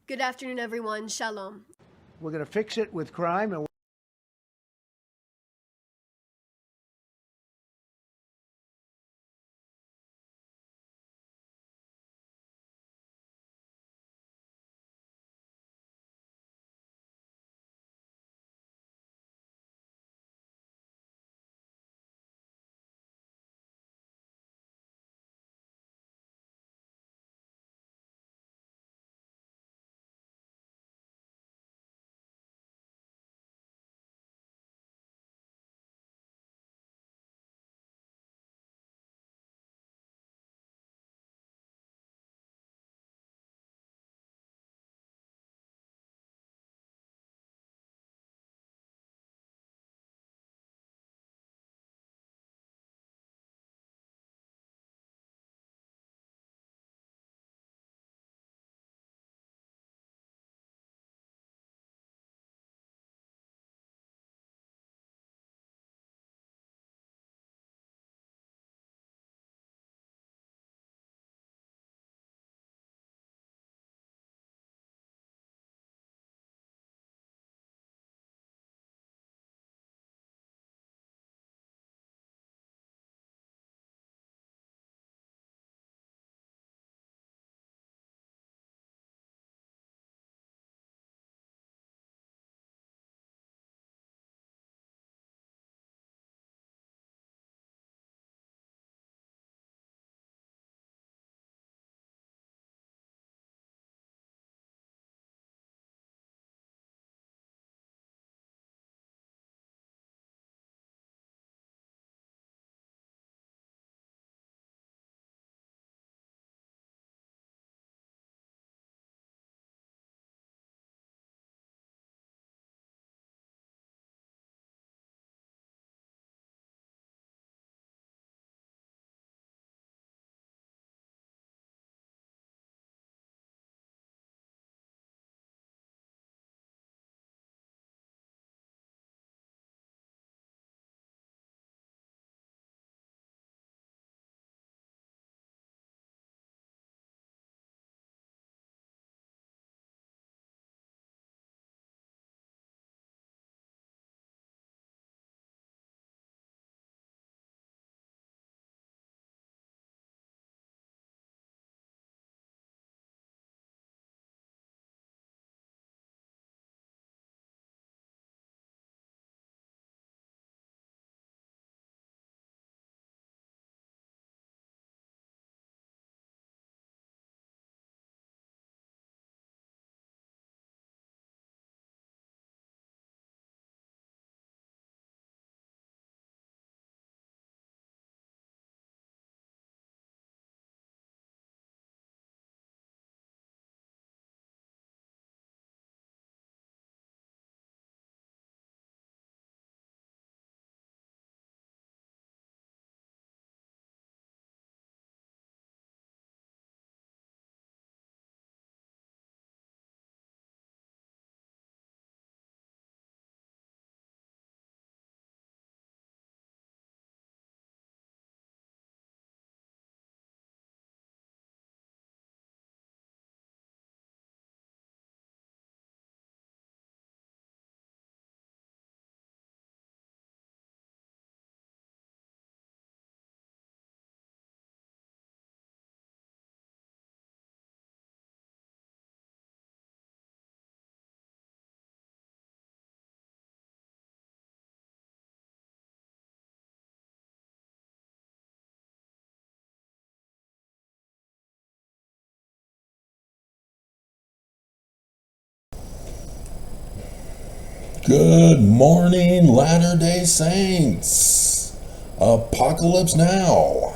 Good afternoon, everyone. Shalom. We're going to fix it with crime, and Good morning, Latter-day Saints. Apocalypse Now.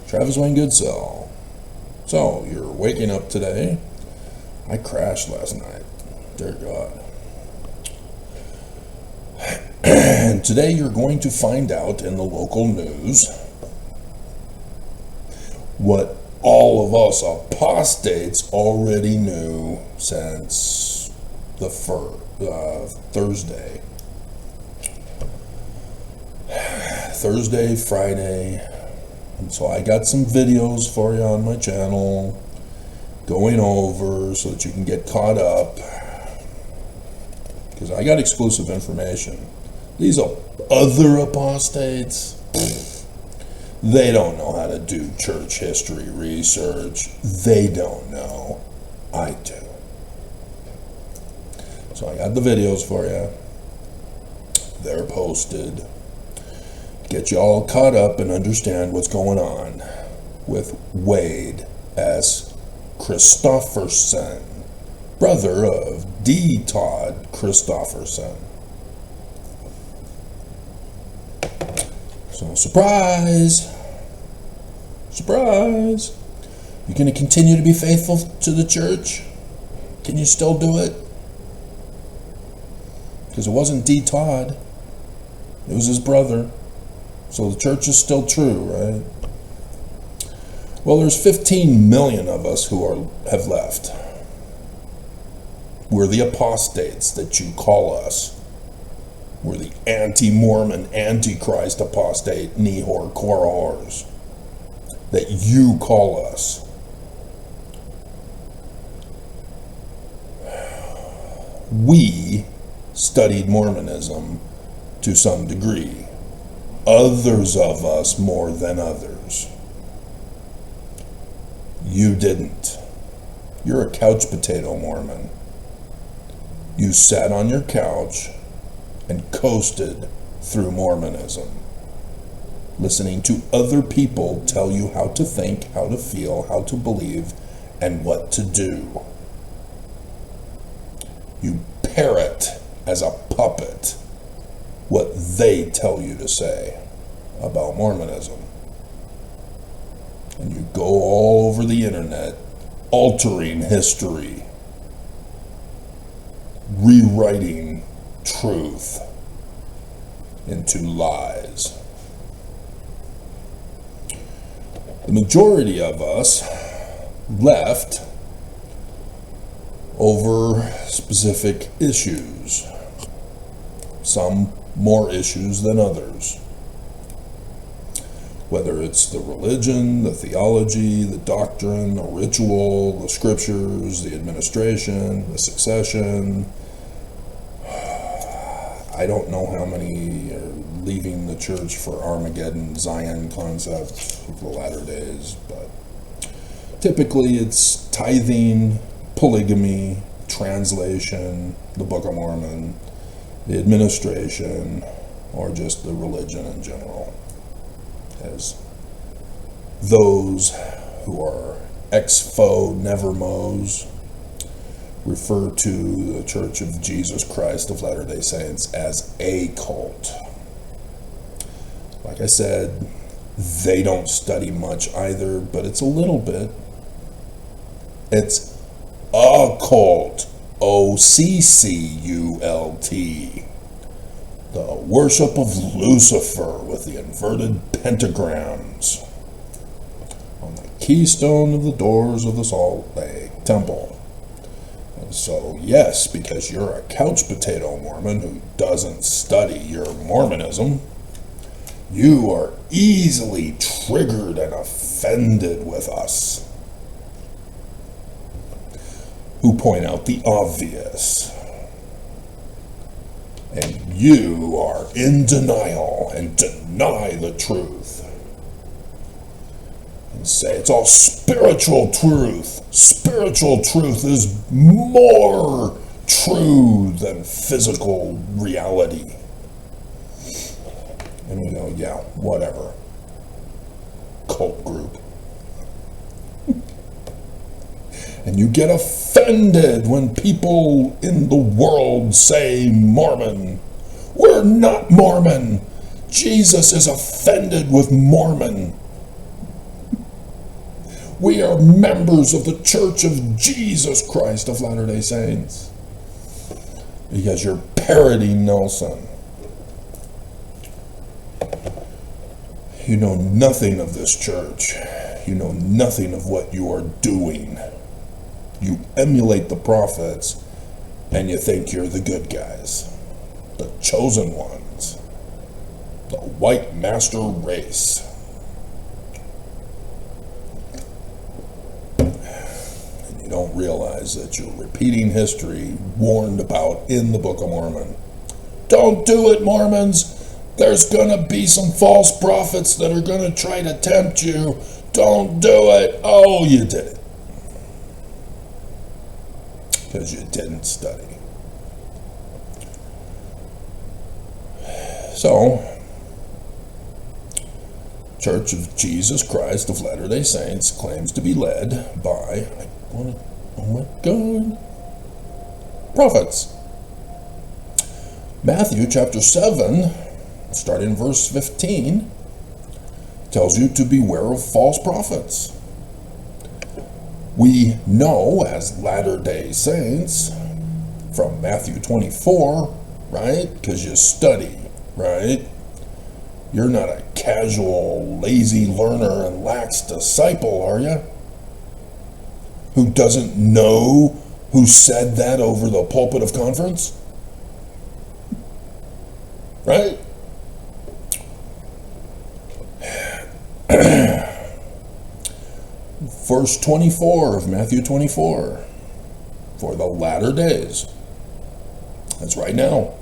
Travis Wayne Goodsell. So, you're waking up today. I crashed last night. Dear God. And today you're going to find out in the local news what all of us apostates already knew since the Thursday, Friday. And so I got some videos for you on my channel. going over so that you can get caught up. Because I got exclusive information. These are other apostates. They don't know how to do church history research. They don't know. I do. So I got the videos for you. They're posted. Get you all caught up and understand what's going on with Wade S. Christofferson, brother of D. Todd Christofferson. So, surprise! Surprise! You're going to continue to be faithful to the church? Can you still do it? Because it wasn't D. Todd. It was his brother. So the church is still true, right? Well, there's 15 million of us who have left. We're the apostates that you call us. We're the anti-Mormon, antichrist apostate, knee-whore, core-whores that you call us. We studied Mormonism to some degree. Others of us more than others. You didn't. You're a couch potato Mormon. You sat on your couch and coasted through Mormonism, listening to other people tell you how to think, how to feel, how to believe, and what to do. You parrot as a puppet what they tell you to say about Mormonism. And you go all over the internet altering history, rewriting truth into lies. The majority of us left over specific issues, some more issues than others. Whether it's the religion, the theology, the doctrine, the ritual, the scriptures, the administration, the succession. I don't know how many are leaving the church for Armageddon, Zion concept of the latter days, but typically it's tithing, polygamy, translation, the Book of Mormon, the administration, or just the religion in general. As those who are ex-faux nevermos refer to the Church of Jesus Christ of Latter-day Saints as a cult. Like I said, they don't study much either, but it's a little bit. It's a cult. O-C-C-U-L-T. The worship of Lucifer with the inverted pentagrams on the keystone of the doors of the Salt Lake Temple. And so, yes, because you're a couch potato Mormon who doesn't study your Mormonism, you are easily triggered and offended with us, who point out the obvious. And you are in denial and deny the truth. And say it's all spiritual truth. Spiritual truth is more true than physical reality. And we go, yeah, whatever. Cult group. And you get offended when people in the world say Mormon. We're not Mormon. Jesus is offended with Mormon. We are members of the Church of Jesus Christ of Latter-day Saints. Because you're parodying Nelson. You know nothing of this church. You know nothing of what you are doing. You emulate the prophets, and you think you're the good guys, the chosen ones, the white master race. And You don't realize that you're repeating history warned about in the Book of Mormon. Don't do it, Mormons! There's going to be some false prophets that are going to try to tempt you. Don't do it! Oh, you did it. Because you didn't study. So, Church of Jesus Christ of Latter-day Saints claims to be led by, prophets. Matthew chapter 7, starting in verse 15, tells you to beware of false prophets. We know as Latter-day Saints from Matthew 24, right? Because you study, right? You're not a casual, lazy learner and lax disciple, are you? Who doesn't know who said that over the pulpit of conference? Right? Verse 24 of Matthew 24. For the latter days. That's right now.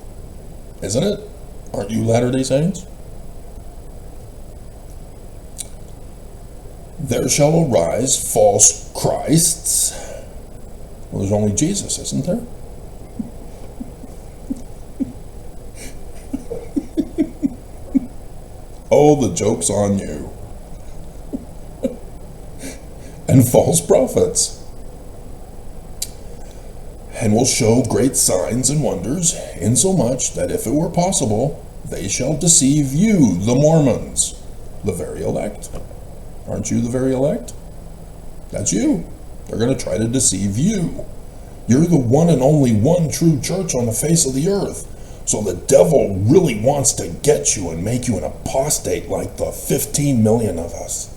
Isn't it? Aren't you Latter-day Saints? There shall arise false Christs. Well, there's only Jesus, isn't there? Oh, the joke's on you. And false prophets. And will show great signs and wonders, insomuch that if it were possible, they shall deceive you, the Mormons, the very elect. Aren't you the very elect? That's you. They're going to try to deceive you. You're the one and only one true church on the face of the earth. So the devil really wants to get you and make you an apostate like the 15 million of us.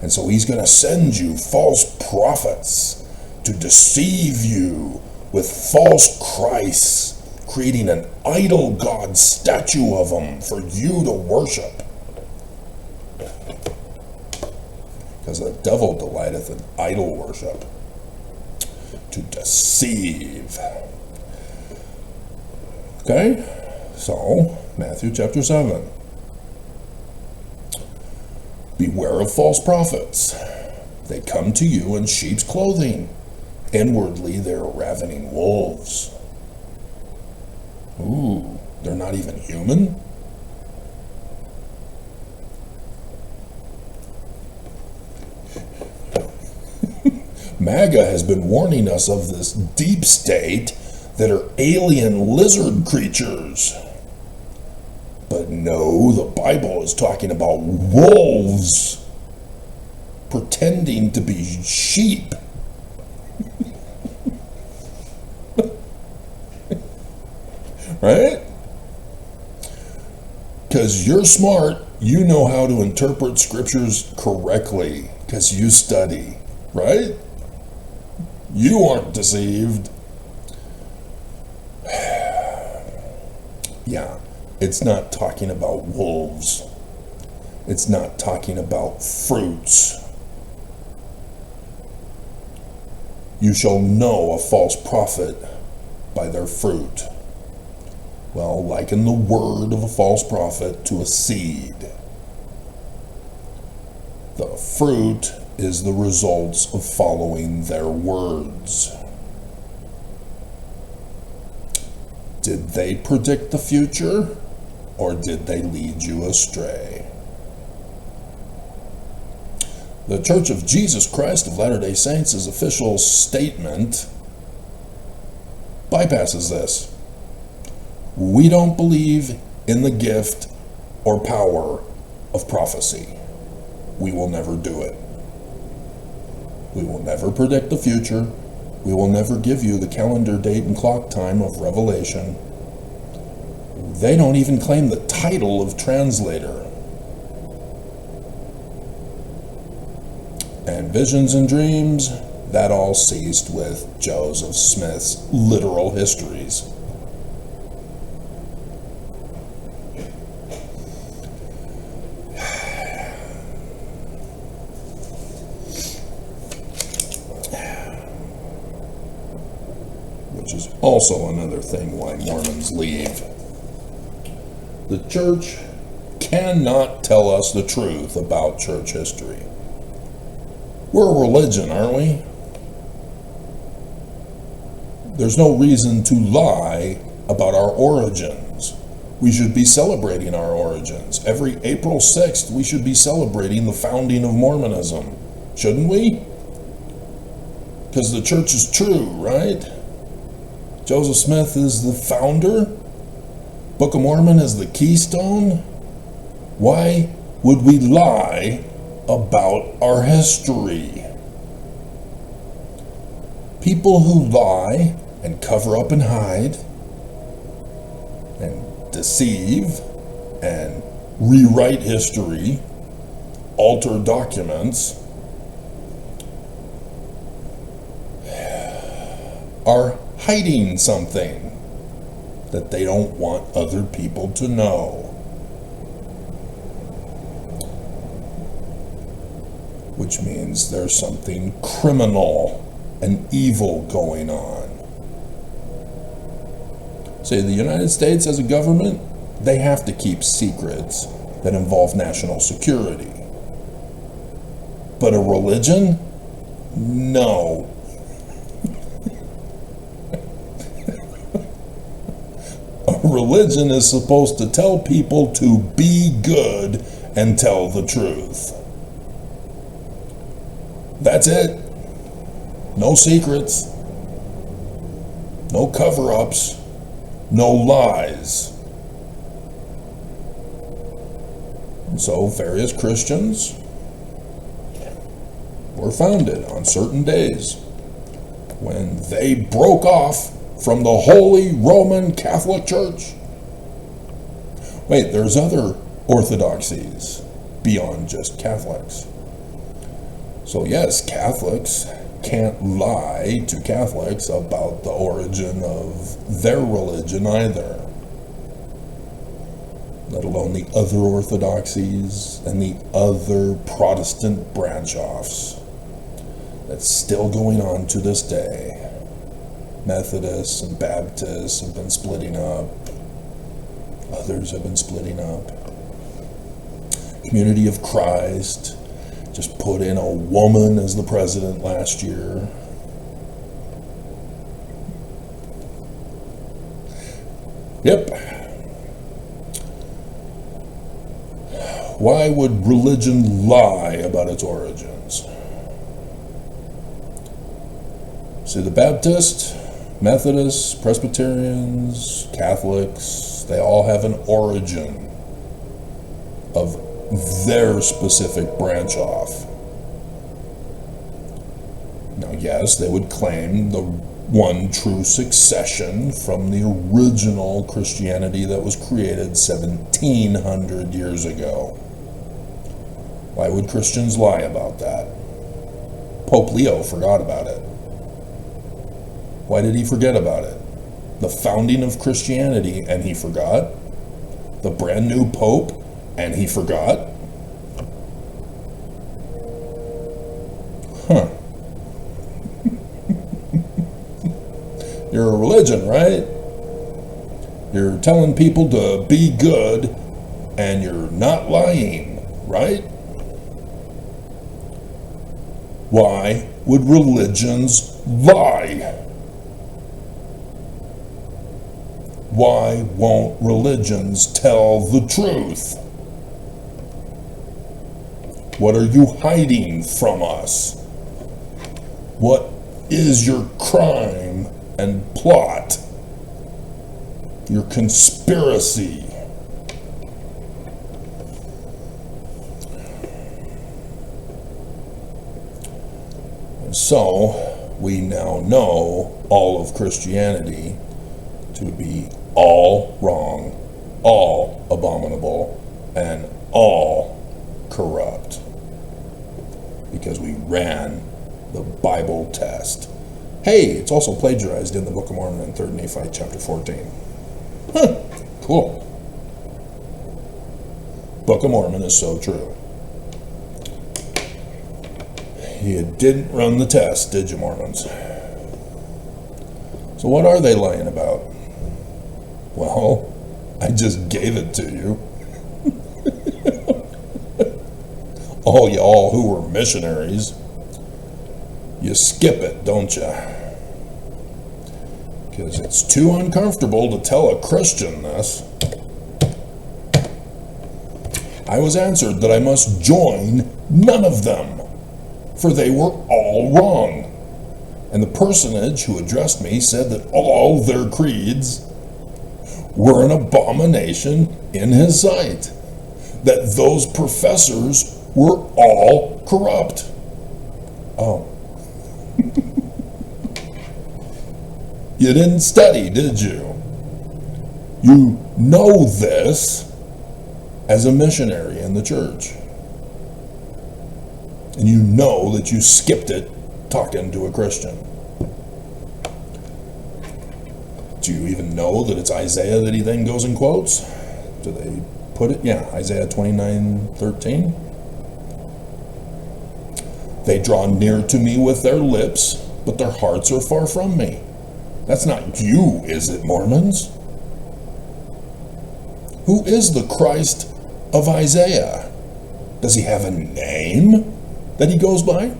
And so he's going to send you false prophets to deceive you with false Christs, creating an idol god statue of them for you to worship. Because the devil delighteth in idol worship, to deceive. Okay, so Matthew chapter 7. Beware of false prophets. They come to you in sheep's clothing. Inwardly they are ravening wolves. Ooh, they're not even human? MAGA has been warning us of this deep state that are alien lizard creatures. But no, the Bible is talking about wolves pretending to be sheep. Right? Because you're smart, you know how to interpret scriptures correctly, because you study, right? You aren't deceived. Yeah, it's not talking about wolves. It's not talking about fruits. You shall know a false prophet by their fruit. Well, liken the word of a false prophet to a seed. The fruit is the results of following their words. Did they predict the future, or did they lead you astray? The Church of Jesus Christ of Latter-day Saints' official statement bypasses this. We don't believe in the gift or power of prophecy. We will never do it. We will never predict the future. We will never give you the calendar date and clock time of Revelation. They don't even claim the title of translator. And visions and dreams, that all ceased with Joseph Smith's literal histories. Also another thing why Mormons leave. The church cannot tell us the truth about church history. We're a religion, aren't we? There's no reason to lie about our origins. We should be celebrating our origins. Every April 6th, we should be celebrating the founding of Mormonism. Shouldn't we? Because the church is true, right? Joseph Smith is the founder. Book of Mormon is the keystone. Why would we lie about our history? People who lie and cover up and hide and deceive and rewrite history, alter documents, are hiding something that they don't want other people to know. Which means there's something criminal and evil going on. Say the United States as a government, they have to keep secrets that involve national security. But a religion? No. A religion is supposed to tell people to be good and tell the truth. That's it. No secrets. No cover-ups. No lies. And so various Christians were founded on certain days when they broke off from the Holy Roman Catholic Church. Wait, there's other orthodoxies beyond just Catholics. So yes, Catholics can't lie to Catholics about the origin of their religion either, let alone the other orthodoxies and the other Protestant branch-offs that's still going on to this day. Methodists and Baptists have been splitting up. Others have been splitting up. Community of Christ just put in a woman as the president last year. Yep. Why would religion lie about its origins? See, the Baptists, Methodists, Presbyterians, Catholics, they all have an origin of their specific branch off. Now, yes, they would claim the one true succession from the original Christianity that was created 1700 years ago. Why would Christians lie about that? Pope Leo forgot about it. Why did he forget about it? The founding of Christianity, and he forgot. The brand new Pope, and he forgot. Huh. You're a religion, right? You're telling people to be good, and you're not lying, right? Why would religions lie? Why won't religions tell the truth? What are you hiding from us? What is your crime and plot? Your conspiracy? And so, we now know all of Christianity to be all wrong, all abominable, and all corrupt. Because we ran the Bible test. Hey, it's also plagiarized in the Book of Mormon and 3 Nephi chapter 14. Huh, cool. Book of Mormon is so true. You didn't run the test, did you, Mormons? So what are they lying about? Well, I just gave it to you. All y'all who were missionaries, you skip it, don't you? Because it's too uncomfortable to tell a Christian this. I was answered that I must join none of them, for they were all wrong. And the personage who addressed me said that all their creeds were an abomination in his sight, that those professors were all corrupt. Oh. You didn't study, did you? You know this as a missionary in the church. And you know that you skipped it talking to a Christian. Do you even know that it's Isaiah that he then goes and quotes? Do they put it? Yeah, Isaiah 29:13. They draw near to me with their lips, but their hearts are far from me. That's not you, is it, Mormons? Who is the Christ of Isaiah? Does he have a name that he goes by?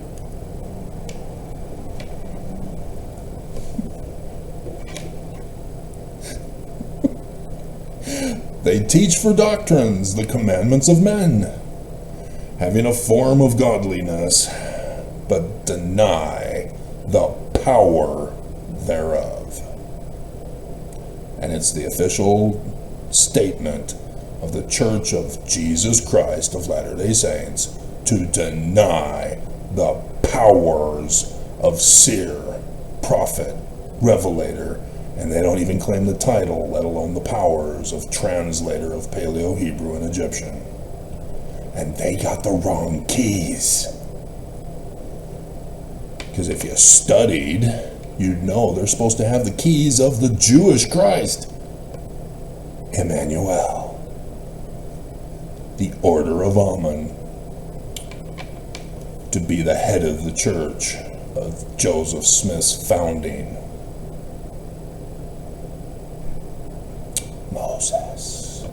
They teach for doctrines the commandments of men, having a form of godliness, but deny the power thereof. And it's the official statement of the Church of Jesus Christ of Latter-day Saints to deny the powers of seer, prophet, revelator, and they don't even claim the title, let alone the powers of translator of Paleo-Hebrew and Egyptian. And they got the wrong keys. Because if you studied, you'd know they're supposed to have the keys of the Jewish Christ, Emmanuel, the Order of Amen, to be the head of the church of Joseph Smith's founding. Moses.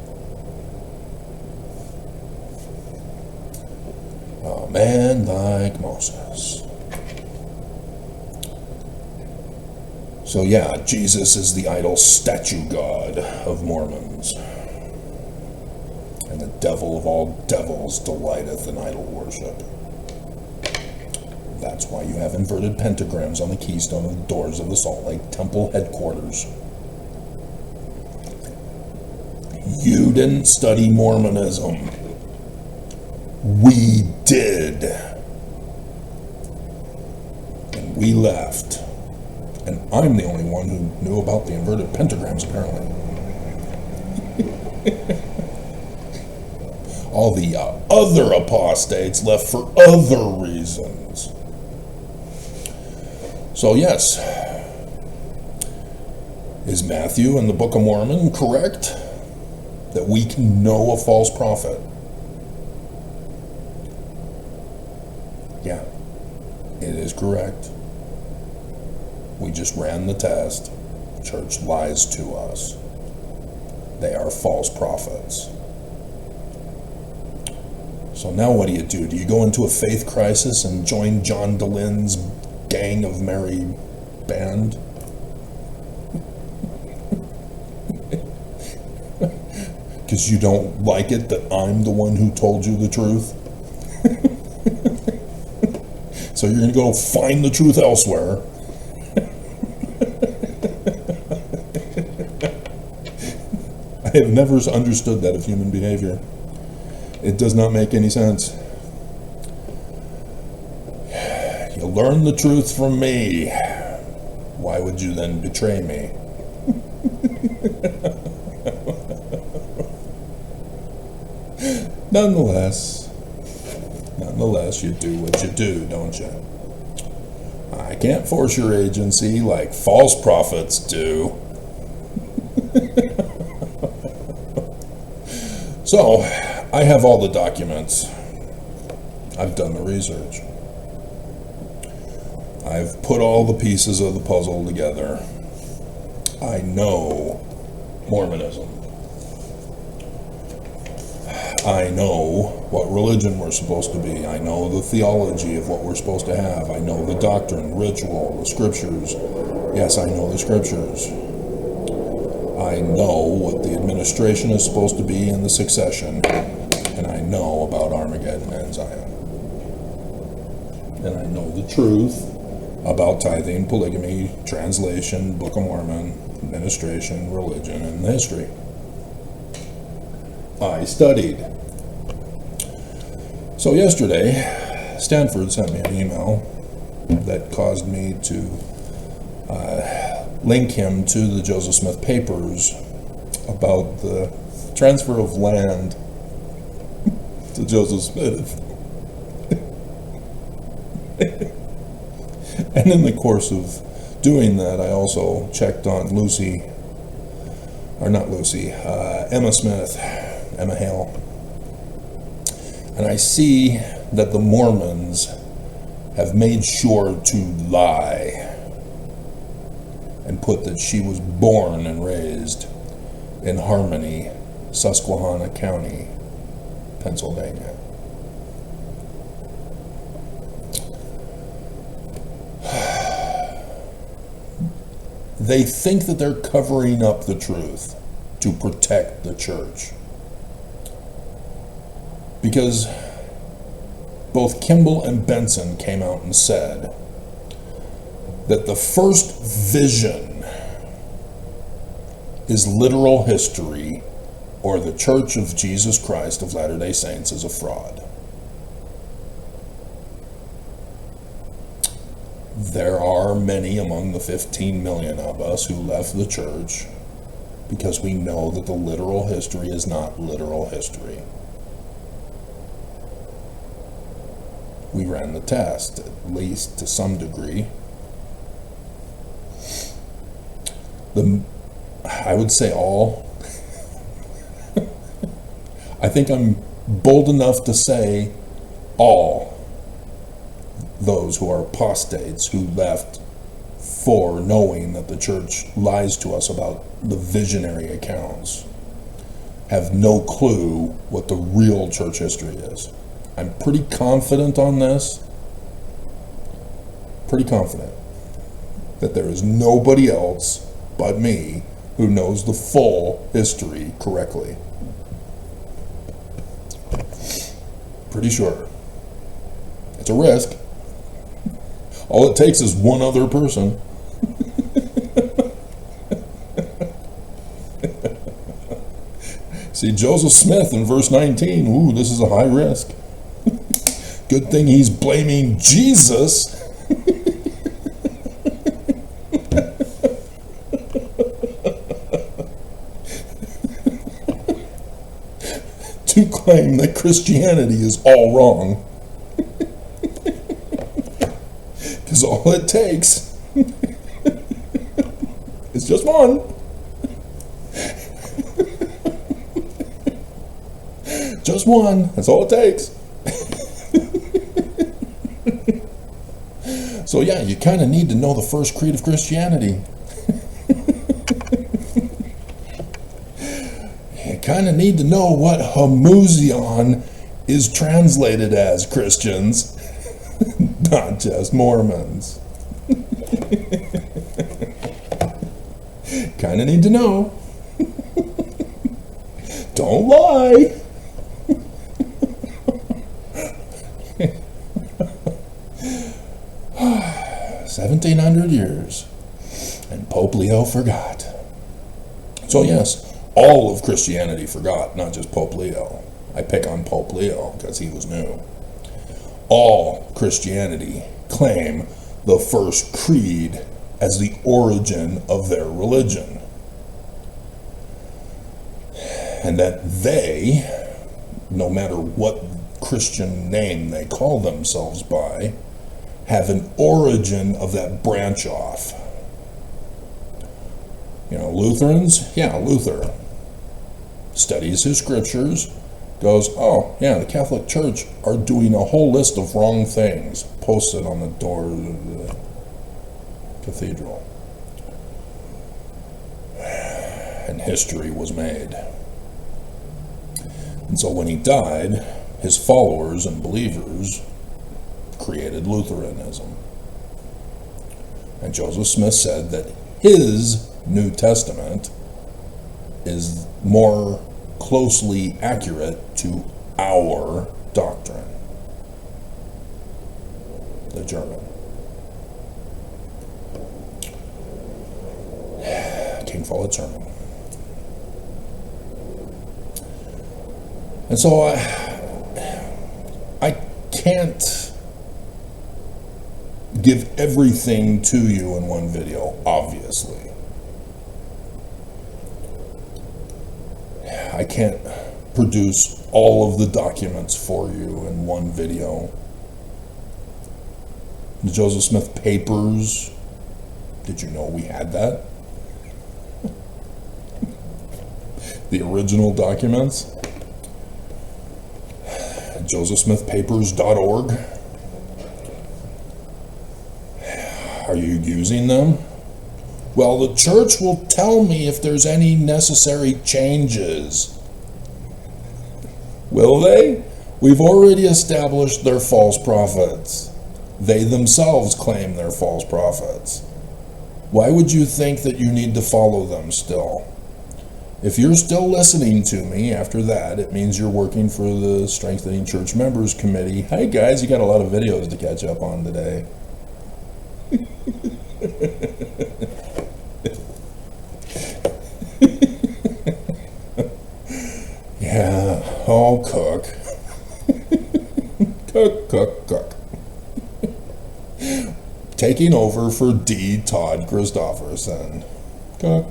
A man like Moses. So yeah, Jesus is the idol statue god of Mormons. And the devil of all devils delighteth in idol worship. That's why you have inverted pentagrams on the keystone of the doors of the Salt Lake Temple headquarters. You didn't study Mormonism. We did. And we left. And I'm the only one who knew about the inverted pentagrams, apparently. All the other apostates left for other reasons. So yes, is Matthew in the Book of Mormon correct that we can know a false prophet? Yeah, it is correct. We just ran the test. The church lies to us. They are false prophets. So now what do? Do you go into a faith crisis and join John DeLynne's Gang of Mary band? Because you don't like it that I'm the one who told you the truth? So you're going to go find the truth elsewhere. I have never understood that of human behavior. It does not make any sense. You learn the truth from me. Why would you then betray me? Nonetheless, you do what you do, don't you? I can't force your agency like false prophets do. So, I have all the documents. I've done the research. I've put all the pieces of the puzzle together. I know Mormonism. I know what religion we're supposed to be. I know the theology of what we're supposed to have. I know the doctrine, ritual, the scriptures. Yes, I know the scriptures. I know what the administration is supposed to be in the succession. And I know about Armageddon and Zion. And I know the truth about tithing, polygamy, translation, Book of Mormon, administration, religion, and history. I studied. So yesterday, Stanford sent me an email that caused me to link him to the Joseph Smith papers about the transfer of land to Joseph Smith. And in the course of doing that, I also checked on Emma Smith, Emma Hale. And I see that the Mormons have made sure to lie and put that she was born and raised in Harmony, Susquehanna County, Pennsylvania. They think that they're covering up the truth to protect the church. Because both Kimball and Benson came out and said that the first vision is literal history, or the Church of Jesus Christ of Latter-day Saints is a fraud. There are many among the 15 million of us who left the church because we know that the literal history is not literal history. We ran the test, at least to some degree. I would say all. I think I'm bold enough to say all those who are apostates who left for knowing that the church lies to us about the visionary accounts have no clue what the real church history is. I'm pretty confident on this. Pretty confident that there is nobody else but me who knows the full history correctly. Pretty sure. It's a risk. All it takes is one other person. See, Joseph Smith in verse 19, ooh, this is a high risk. Good thing he's blaming Jesus. To claim that Christianity is all wrong. Because all it takes is just one. Just one. That's all it takes. So yeah, you kind of need to know the first creed of Christianity. You kind of need to know what homuzion is translated as Christians, not just Mormons. Kind of need to know. Don't lie. $1,700 years, and Pope Leo forgot. So yes, all of Christianity forgot, not just Pope Leo. I pick on Pope Leo because he was new. All Christianity claim the first creed as the origin of their religion, and that they, no matter what Christian name they call themselves by, have an origin of that branch off. You know, Lutherans, yeah, Luther studies his scriptures, goes, oh, yeah, the Catholic Church are doing a whole list of wrong things, posts it on the door of the cathedral. and history was made. And so when he died, his followers and believers created Lutheranism. And Joseph Smith said that his New Testament is more closely accurate to our doctrine, the German. King Follett Sermon. And so I can't give everything to you in one video, obviously. I can't produce all of the documents for you in one video. The Joseph Smith papers, did you know we had that? The original documents, josephsmithpapers.org. Are you using them? Well, the church will tell me if there's any necessary changes. Will they? We've already established they're false prophets. They themselves claim they're false prophets. Why would you think that you need to follow them still? If you're still listening to me after that, it means you're working for the Strengthening Church Members Committee. Hey guys, you got a lot of videos to catch up on today. Yeah, oh, cook. Cook. Taking over for D. Todd Christofferson. Cook.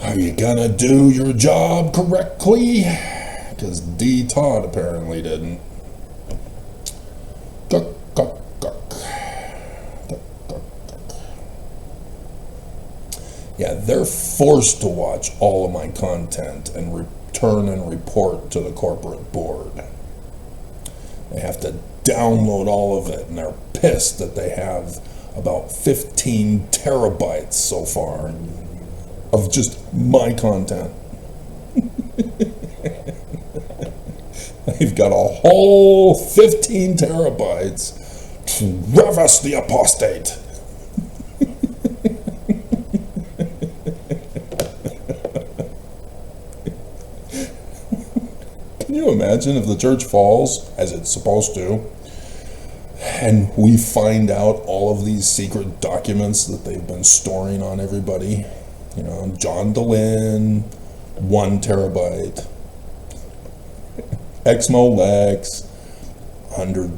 Are you gonna do your job correctly? Because D. Todd apparently didn't. Cook. Yeah, they're forced to watch all of my content and return and report to the corporate board. They have to download all of it, and they're pissed that they have about 15 terabytes so far of just my content. They've got a whole 15 terabytes. Travis the apostate. Can you imagine if the church falls, as it's supposed to, and we find out all of these secret documents that they've been storing on everybody? You know, John DeLynn, 1 terabyte. Exmo Lex, 100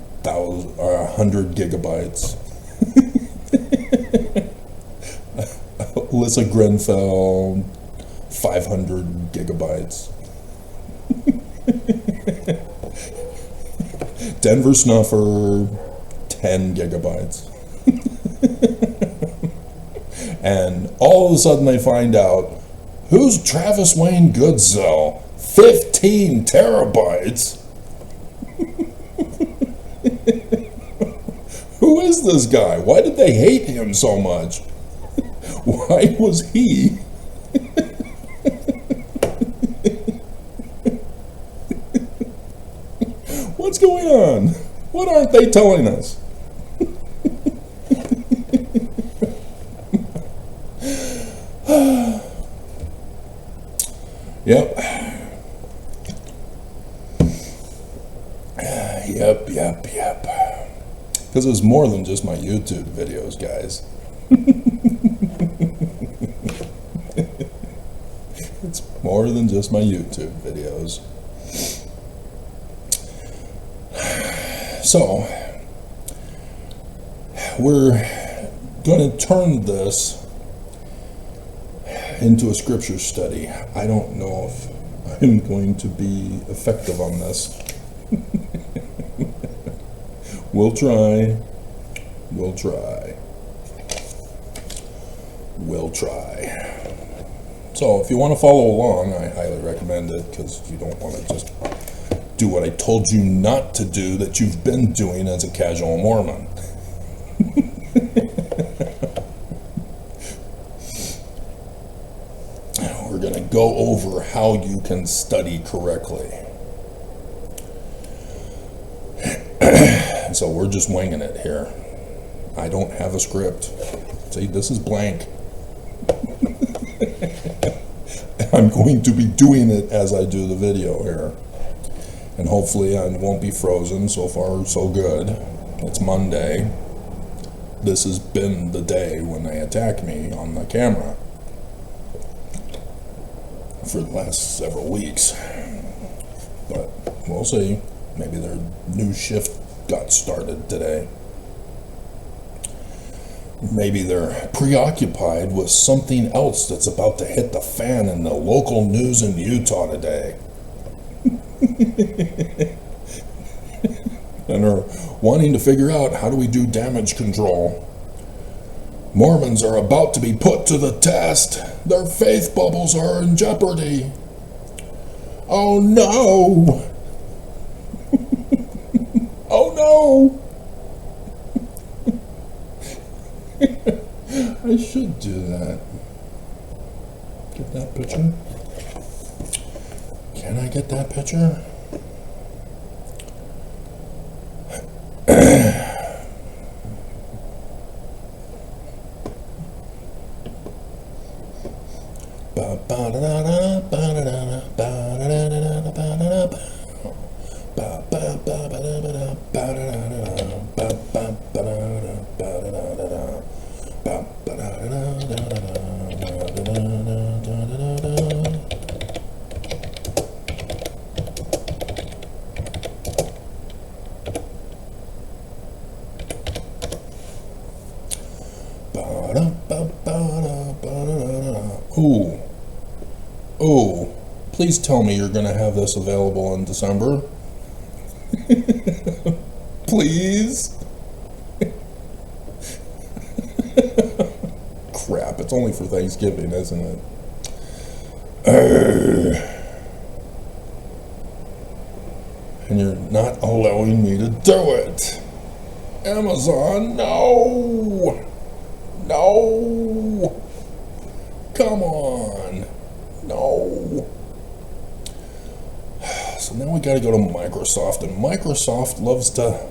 gigabytes. Alyssa Grenfell, 500 gigabytes. Denver Snuffer, 10 gigabytes. And all of a sudden they find out, who's Travis Wayne Goodsell? 15 terabytes? Who is this guy? Why did they hate him so much? Why was he? What's going on? What aren't they telling us? Yep. Because it's more than just my YouTube videos, guys. It's more than just my YouTube videos. So, we're going to turn this into a scripture study. I don't know if I'm going to be effective on this. We'll try. So if you want to follow along, I highly recommend it, because you don't want to just do what I told you not to do that you've been doing as a casual Mormon. go over how you can study correctly. So we're just winging it here. I don't have a script. See, this is blank. I'm going to be doing it as I do the video here. And hopefully I won't be frozen. So far, so good. It's Monday. This has been the day when they attack me on the camera for the last several weeks. But we'll see. Maybe their new shift got started today. Maybe they're preoccupied with something else that's about to hit the fan in the local news in Utah today. And are wanting to figure out, how do we do damage control? Mormons are about to be put to the test. Their faith bubbles are in jeopardy. Oh no! Oh no! I should do that. Get that picture? Can I get that picture? Ooh. Oh, please tell me you're going to have this available in December. Please. Crap, it's only for Thanksgiving, isn't it? And you're not allowing me to do it. Amazon, no. No. Come on. No. So now we gotta go to Microsoft, and Microsoft loves to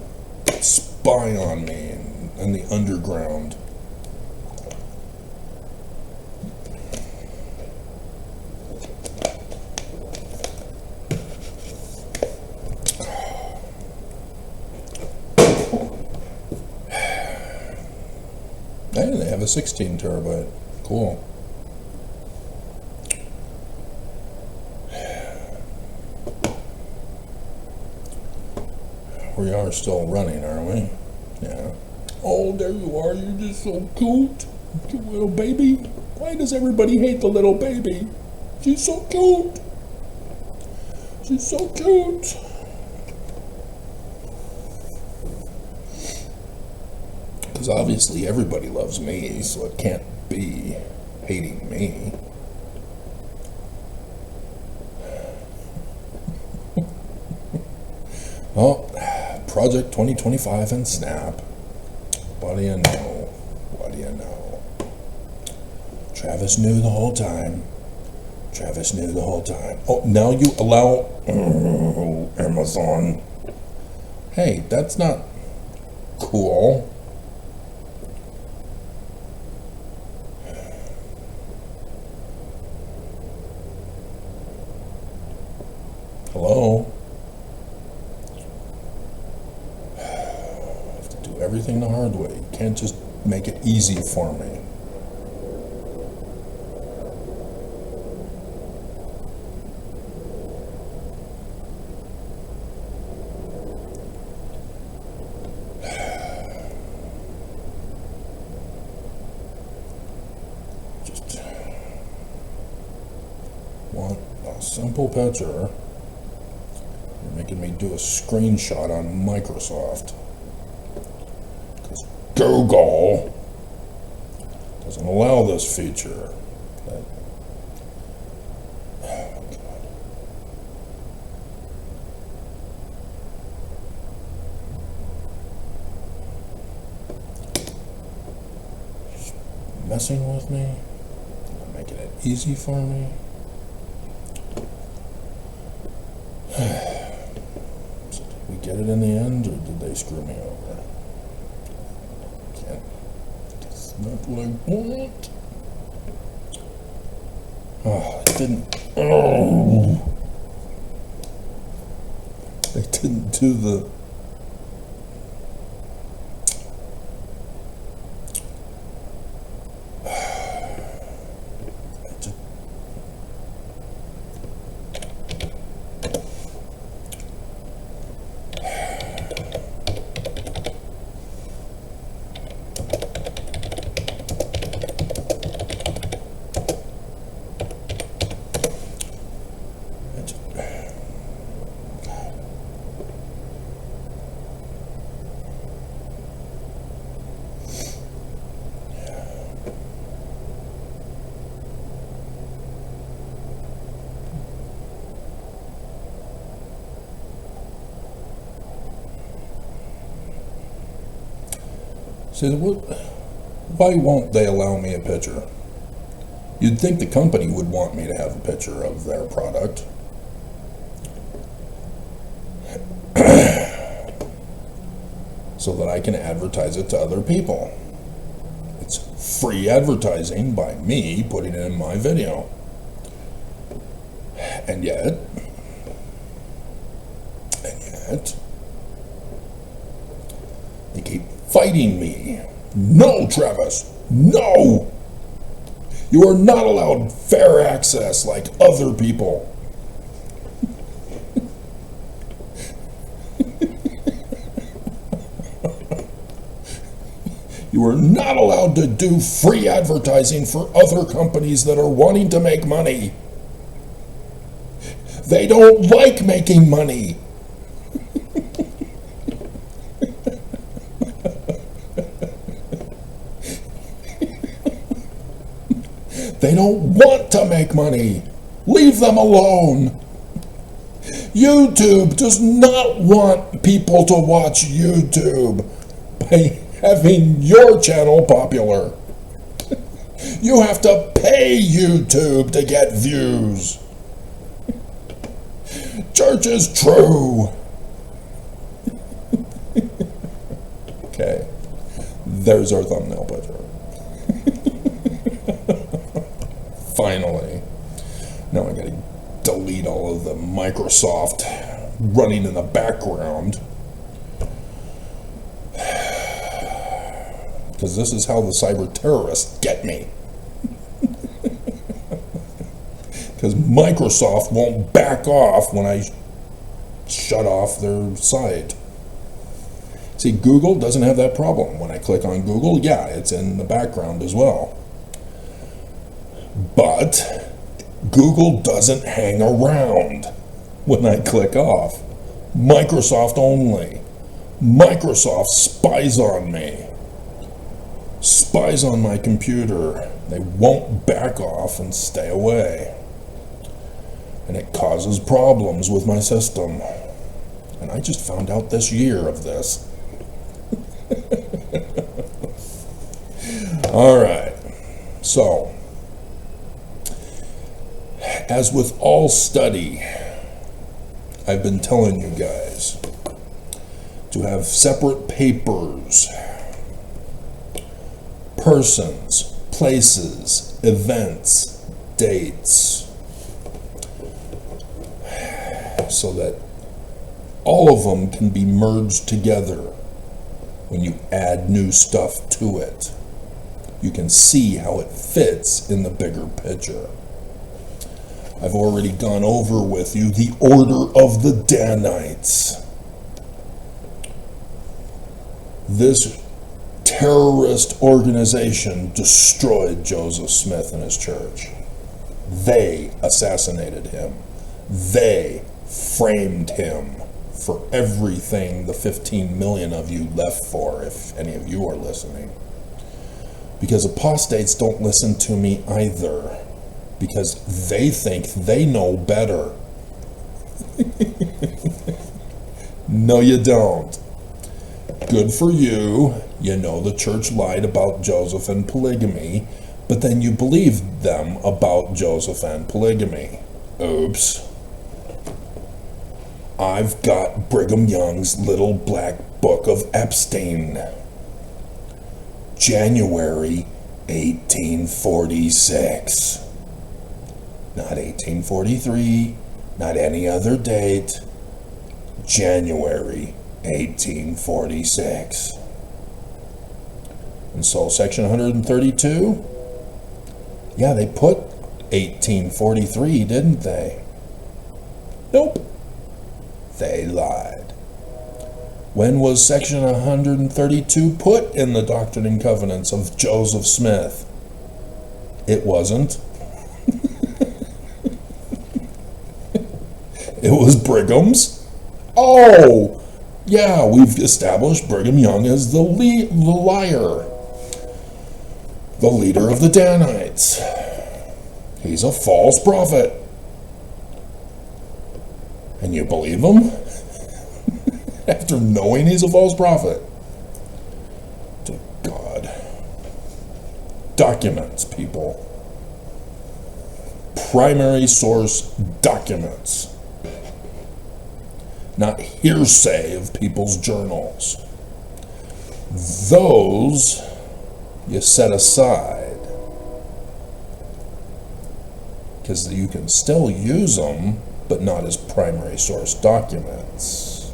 spy on me in the underground. Hey, they have a 16 terabyte. Cool. We are still running, aren't we? Yeah. Oh, there you are. You're just so cute. Cute little baby. Why does everybody hate the little baby? She's so cute. She's so cute. Because obviously everybody loves me, so it can't be hating me. Oh, Project 2025 and Snap. What do you know? What do you know? Travis knew the whole time. Travis knew the whole time. Oh, now you allow Amazon. Hey, that's not cool. Hello? I have to do everything the hard way. You can't just make it easy for me. Just want a simple picture. You're making me do a screenshot on Microsoft. Because Google doesn't allow this feature. Oh, God. Just messing with me. Not making it easy for me. it in the end, or did they screw me over? Can't. That's not what I want. Oh, it didn't. Oh. They didn't do the. See, why won't they allow me a picture? You'd think the company would want me to have a picture of their product. So that I can advertise it to other people. It's free advertising by me putting it in my video. And yet, they keep fighting me. No, Travis, no! You are not allowed fair access like other people. You are not allowed to do free advertising for other companies that are wanting to make money. They don't like making money. They don't want to make money. Leave them alone. YouTube does not want people to watch YouTube by having your channel popular. You have to pay YouTube to get views. Church is true. Okay, there's our thumbnail picture. Finally. Now I gotta delete all of the Microsoft running in the background. Because this is how the cyber terrorists get me. Because Microsoft won't back off when I shut off their site. See, Google doesn't have that problem. When I click on Google, yeah, it's in the background as well. But Google doesn't hang around when I click off. Microsoft only. Microsoft spies on me. Spies on my computer. They won't back off and stay away. And it causes problems with my system. And I just found out this year of this. All right. So, as with all study, I've been telling you guys to have separate papers, persons, places, events, dates, so that all of them can be merged together when you add new stuff to it. You can see how it fits in the bigger picture. I've already gone over with you the order of the Danites. This terrorist organization destroyed Joseph Smith and his church. They assassinated him. They framed him for everything the 15 million of you left for, if any of you are listening. Because apostates don't listen to me either. Because they think they know better. No, you don't. Good for you. You know the church lied about Joseph and polygamy, but then you believed them about Joseph and polygamy. Oops. I've got Brigham Young's Little Black Book of Epstein. January 1846. Not 1843, not any other date. January 1846. And so section 132, yeah, they put 1843, didn't they? Nope. They lied. When was section 132 put in the Doctrine and Covenants of Joseph Smith? It wasn't. It was Brigham's. Oh, yeah, we've established Brigham Young as the liar. The leader of the Danites. He's a false prophet. And you believe him? After knowing he's a false prophet? To God. Documents, people. Primary source documents. Not hearsay of people's journals. Those you set aside, because you can still use them, but not as primary source documents.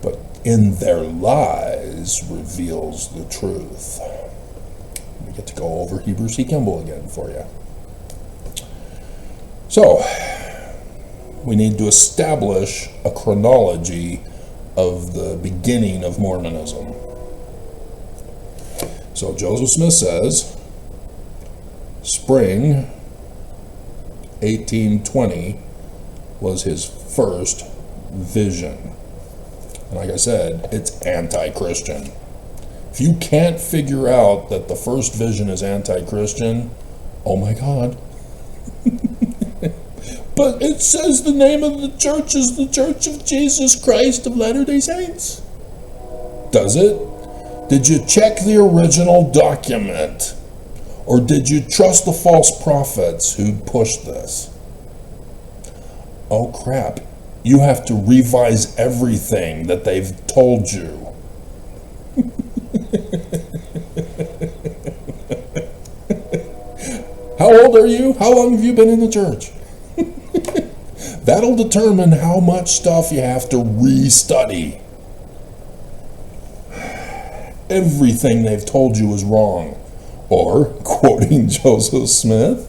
But in their lies reveals the truth. We get to go over Heber C. Kimball again for you. So, we need to establish a chronology of the beginning of Mormonism. So Joseph Smith says, spring 1820 was his first vision. And like I said, it's anti-Christian. If you can't figure out that the first vision is anti-Christian, oh my God. But it says the name of the church is the Church of Jesus Christ of Latter-day Saints. Does it? Did you check the original document? Or did you trust the false prophets who pushed this? Oh crap. You have to revise everything that they've told you. How old are you? How long have you been in the church? That'll determine how much stuff you have to restudy. Everything they've told you is wrong. Or, quoting Joseph Smith,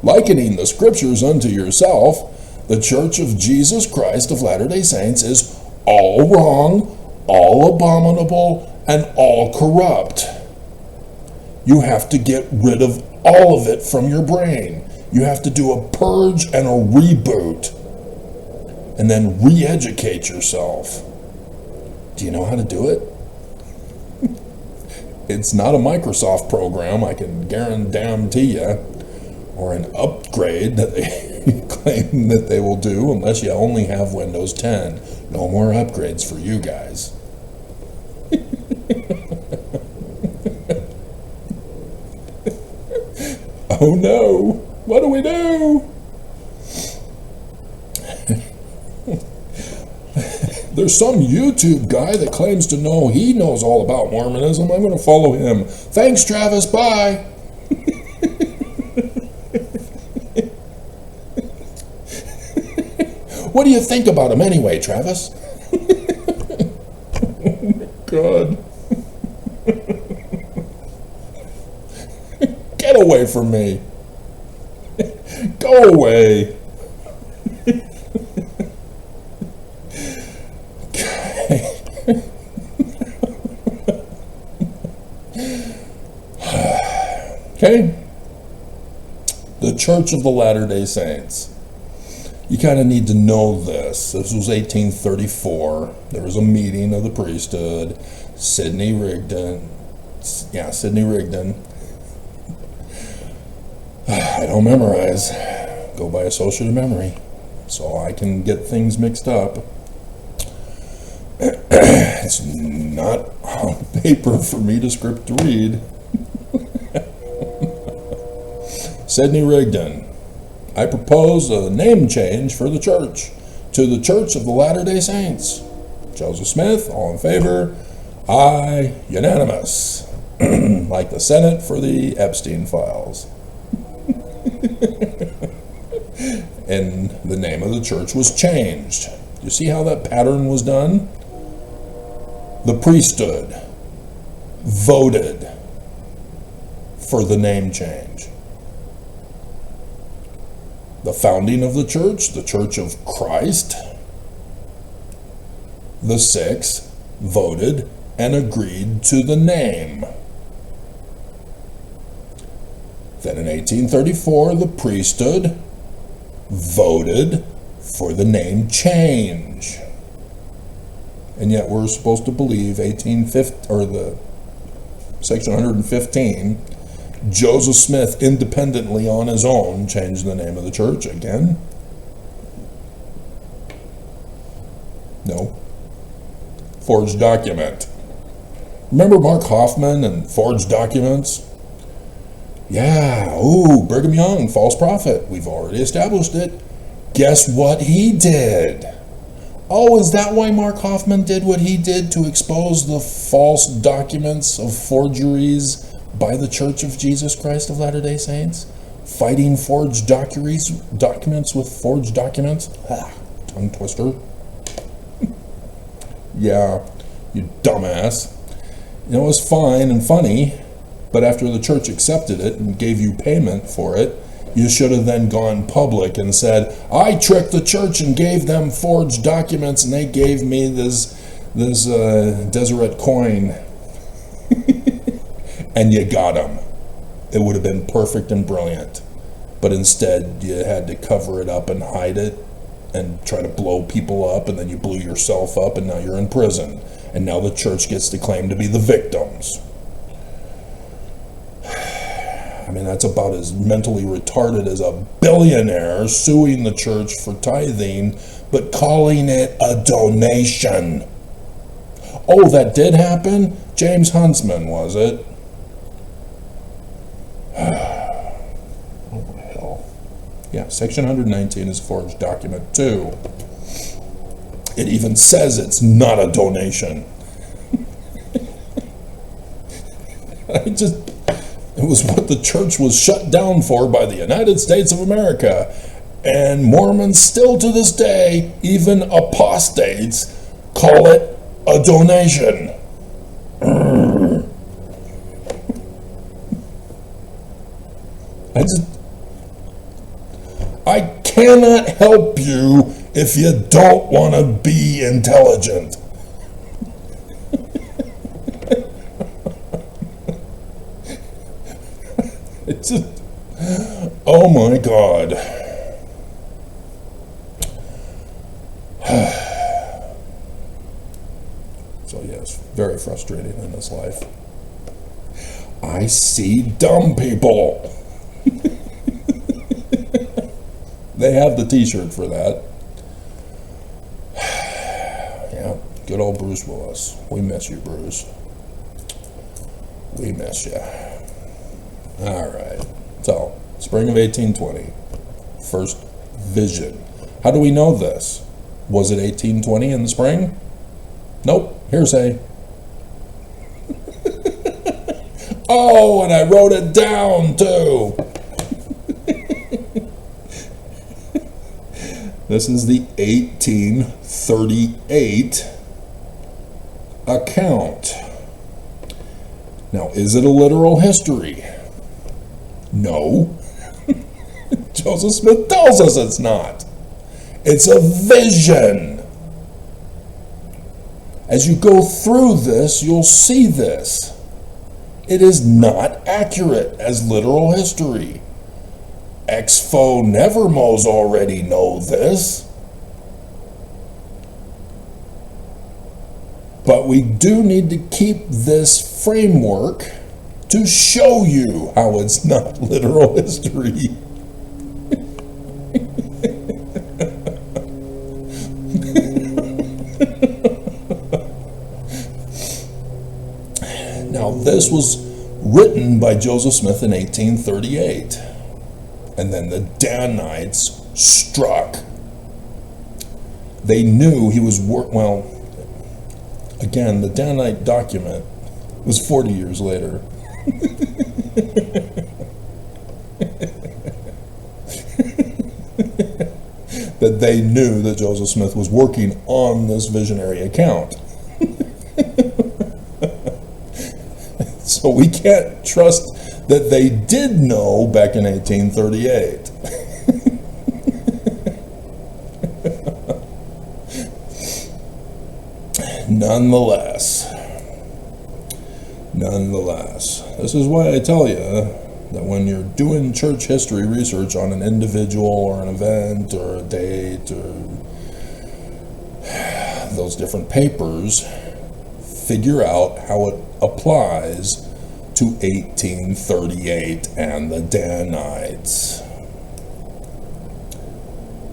likening the scriptures unto yourself, the Church of Jesus Christ of Latter-day Saints is all wrong, all abominable, and all corrupt. You have to get rid of all of it from your brain. You have to do a purge and a reboot, and then re-educate yourself. Do you know how to do it? It's not a Microsoft program, I can guarantee you, or an upgrade that they claim that they will do, unless you only have Windows 10. No more upgrades for you guys. Oh no, what do we do? There's some YouTube guy that claims to know he knows all about Mormonism. I'm going to follow him. Thanks, Travis. Bye. What do you think about him anyway, Travis? Oh my God. Get away from me. Go away. Okay? The Church of the Latter-day Saints. You kind of need to know this. This was 1834. There was a meeting of the priesthood. Sidney Rigdon. I don't memorize. Go by associative memory. So I can get things mixed up. It's not on paper for me to script to read. Sidney Rigdon, I propose a name change for the church to the Church of the Latter-day Saints. Joseph Smith, all in favor? Aye, unanimous. Like the Senate for the Epstein files. And the name of the church was changed. You see how that pattern was done? The priesthood voted for the name change. The founding of the Church of Christ, the six voted and agreed to the name. Then in 1834, the priesthood voted for the name change. And yet we're supposed to believe section 115, Joseph Smith independently on his own changed the name of the church again? No. Forged document. Remember Mark Hoffman and forged documents? Yeah, Brigham Young, false prophet. We've already established it. Guess what he did? Oh, is that why Mark Hoffman did what he did, to expose the false documents of forgeries by the Church of Jesus Christ of Latter-day Saints? Fighting forged documents with forged documents? Tongue twister. Yeah, you dumbass. It was fine and funny, but after the church accepted it and gave you payment for it, you should have then gone public and said, I tricked the church and gave them forged documents and they gave me this Deseret coin. And you got them. It would have been perfect and brilliant. But instead, you had to cover it up and hide it and try to blow people up, and then you blew yourself up, and now you're in prison. And now the church gets to claim to be the victims. I mean, that's about as mentally retarded as a billionaire suing the church for tithing, but calling it a donation. Oh, that did happen? James Huntsman, was it? Oh, hell. Yeah, section 119 is a forged document, too. It even says it's not a donation. It was what the church was shut down for by the United States of America. And Mormons still to this day, even apostates, call it a donation. I cannot help you if you don't want to be intelligent. It's just, oh my God. So yes, very frustrating in this life. I see dumb people. They have the t-shirt for that. Yeah, good old Bruce Willis. We miss you, Bruce. We miss you. All right. So, spring of 1820. First vision. How do we know this? Was it 1820 in the spring? Nope. Hearsay. Oh, and I wrote it down too. This is the 1838 account. Now, is it a literal history? No. Joseph Smith tells us it's not. It's a vision. As you go through this, you'll see this. It is not accurate as literal history. Exfo Nevermos already know this. But we do need to keep this framework to show you how it's not literal history. Now, this was written by Joseph Smith in 1838. and then the Danites struck. They knew he was well, again, the Danite document was 40 years later. That they knew that Joseph Smith was working on this visionary account. So we can't trust that they did know back in 1838. Nonetheless, this is why I tell you that when you're doing church history research on an individual or an event or a date or those different papers, figure out how it applies to 1838 and the Danites.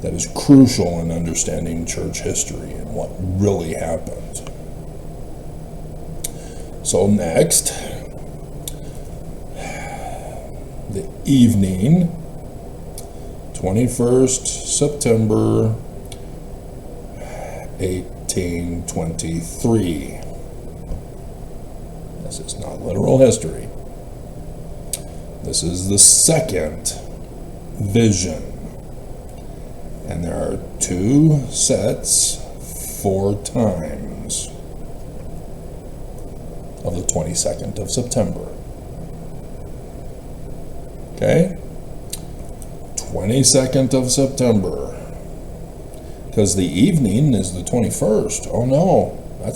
That is crucial in understanding church history and what really happened. So next, the evening, 21st September 1823. This is not literal history. This is the second vision. And there are 2 sets, 4 times of the 22nd of September. Okay? 22nd of September. Because the evening is the 21st. Oh no, that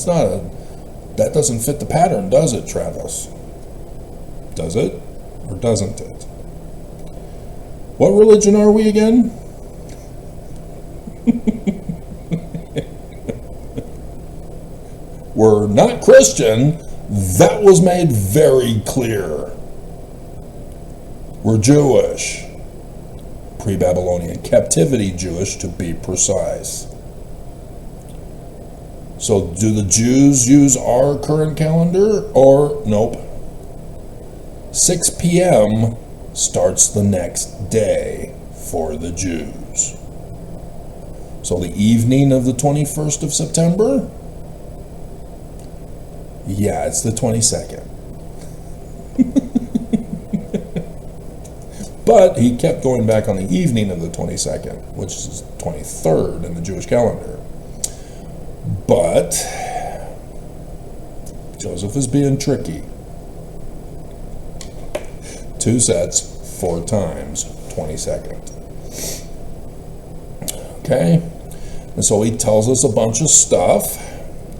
doesn't fit the pattern, does it, Travis? Does it? Or doesn't it? What religion are we again? We're not Christian. That was made very clear. We're Jewish. Pre-Babylonian captivity Jewish, to be precise. So do the Jews use our current calendar or nope? 6 p.m. starts the next day for the Jews. So the evening of the 21st of September? Yeah, it's the 22nd. But he kept going back on the evening of the 22nd, which is 23rd in the Jewish calendar. But Joseph is being tricky. 2 sets, 4 times, 22nd. Okay? And so he tells us a bunch of stuff.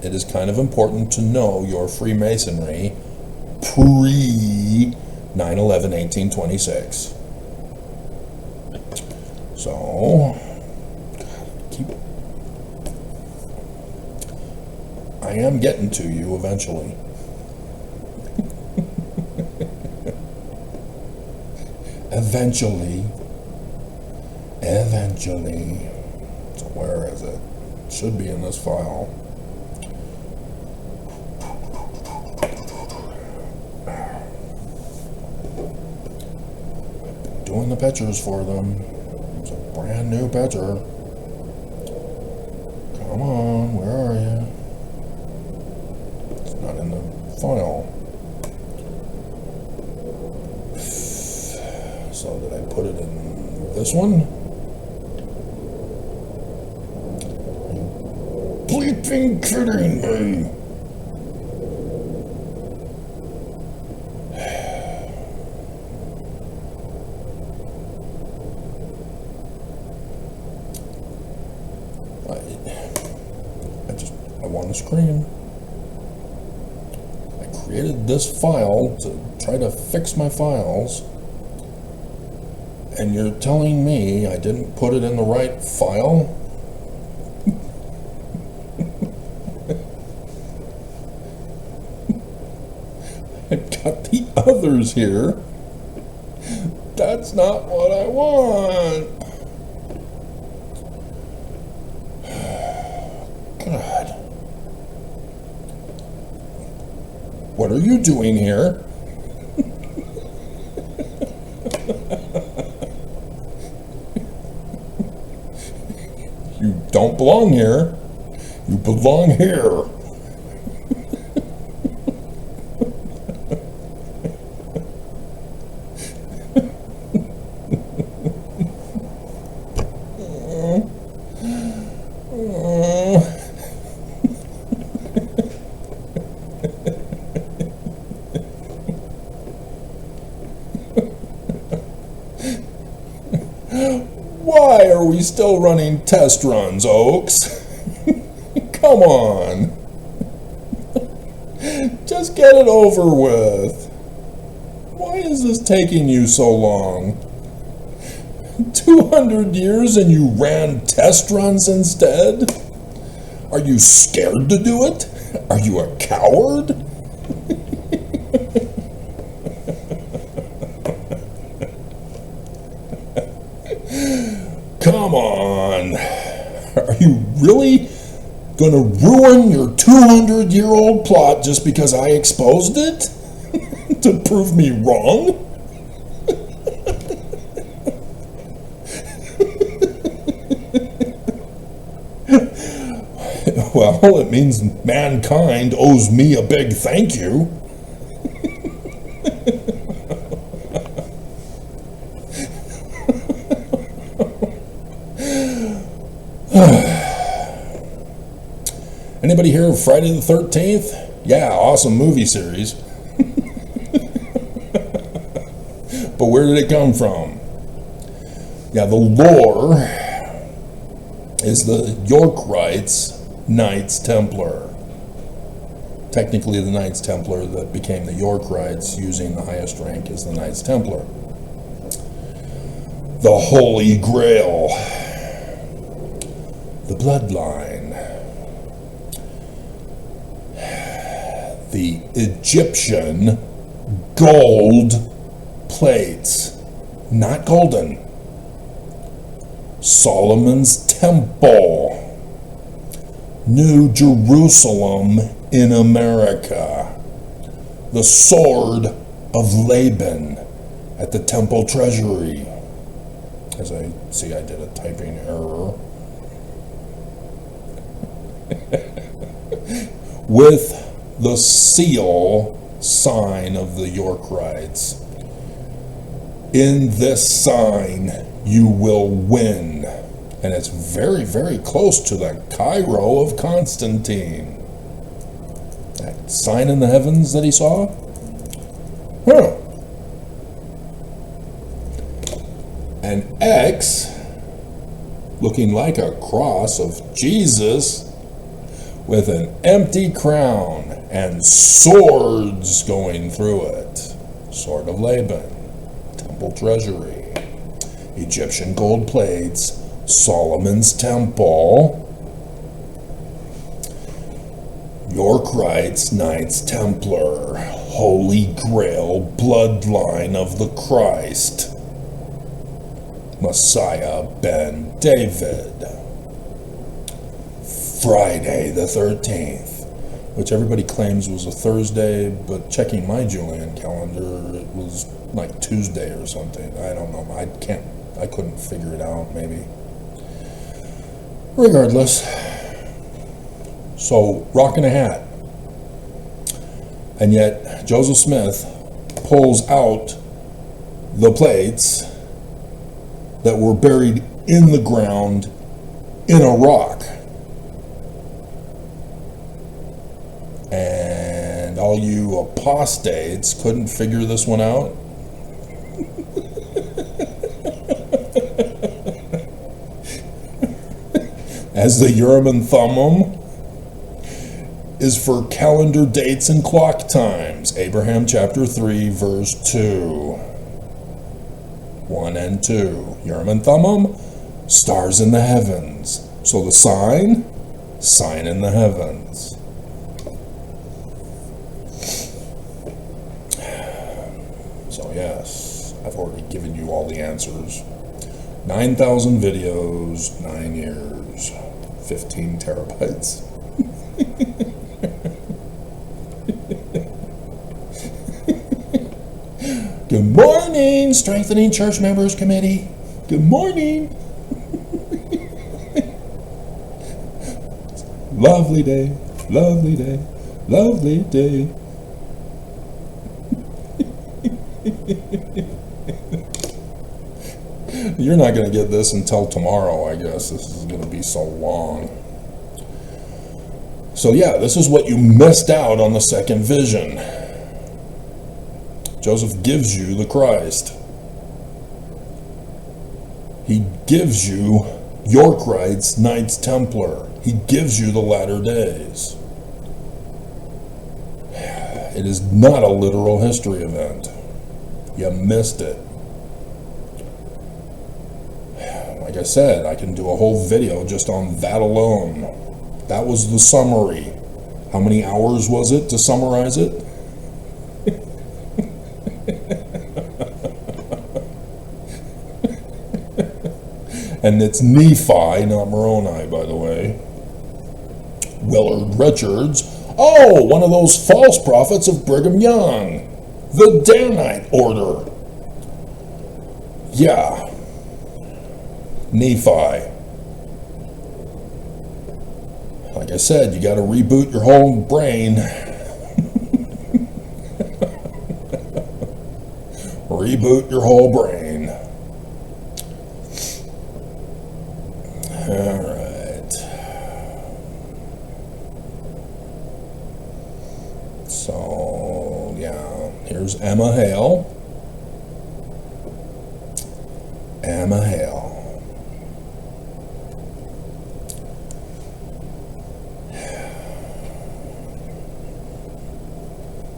It is kind of important to know your Freemasonry pre 9/11/1826. So, I am getting to you eventually. Eventually. So where is it? It should be in this file. Doing the pictures for them. It's a brand new picture. Come on, where are you? It's not in the file. So did I put it in this one? Are you bleeping kidding me? I want to scream. I created this file to try to fix my files, and you're telling me I didn't put it in the right file? I've got the others here. That's not what I want. God. What are you doing here? don't belong here. You belong here. Why are we still running test runs, Oaks? Come on. Just get it over with. Why is this taking you so long? 200 years and you ran test runs instead? Are you scared to do it? Are you a coward? Come on. Are you really going to ruin your 200-year-old plot just because I exposed it? To prove me wrong? Well, it means mankind owes me a big thank you. Anybody here of Friday the 13th? Yeah, awesome movie series. But where did it come from? Yeah, the lore is the Yorkites Knights Templar. Technically the Knights Templar that became the Yorkites, using the highest rank as the Knights Templar. The Holy Grail. The bloodline. The Egyptian gold plates. Not golden. Solomon's Temple. New Jerusalem in America. The Sword of Laban at the Temple Treasury. As I see, I did a typing error. With the seal sign of the Yorkites. In this sign, you will win. And it's very, very close to the Cairo of Constantine. That sign in the heavens that he saw? Huh. An X, looking like a cross of Jesus, with an empty crown and swords going through it. Sword of Laban, Temple Treasury, Egyptian gold plates, Solomon's Temple, Yorkites Knights Templar, Holy Grail bloodline of the Christ, Messiah Ben David. Friday the 13th, which everybody claims was a Thursday, but checking my Julian calendar, it was like Tuesday or something. I don't know. I couldn't figure it out, maybe. Regardless, so rocking a hat. And yet Joseph Smith pulls out the plates that were buried in the ground in a rock. And all you apostates couldn't figure this one out? As the Urim and Thummim is for calendar dates and clock times. Abraham chapter 3, verse 2. 1 and 2. Urim and Thummim, stars in the heavens. So the sign in the heavens. So yes, I've already given you all the answers. 9,000 videos, 9 years, 15 terabytes. Good morning, Strengthening Church Members Committee. Good morning. Lovely day, lovely day, lovely day. You're not going to get this until tomorrow, I guess. This is going to be so long. So yeah, this is what you missed out on the second vision. Joseph gives you the Christ. He gives you Yorkites, Knights Templar. He gives you the latter days. It is not a literal history event. You missed it. Like I said, I can do a whole video just on that alone. That was the summary. How many hours was it to summarize it? And it's Nephi, not Moroni, by the way. Willard Richards. Oh, one of those false prophets of Brigham Young. The Danite order. Yeah. Nephi. Like I said, you got to reboot your whole brain. Reboot your whole brain. All right. So, yeah, here's Emma Hale. Emma Hale.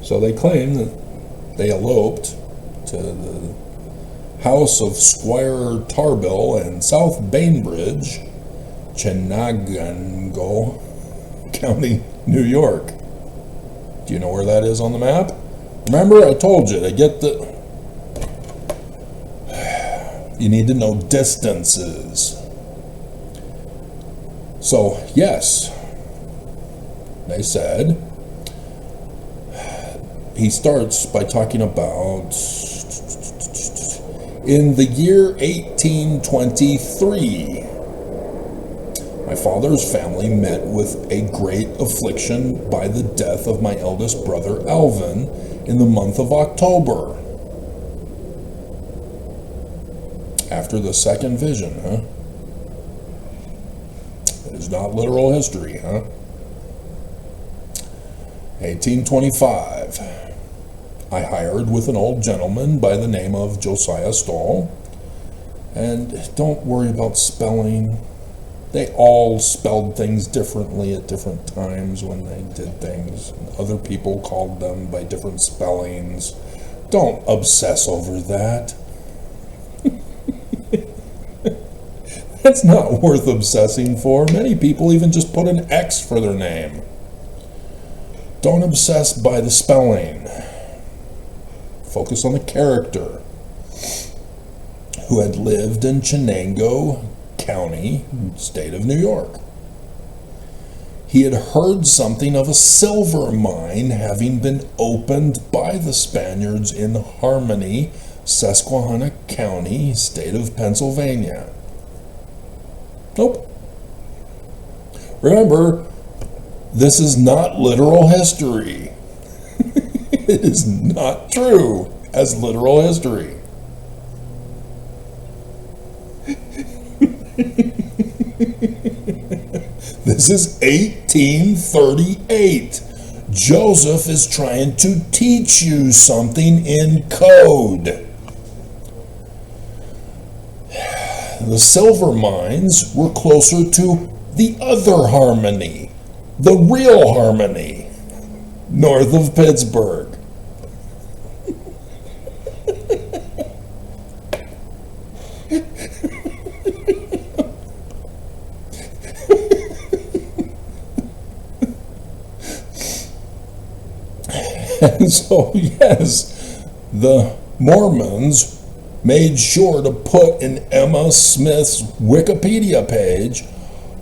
So they claim that they eloped to the house of Squire Tarbill in South Bainbridge, Chenango County, New York. Do you know where that is on the map? Remember, I told you to get the... You need to know distances. So, yes, they said... He starts by talking about in the year 1823, my father's family met with a great affliction by the death of my eldest brother Alvin in the month of October. After the second vision, huh? It is not literal history, huh? 1825. I hired with an old gentleman by the name of Josiah Stoll. And don't worry about spelling. They all spelled things differently at different times when they did things. Other people called them by different spellings. Don't obsess over that. That's not worth obsessing for. Many people even just put an X for their name. Don't obsess by the spelling. Focus on the character who had lived in Chenango County, state of New York. He had heard something of a silver mine having been opened by the Spaniards in Harmony, Susquehanna County, state of Pennsylvania. Nope. Remember, this is not literal history. It is not true as literal history. This is 1838. Joseph is trying to teach you something in code. The silver mines were closer to the other Harmony, the real Harmony, north of Pittsburgh. And so, yes, the Mormons made sure to put in Emma Smith's Wikipedia page,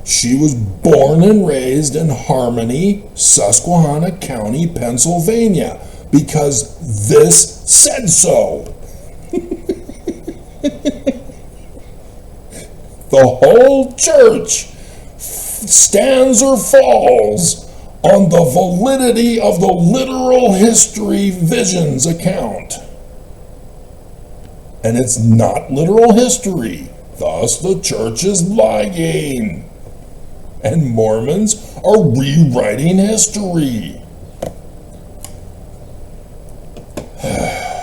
she was born and raised in Harmony, Susquehanna County, Pennsylvania, because this said so. The whole church stands or falls on the validity of the literal history Visions account. And it's not literal history. Thus, the church is lying. And Mormons are rewriting history. Okay,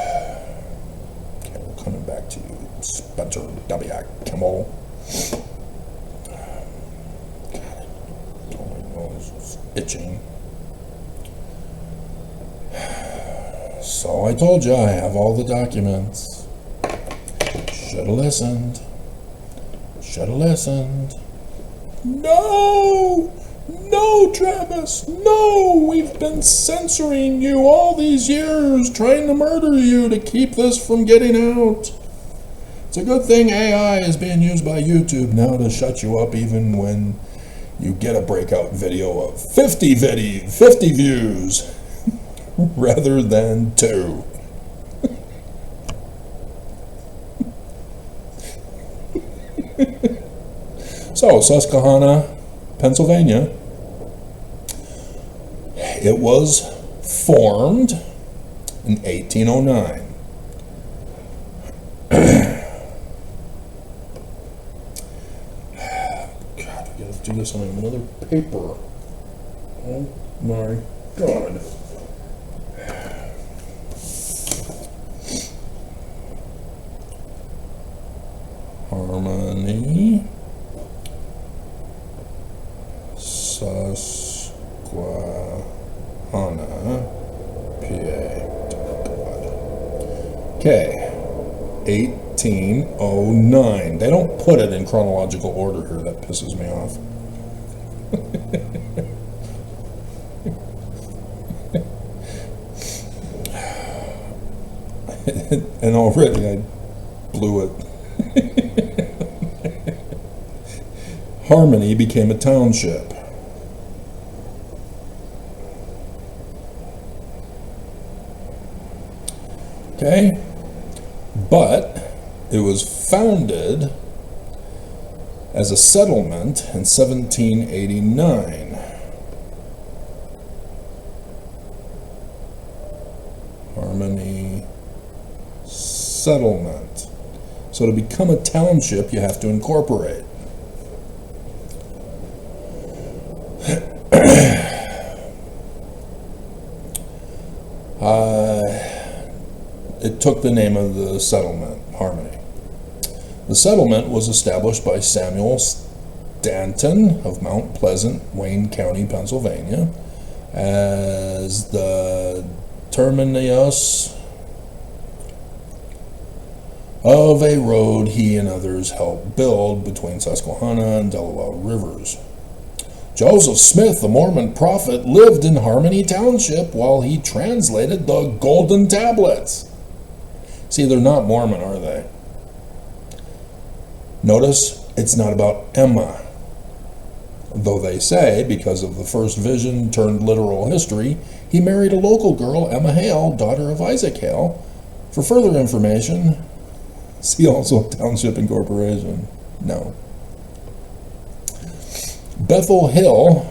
we're coming back to you, Spencer W. Kimmel. God, my nose is itching. So I told you I have all the documents. Should have listened. Should have listened. No! No, Travis! No! We've been censoring you all these years, trying to murder you to keep this from getting out. It's a good thing AI is being used by YouTube now to shut you up even when you get a breakout video of 50 views rather than 2. So, Susquehanna, Pennsylvania, it was formed in 1809. God, we gotta do this on another paper. Oh my God. Harmony. Susquehanna, PA. Okay, 1809. They don't put it in chronological order here. That pisses me off. And already I blew it. Harmony became a township. Okay, but it was founded as a settlement in 1789. Harmony settlement. So to become a township, you have to incorporate. It took the name of the settlement, Harmony. The settlement was established by Samuel Stanton of Mount Pleasant, Wayne County, Pennsylvania, as the terminus of a road he and others helped build between Susquehanna and Delaware rivers. Joseph Smith, the Mormon prophet, lived in Harmony Township while he translated the Golden Tablets. See, they're not Mormon, are they? Notice it's not about Emma. Though they say, because of the first vision turned literal history, he married a local girl, Emma Hale, daughter of Isaac Hale. For further information, see also Township Incorporation. No. Bethel Hill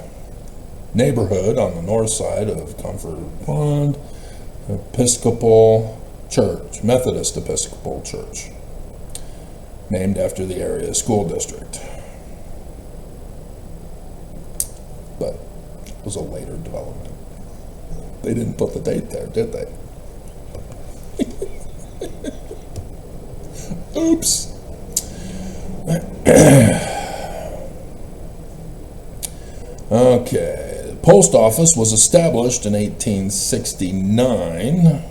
neighborhood on the north side of Comfort Pond, Episcopal Church, Methodist Episcopal Church, named after the area school district. But it was a later development. They didn't put the date there, did they? Oops. Okay, the post office was established in 1869,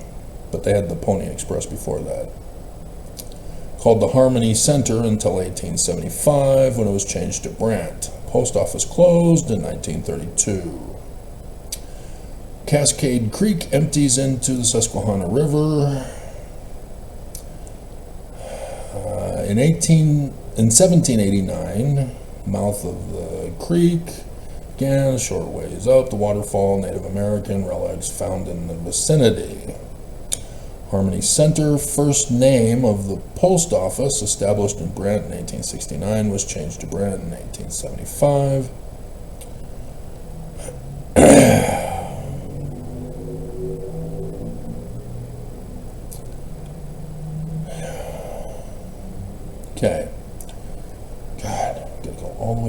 but they had the Pony Express before that. Called the Harmony Center until 1875, when it was changed to Brant. Post office closed in 1932. Cascade Creek empties into the Susquehanna River. In 1789, mouth of the creek, again, a short ways up, the waterfall, Native American relics found in the vicinity. Harmony Center, first name of the post office, established in Brant in 1869, was changed to Brant in 1875.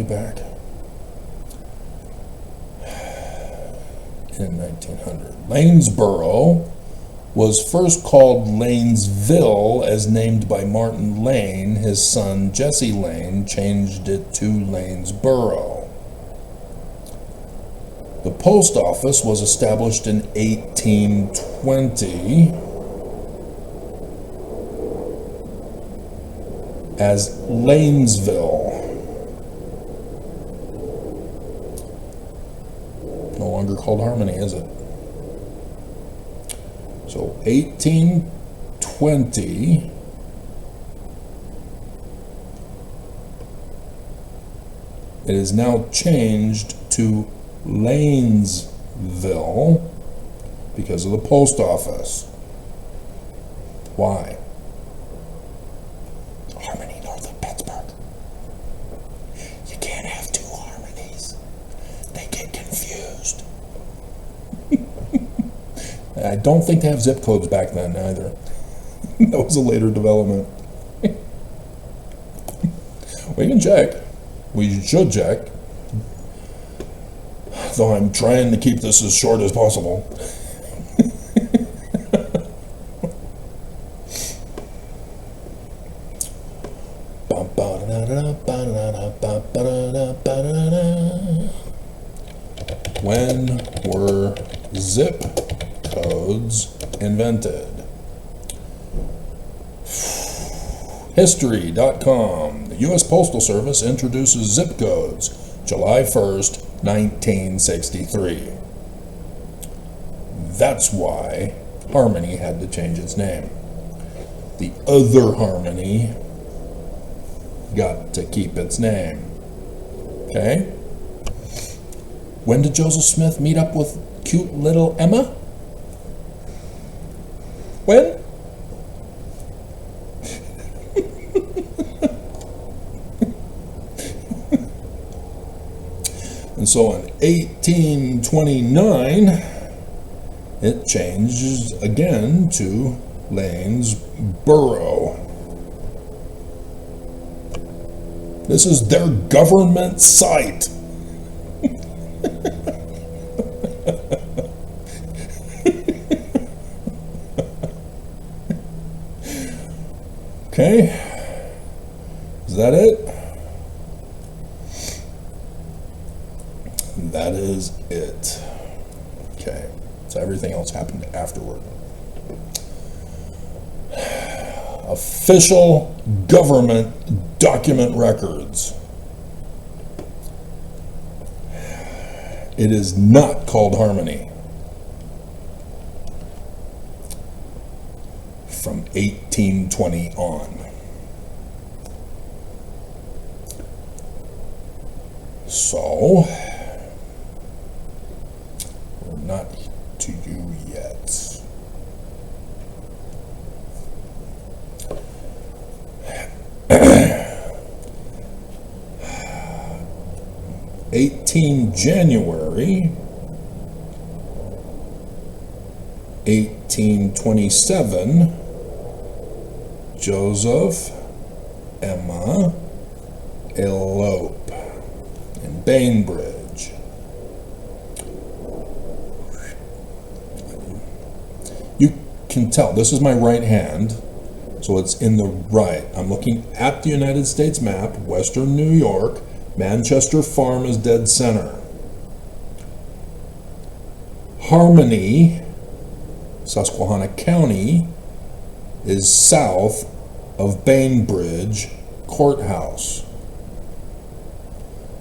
way back in 1900. Lanesboro was first called Lanesville, as named by Martin Lane. His son Jesse Lane changed it to Lanesboro. The post office was established in 1820 as Lanesville. No longer called Harmony, is it? So 1820, it is now changed to Lanesville because of the post office. Why? Harmony north of Pittsburgh. You can't have two Harmonies. They get confused. I don't think they have zip codes back then either. That was a later development. We can check. We should check. Though I'm trying to keep this as short as possible. When were zip codes invented? History.com. The U.S. Postal Service introduces zip codes July 1st, 1963. That's why Harmony had to change its name. The other Harmony got to keep its name. Okay? When did Joseph Smith meet up with cute little Emma? When? And so in 1829, it changes again to Lanesboro. This is their government site. Okay, is that it? That is it. Okay, so everything else happened afterward. Official government document records. It is not called Harmony. From 1820 on. So, we're not to you yet. January 1827, Joseph, Emma elope in Bainbridge. You can tell, this is my right hand, so it's in the right. I'm looking at the United States map, Western New York. Manchester Farm is dead center. Harmony, Susquehanna County, is south of Bainbridge Courthouse.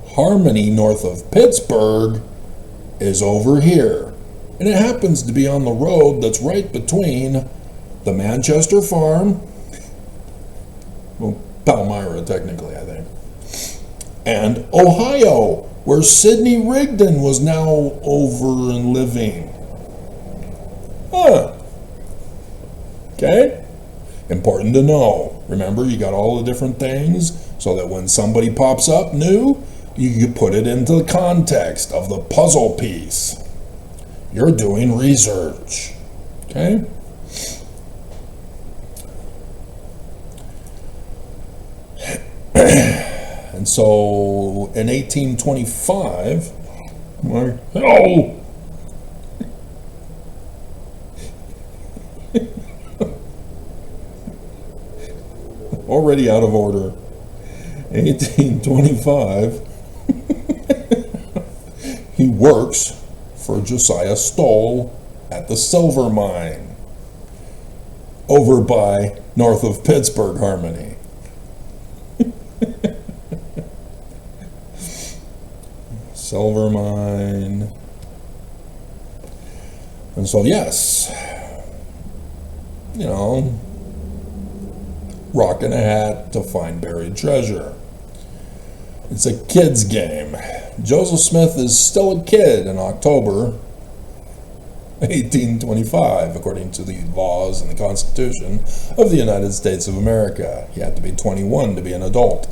Harmony, north of Pittsburgh, is over here. And it happens to be on the road that's right between the Manchester Farm, well, Palmyra technically, I think, and Ohio, where Sidney Rigdon was now over and living. Huh. Okay? Important to know. Remember, you got all the different things so that when somebody pops up new, you can put it into the context of the puzzle piece. You're doing research. Okay? And And so in 1825, oh! Already out of order. 1825, he works for Josiah Stoll at the silver mine over by north of Pittsburgh, Harmony. Silver mine. And so, yes, you know, rocking a hat to find buried treasure. It's a kid's game. Joseph Smith is still a kid in October 1825, according to the laws and the Constitution of the United States of America. You have to be 21 to be an adult.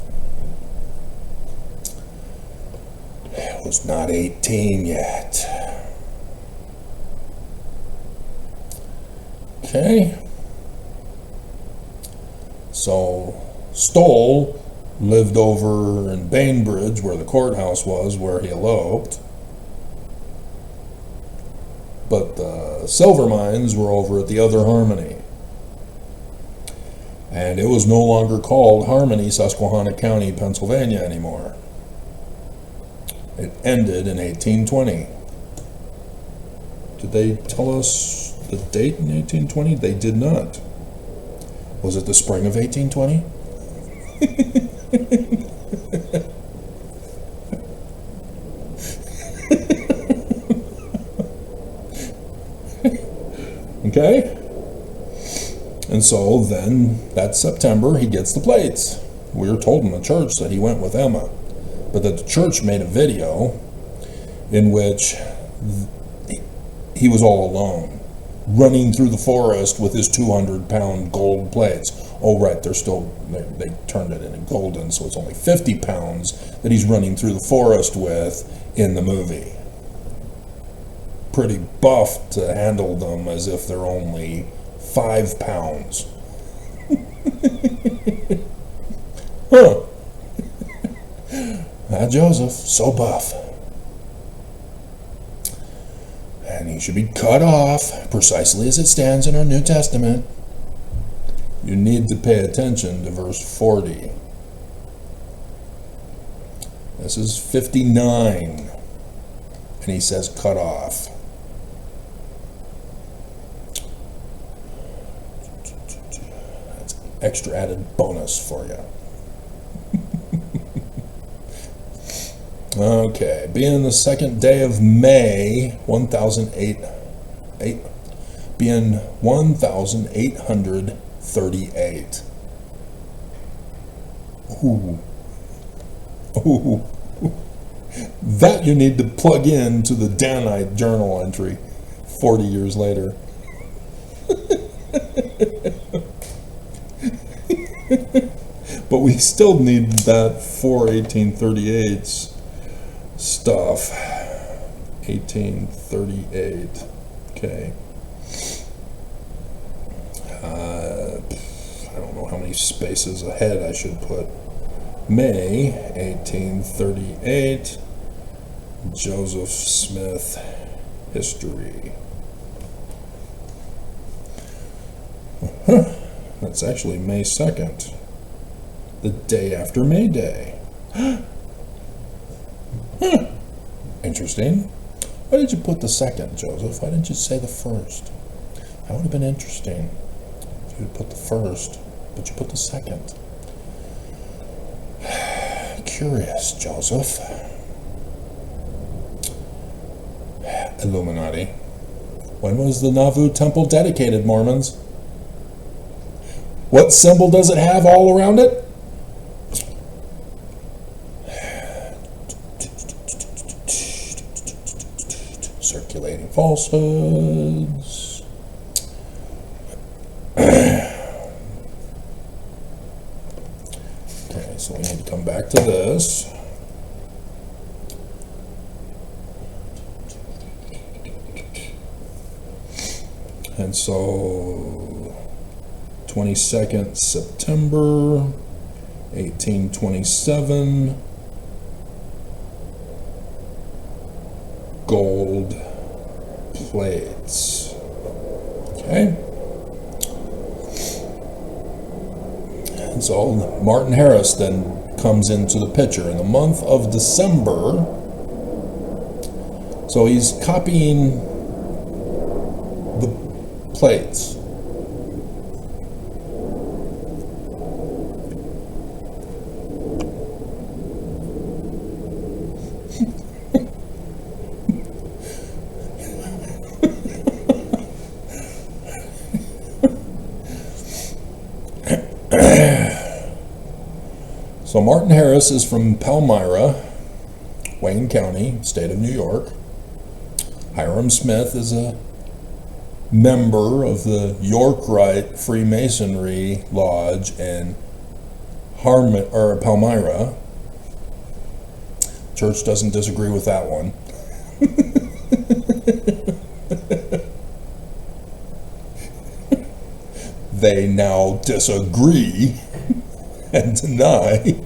It was not 18 yet. Okay. So, Stoll lived over in Bainbridge, where the courthouse was, where he eloped. But the silver mines were over at the other Harmony. And it was no longer called Harmony, Susquehanna County, Pennsylvania anymore. It ended in 1820. Did they tell us the date in 1820? They did not. Was it the spring of 1820? Okay? And so then, that September, he gets the plates. We were told in the church that he went with Emma, but that the church made a video in which he was all alone, running through the forest with his 200-pound gold plates. Oh, right, they turned it into golden, so it's only 50 pounds that he's running through the forest with in the movie. Pretty buff to handle them as if they're only 5 pounds. Huh. Joseph, so buff. And he should be cut off, precisely as it stands in our New Testament. You need to pay attention to verse 40. This is 59. And he says cut off. That's extra added bonus for you. Okay, being the second day of May, 1838. Ooh. Ooh. That you need to plug in to the Danite journal entry 40 years later. But we still need that for 1838's stuff. 1838. Okay. I don't know how many spaces ahead I should put. May 1838. Joseph Smith history. That's actually May 2nd, the day after May Day. Interesting. Why did you put the 2nd, Joseph? Why didn't you say the 1st? That would have been interesting if you had put the 1st, but you put the 2nd. Curious, Joseph. Illuminati. When was the Nauvoo temple dedicated, Mormons? What symbol does it have all around it? Circulating falsehoods. Okay, so we need to come back to this. And so 22nd September 1827, gold plates. Okay. And so Martin Harris then comes into the picture in the month of December. So he's copying the plates. So Martin Harris is from Palmyra, Wayne County, state of New York. Hiram Smith is a member of the Yorkite Freemasonry Lodge in Palmyra. Church doesn't disagree with that one. They now disagree and deny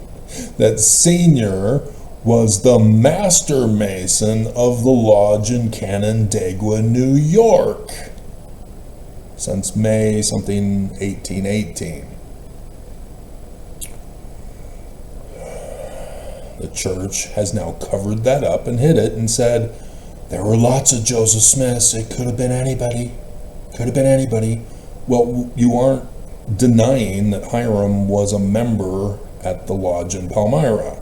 that Senior was the master mason of the lodge in Canandaigua, New York, since May something 1818. The church has now covered that up and hid it and said, there were lots of Joseph Smiths, it could have been anybody, could have been anybody. Well, you aren't denying that Hiram was a member at the lodge in Palmyra.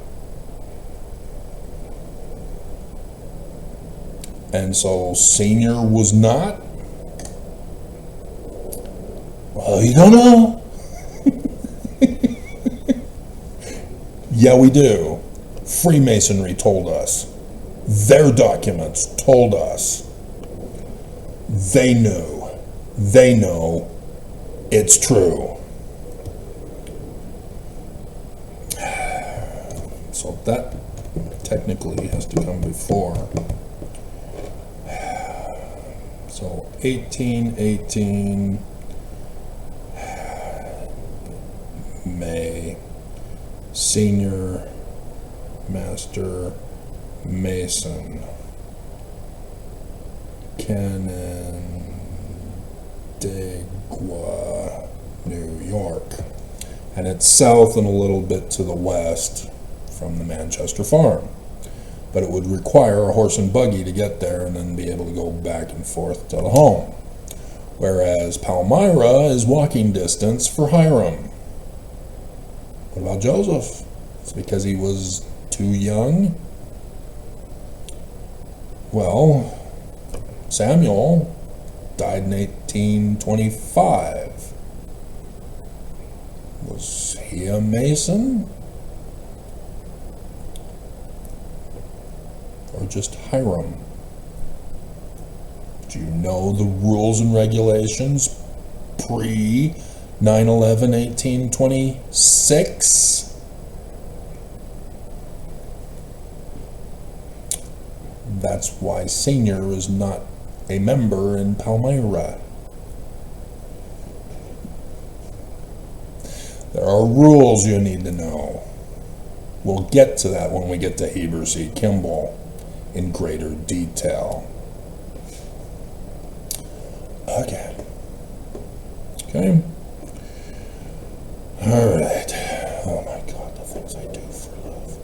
And so Senior was not? Well, you don't know. Yeah, we do. Freemasonry told us. Their documents told us. They knew. They know. It's true. So that technically has to come before. So 1818 May, Senior Master Mason, Canandaigua, New York. And it's south and a little bit to the west from the Manchester farm. But it would require a horse and buggy to get there and then be able to go back and forth to the home. Whereas Palmyra is walking distance for Hiram. What about Joseph? It's because he was too young? Well, Samuel died in 1825. Was he a Mason? Or just Hiram? Do you know the rules and regulations pre 9/11/1826? That's why Senior is not a member in Palmyra. There are rules you need to know. We'll get to that when we get to Heber C. Kimball in greater detail. Okay. Okay. All right. Oh my God, the things I do for love.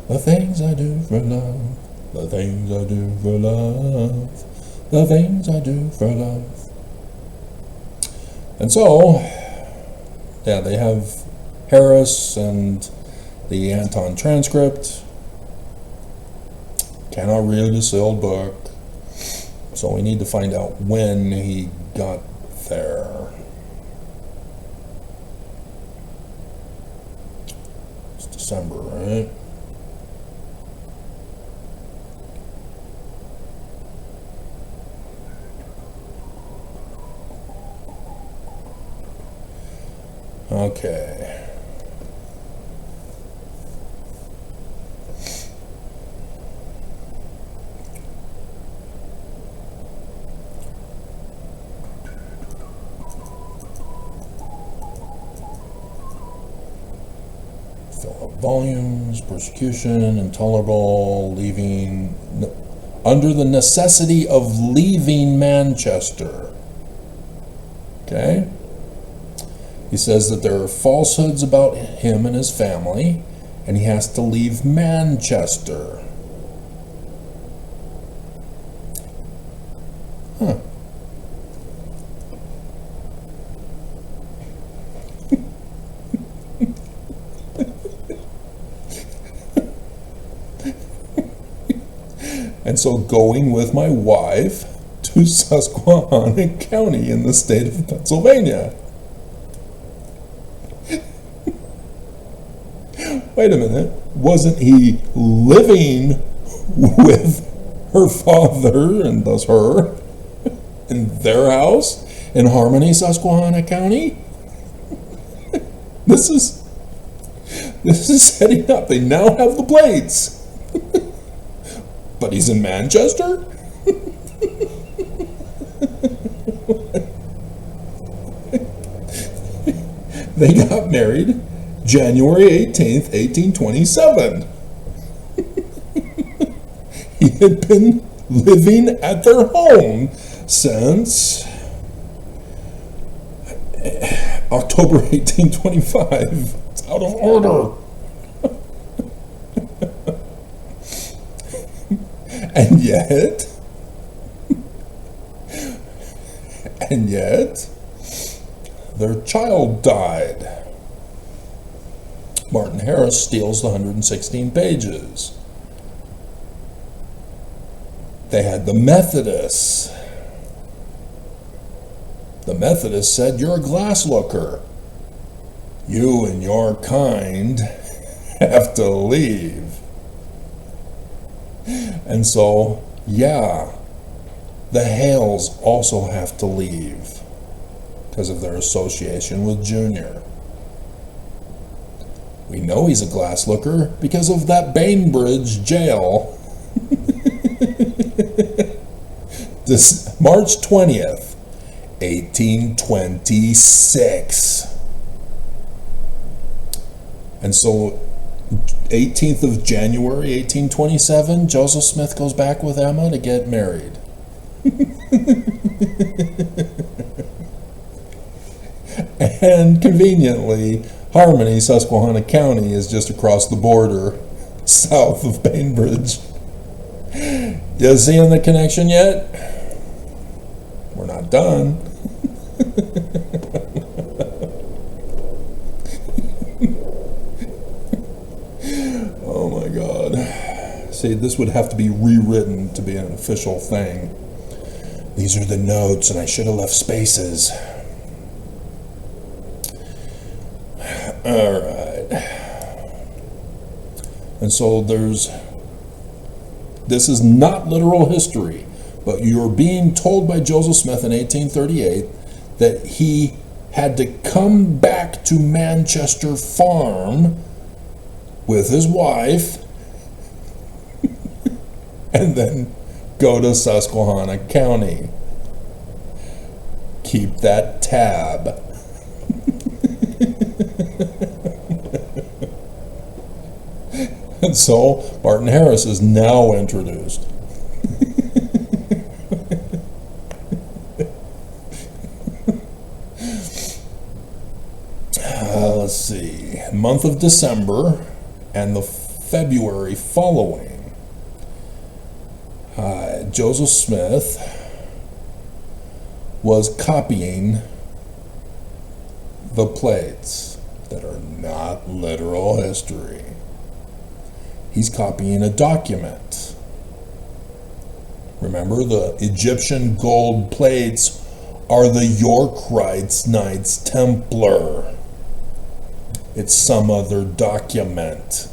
The things I do for love. The things I do for love. The things I do for love. And so, yeah, they have Harris and the Anton transcript. Cannot read a sealed book. So we need to find out when he got there. It's December, right? Okay. volumes, persecution, intolerable, leaving, under the necessity of leaving Manchester. Okay? He says that there are falsehoods about him and his family, and he has to leave Manchester. Huh. And so going with my wife to Susquehanna County in the state of Pennsylvania. Wait a minute, wasn't he living with her father, and thus her, in their house in Harmony, Susquehanna County? This is setting up. They now have the plates. But he's in Manchester? They got married January 18th, 1827. He had been living at their home since October 1825. It's out of order. And yet, their child died. Martin Harris steals the 116 pages. They had the Methodists. The Methodists said, "You're a glass looker. You and your kind have to leave." And so, yeah, the Hales also have to leave because of their association with Junior. We know he's a glass looker because of that Bainbridge jail. This March 20th, 1826. And so 18th of January, 1827, Joseph Smith goes back with Emma to get married. And conveniently, Harmony, Susquehanna County is just across the border, south of Bainbridge. You seeing the connection yet? We're not done. Oh my God. See, this would have to be rewritten to be an official thing. These are the notes, and I should have left spaces. All right. And so this is not literal history, but you're being told by Joseph Smith in 1838 that he had to come back to Manchester Farm with his wife and then go to Susquehanna County. Keep that tab. And so Martin Harris is now introduced. Let's see, month of December and the February following, Joseph Smith was copying the plates that are not literal history. He's copying a document. Remember, the Egyptian gold plates are the York Knights Templar. It's some other document.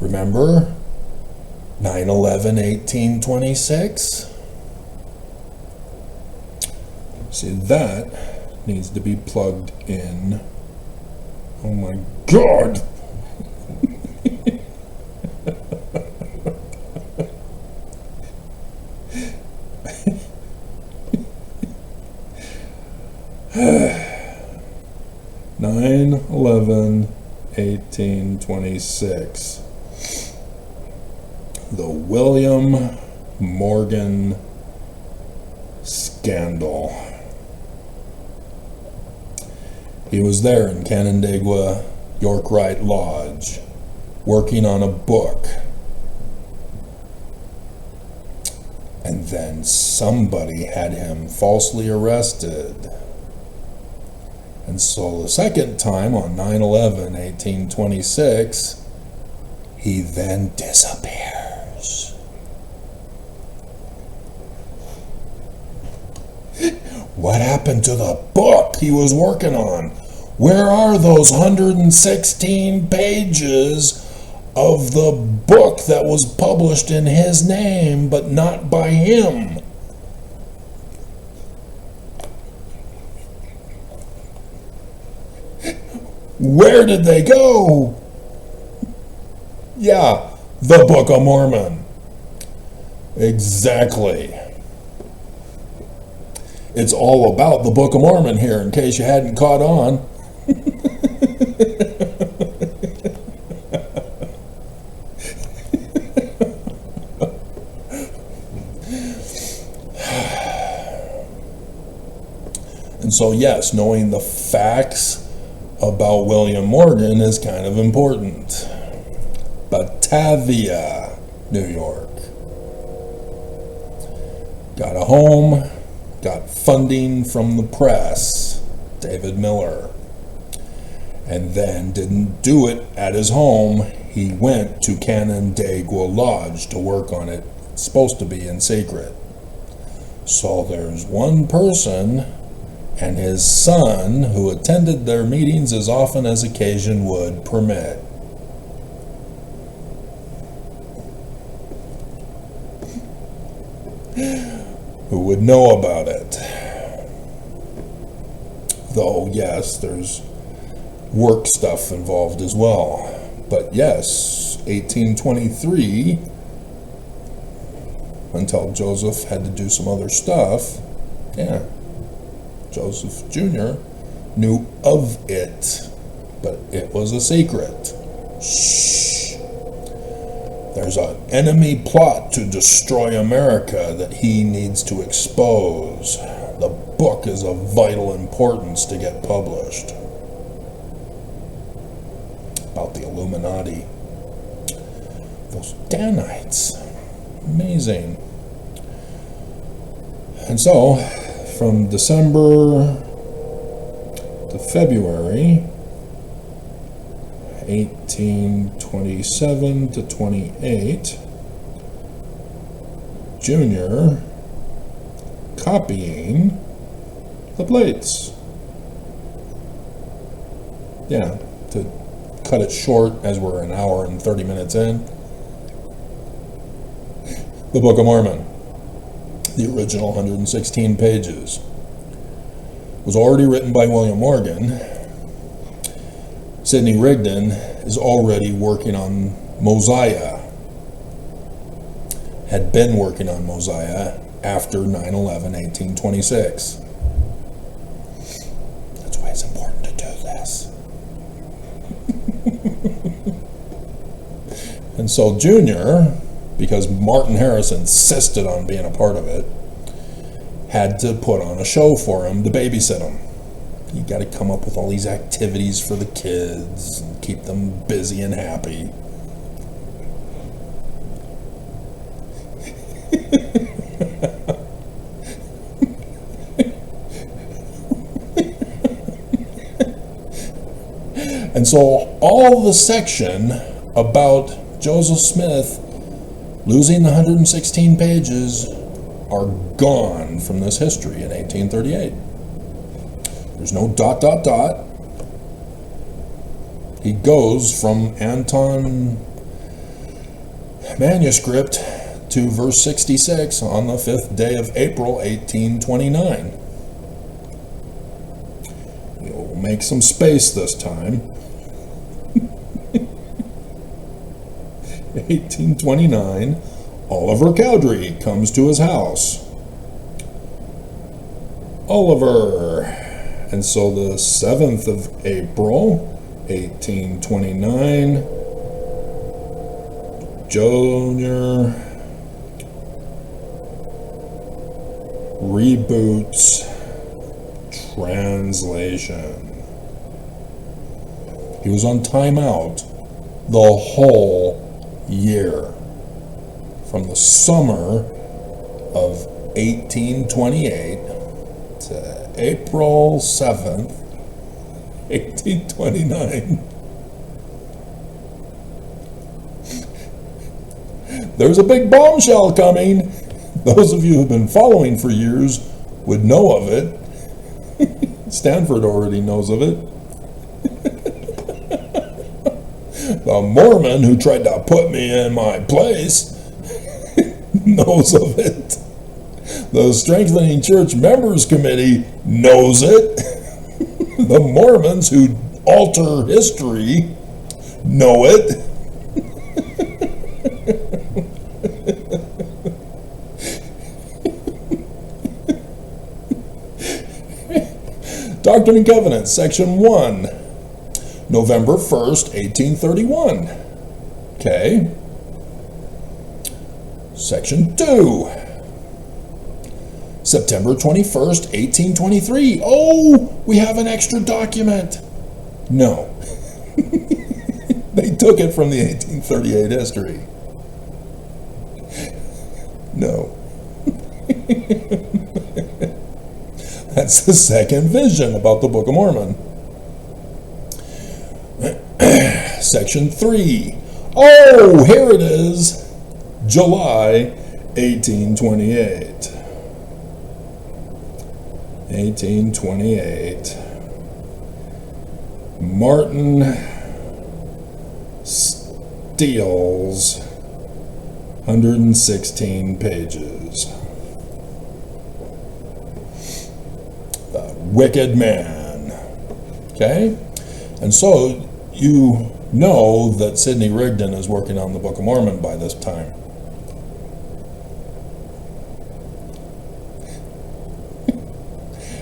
Remember? 9/11/1826? See, that needs to be plugged in. Oh my God! 1826. The William Morgan scandal. He was there in Canandaigua York Rite Lodge, working on a book. And then somebody had him falsely arrested. And so the second time, on 9/11/1826, he then disappears. What happened to the book he was working on? Where are those 116 pages of the book that was published in his name but not by him? Where did they go? Yeah, the Book of Mormon. Exactly. It's all about the Book of Mormon here, in case you hadn't caught on. And so, yes, knowing the facts about William Morgan is kind of important. Batavia, New York. Got a home, got funding from the press, David Miller. And then didn't do it at his home. He went to Canandaigua Lodge to work on it. It's supposed to be in secret. So there's one person and his son who attended their meetings as often as occasion would permit. Who would know about it. Though, yes, there's work stuff involved as well. But yes, 1823, until Joseph had to do some other stuff, yeah, Joseph Jr. knew of it, but it was a secret. Shh. There's an enemy plot to destroy America that he needs to expose. The book is of vital importance to get published. About the Illuminati. Those Danites. Amazing. And so, from December to February 1827 to 28, Junior copying the plates. Yeah, to cut it short, as we're an hour and 30 minutes in, the Book of Mormon, the original 116 pages, was already written by William Morgan. Sidney Rigdon is already working on Mosiah, had been working on Mosiah after 9/11/1826. That's why it's important to do this. And so Junior, because Martin Harris insisted on being a part of it, had to put on a show for him to babysit him. You got to come up with all these activities for the kids and keep them busy and happy. And so all the section about Joseph Smith losing the 116 pages are gone from this history in 1838. There's no ... He goes from Anton manuscript to verse 66 on the 5th day of April, 1829. We'll make some space this time. 1829, Oliver Cowdery comes to his house. Oliver. And so the 7th of April, 1829. Junior reboots translation. He was on timeout the whole year, from the summer of 1828 to April 7th, 1829. There's a big bombshell coming. Those of you who've been following for years would know of it. Stanford already knows of it. The Mormon who tried to put me in my place knows of it. The Strengthening Church Members Committee knows it. The Mormons who alter history know it. Doctrine and Covenants, Section 1, November 1st, 1831. Okay. Section 2, September 21st, 1823. Oh, we have an extra document. No. They took it from the 1838 history. No. That's the second vision about the Book of Mormon. Section 3. Oh, here it is. July 1828. 1828. Martin Steele's 116 pages. The Wicked Man. Okay? And so you know that Sidney Rigdon is working on the Book of Mormon by this time.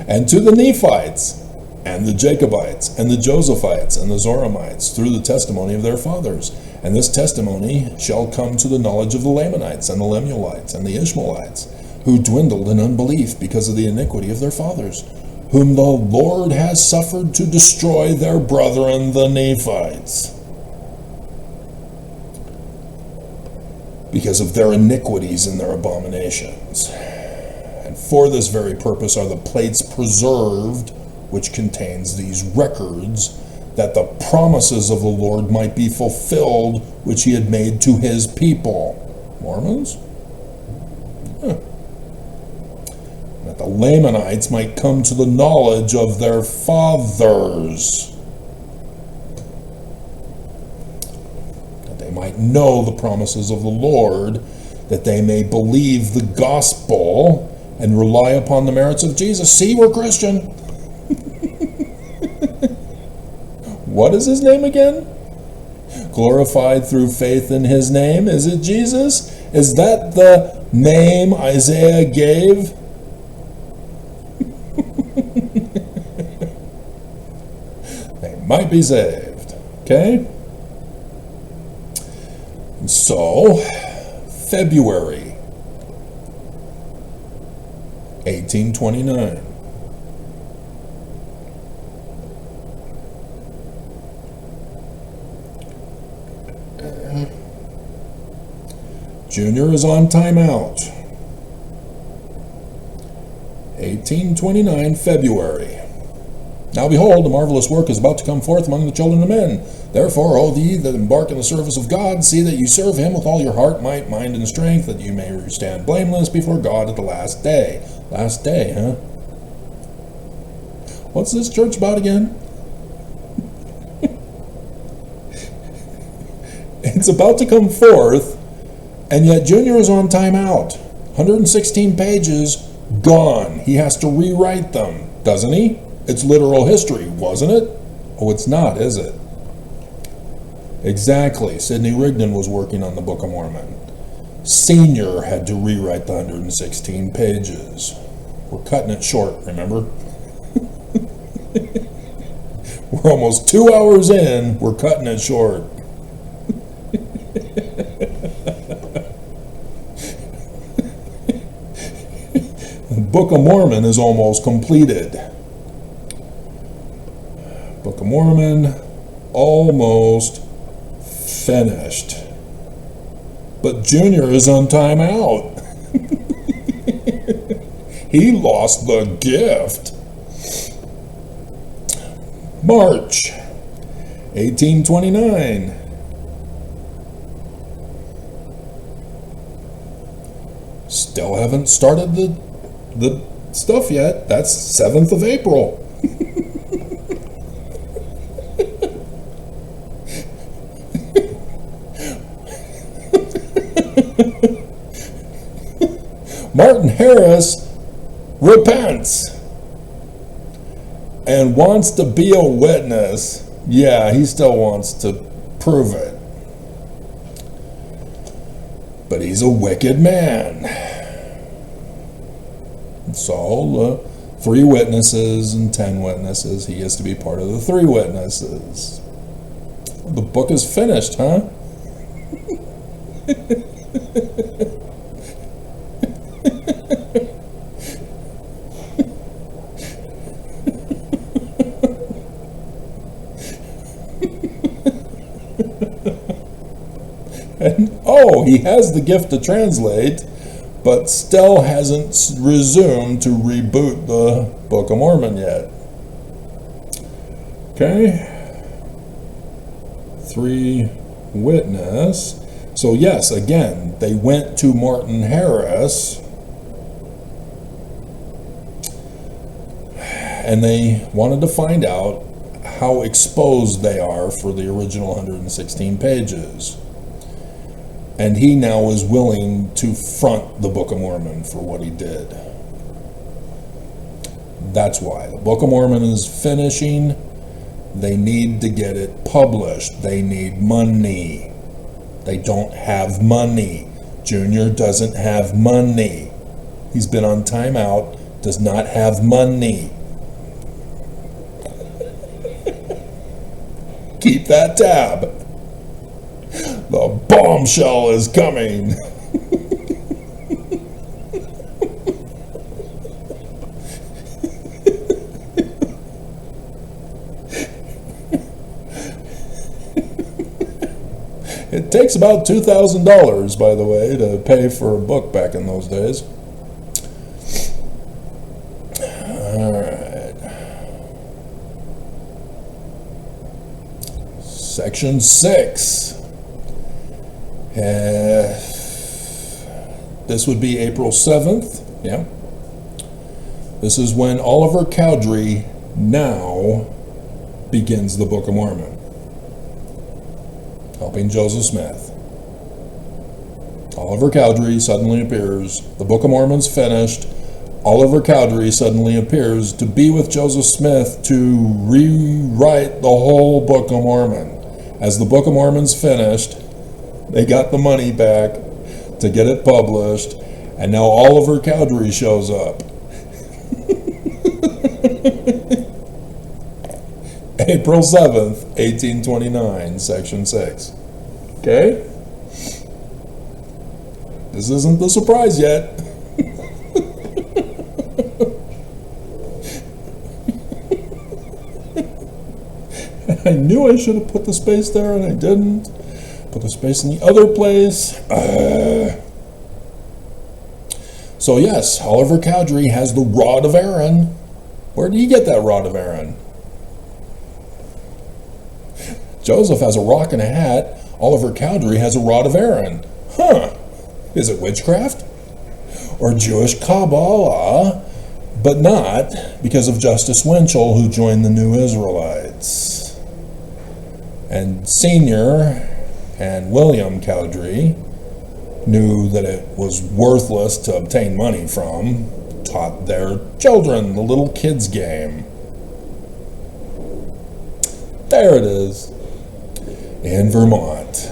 And to the Nephites, and the Jacobites, and the Josephites, and the Zoramites, through the testimony of their fathers. And this testimony shall come to the knowledge of the Lamanites, and the Lemuelites, and the Ishmaelites, who dwindled in unbelief because of the iniquity of their fathers, whom the Lord has suffered to destroy their brethren, the Nephites, because of their iniquities and their abominations. And for this very purpose are the plates preserved, which contains these records, that the promises of the Lord might be fulfilled, which he had made to his people. Mormons? That the Lamanites might come to the knowledge of their fathers, that they might know the promises of the Lord, that they may believe the gospel and rely upon the merits of Jesus. See, we're Christian. What is his name again? Glorified through faith in his name. Is it Jesus? Is that the name Isaiah gave? They might be saved. Okay? And so, February 1829. Junior is on timeout. 1829, February. Now behold, a marvelous work is about to come forth among the children of men. Therefore, O ye that embark in the service of God, see that you serve him with all your heart, might, mind, and strength, that you may stand blameless before God at the last day. Last day, huh? What's this church about again? It's about to come forth, and yet Junior is on timeout. 116 pages, gone. He has to rewrite them, doesn't he? It's literal history, wasn't it? Oh, it's not, is it? Exactly. Sidney Rigdon was working on the Book of Mormon. Senior had to rewrite the 116 pages. We're cutting it short, remember? We're almost 2 hours in. We're cutting it short. The Book of Mormon is almost completed. Book of Mormon, almost finished. But Junior is on timeout. He lost the gift. March 1829. Still haven't started the stuff yet. That's 7th of April. Martin Harris repents and wants to be a witness. Yeah, he still wants to prove it. But he's a wicked man. So, 3 witnesses and 10 witnesses. He has to be part of the 3 witnesses. The book is finished, huh? And, he has the gift to translate, but still hasn't resumed to reboot the Book of Mormon yet. Okay. 3 witness. So yes, again, they went to Martin Harris and they wanted to find out how exposed they are for the original 116 pages. And he now is willing to front the Book of Mormon for what he did. That's why. The Book of Mormon is finishing. They need to get it published. They need money. They don't have money. Junior doesn't have money. He's been on timeout, does not have money. Keep that tab. The bombshell is coming. It takes about $2,000, by the way, to pay for a book back in those days. All right. Section 6. This would be April 7th. Yeah. This is when Oliver Cowdery now begins the Book of Mormon, helping Joseph Smith. Oliver Cowdery suddenly appears. The Book of Mormon's finished. Oliver Cowdery suddenly appears to be with Joseph Smith to rewrite the whole Book of Mormon. As the Book of Mormon's finished, they got the money back to get it published, and now Oliver Cowdery shows up. April 7th, 1829, Section 6. Okay? This isn't the surprise yet. I knew I should have put the space there and I didn't. Put the space in the other place. So yes, Oliver Cowdery has the rod of Aaron. Where did he get that rod of Aaron? Joseph has a rock and a hat. Oliver Cowdery has a rod of Aaron. Huh. Is it witchcraft? Or Jewish Kabbalah? But not because of Justice Winchell, who joined the New Israelites. And Senior and William Cowdery knew that it was worthless to obtain money from, taught their children the little kids game. There it is, in Vermont.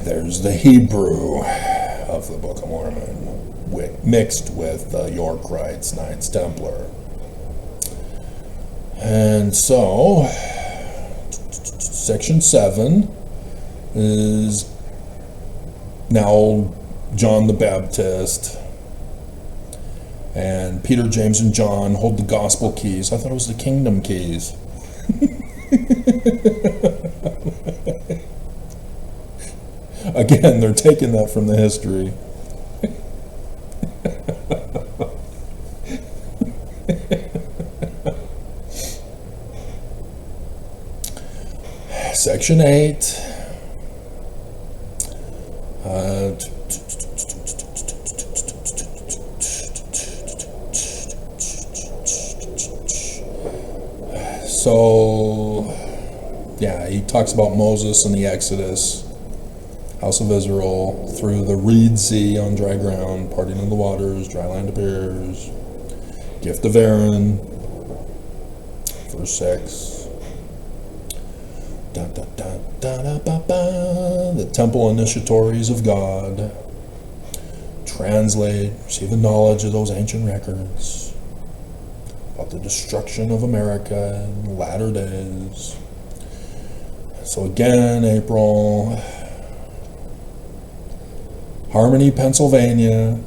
There's the Hebrew of the Book of Mormon, mixed with the Yorkites, Knights Templar. And so, section 7 is now John the Baptist and Peter, James, and John hold the gospel keys. I thought it was the kingdom keys. Again, they're taking that from the history. Section 8. So, yeah, he talks about Moses and the Exodus, house of Israel, through the Reed Sea on dry ground, parting of the waters, dry land appears, gift of Aaron, verse 6. The temple initiatories of God. Translate, receive the knowledge of those ancient records about the destruction of America in the latter days. So again, April, Harmony, Pennsylvania.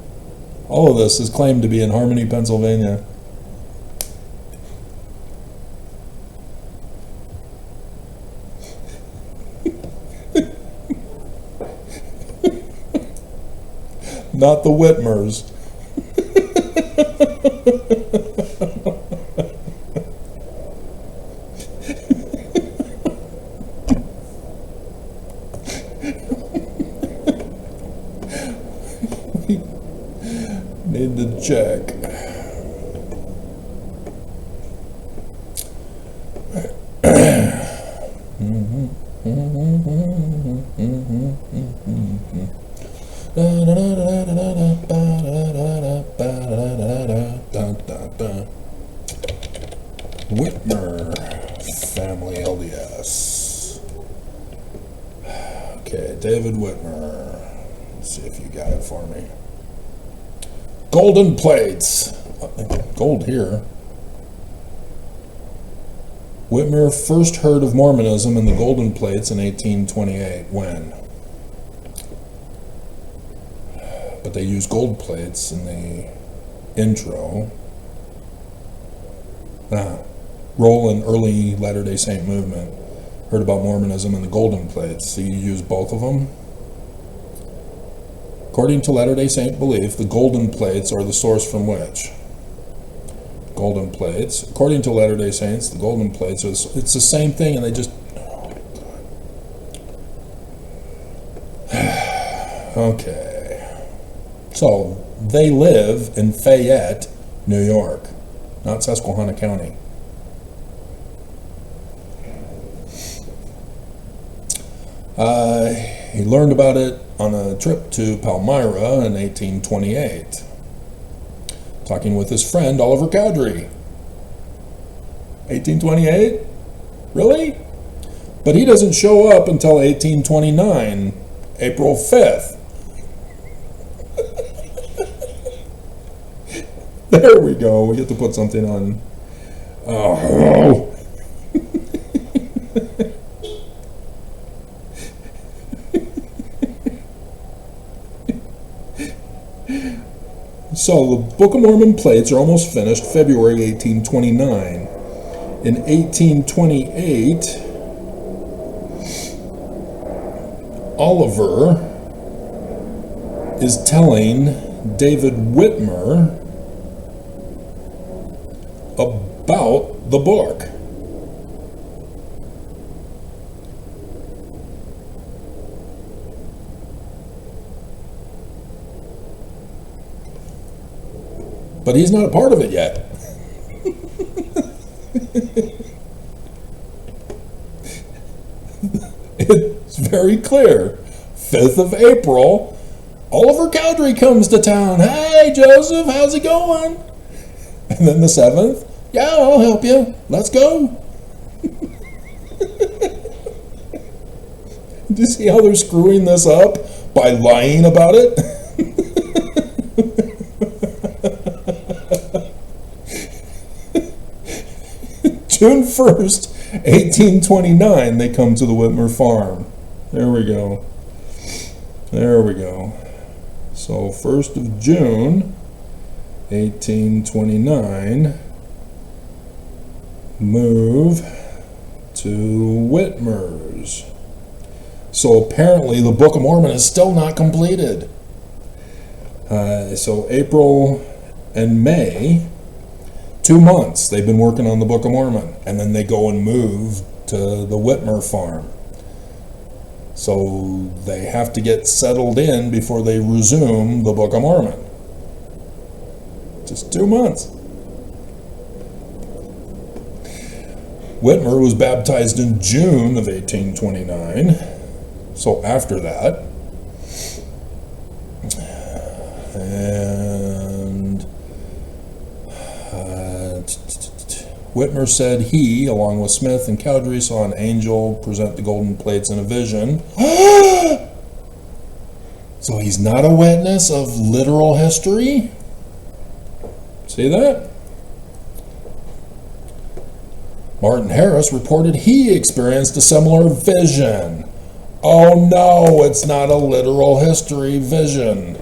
All of this is claimed to be in Harmony, Pennsylvania. Not the Whitmers. Need to check. Whitmer family LDS. Okay, David Whitmer. Let's see if you got it for me. Golden plates. Gold here. Whitmer first heard of Mormonism and the golden plates in 1828. When? But they use gold plates in the intro. Role in early Latter-day Saint movement. Heard about Mormonism and the golden plates. So you use both of them? According to Latter-day Saint belief, the golden plates are the source from which? Golden plates. According to Latter-day Saints, the golden plates are it's the same thing, and they just... Okay. So, they live in Fayette, New York, not Susquehanna County. He learned about it on a trip to Palmyra in 1828, talking with his friend Oliver Cowdery. 1828? Really? But he doesn't show up until 1829, April 5th. There we go. We get to put something on. Oh. So the Book of Mormon plates are almost finished, February 1829. In 1828, Oliver is telling David Whitmer about the book. But he's not a part of it yet. It's very clear. 5th of April, Oliver Cowdery comes to town. Hey, Joseph, how's it going? And then the 7th, yeah, I'll help you. Let's go. Do you see how they're screwing this up by lying about it? June 1st, 1829, they come to the Whitmer farm. There we go. There we go. So 1st of June, 1829, move to Whitmer's. So apparently the Book of Mormon is still not completed. So April and May, 2 months they've been working on the Book of Mormon, and then they go and move to the Whitmer farm. So they have to get settled in before they resume the Book of Mormon. Just 2 months. Whitmer was baptized in June of 1829. So after that, and Whitmer said he, along with Smith and Cowdery, saw an angel present the golden plates in a vision. So he's not a witness of literal history? See that? Martin Harris reported he experienced a similar vision. Oh no, it's not a literal history vision.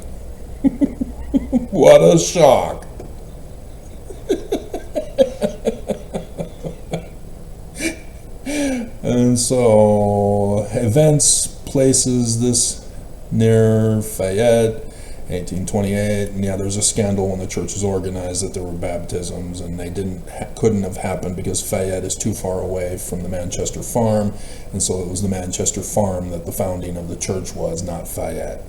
What a shock. And so, events places this near Fayette, 1828, and yeah, there's a scandal when the church was organized that there were baptisms, and they couldn't have happened because Fayette is too far away from the Manchester farm, and so it was the Manchester farm that the founding of the church was, not Fayette.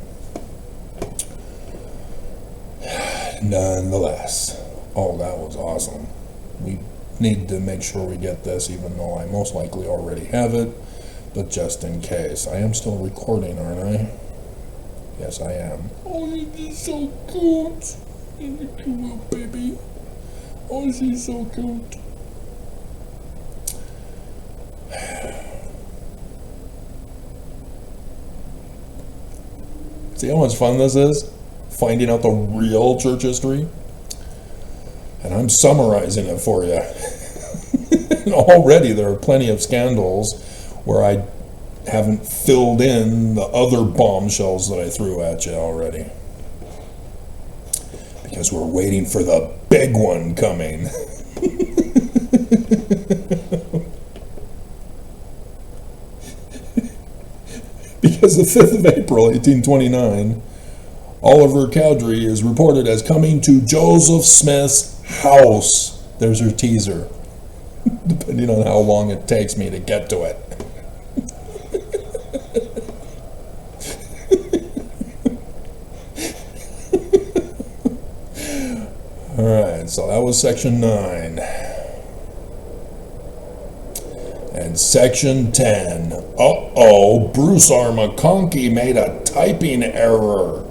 Nonetheless, oh, that was awesome. We need to make sure we get this, even though I most likely already have it, but just in case. I am still recording, aren't I? Yes, I am. Oh, this is so cute. You're a cute little baby. Oh, she's so cute. See how much fun this is? Finding out the real church history? And I'm summarizing it for you. And already there are plenty of scandals where I haven't filled in the other bombshells that I threw at you already. Because we're waiting for the big one coming. Because the 5th of April, 1829, Oliver Cowdery is reported as coming to Joseph Smith's house. There's her teaser, depending on how long it takes me to get to it. All right, so that was section 9. And section 10. Uh-oh, Bruce R. McConkie made a typing error.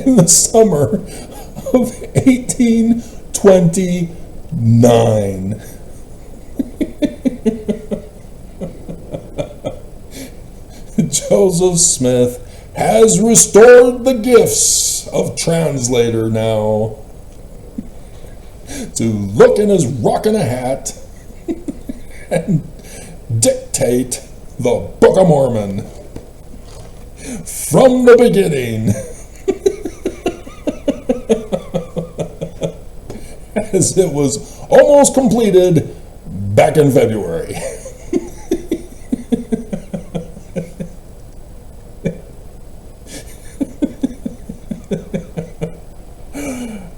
In the summer of 1829. Joseph Smith has restored the gifts of translator now to look in his rockin' a hat and dictate the Book of Mormon from the beginning. As it was almost completed back in February.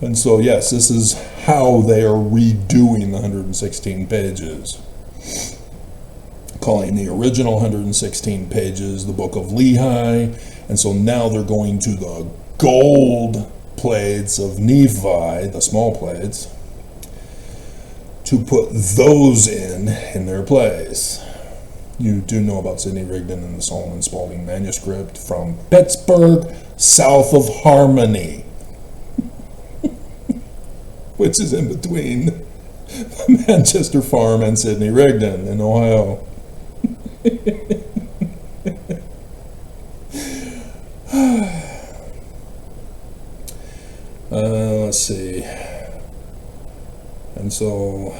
And so, yes, this is how they are redoing the 116 pages. Calling the original 116 pages the Book of Lehi. And so now they're going to the gold plates of Nephi, the small plates, to put those in their place. You do know about Sidney Rigdon and the Solomon Spaulding manuscript from Pittsburgh, south of Harmony, which is in between the Manchester farm and Sidney Rigdon in Ohio. And so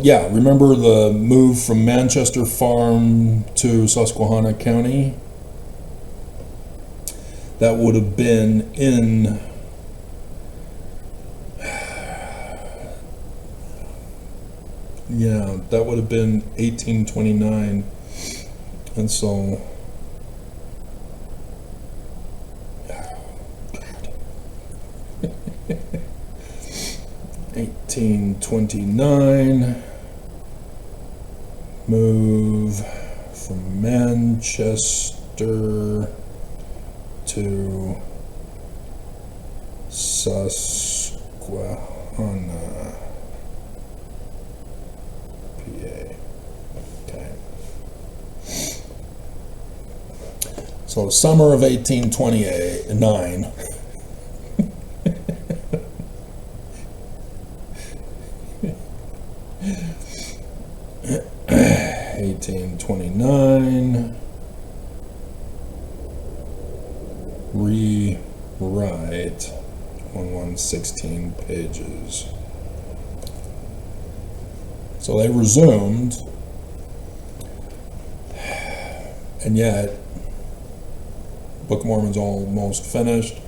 yeah, remember the move from Manchester Farm to Susquehanna County? That would have been in yeah, that would have been 1829. And so 1829, move from Manchester to Susquehanna, PA. Okay. So summer of 1829. 1829, rewrite 116 pages. So they resumed, and yet Book of Mormon's almost finished.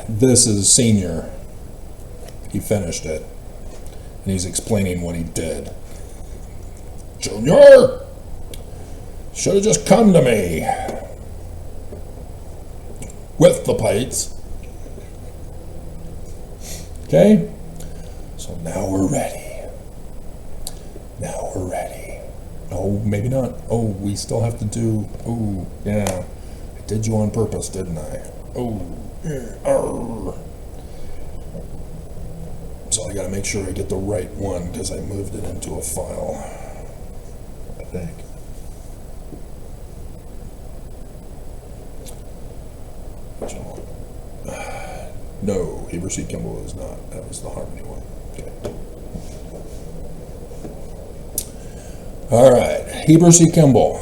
This is Senior. He finished it, and he's explaining what he did. Junior should have just come to me with the plates. Okay? So now we're ready. Now we're ready. No, maybe not. Oh, we still have to do. Oh, yeah. I did you on purpose, didn't I? Oh, yeah. So I gotta make sure I get the right one because I moved it into a file. I think. No, Heber C. Kimball is not. That was the Harmony one. Okay. All right, Heber C. Kimball.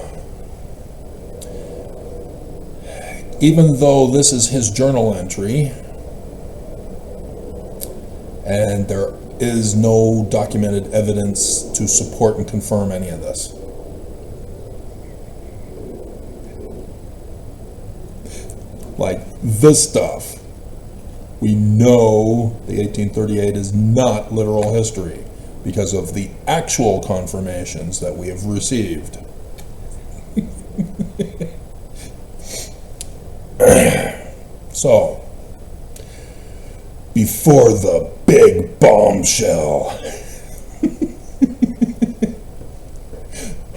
Even though this is his journal entry, and there is no documented evidence to support and confirm any of this. Like this stuff, we know the 1838 is not literal history because of the actual confirmations that we have received. So, before the big bombshell.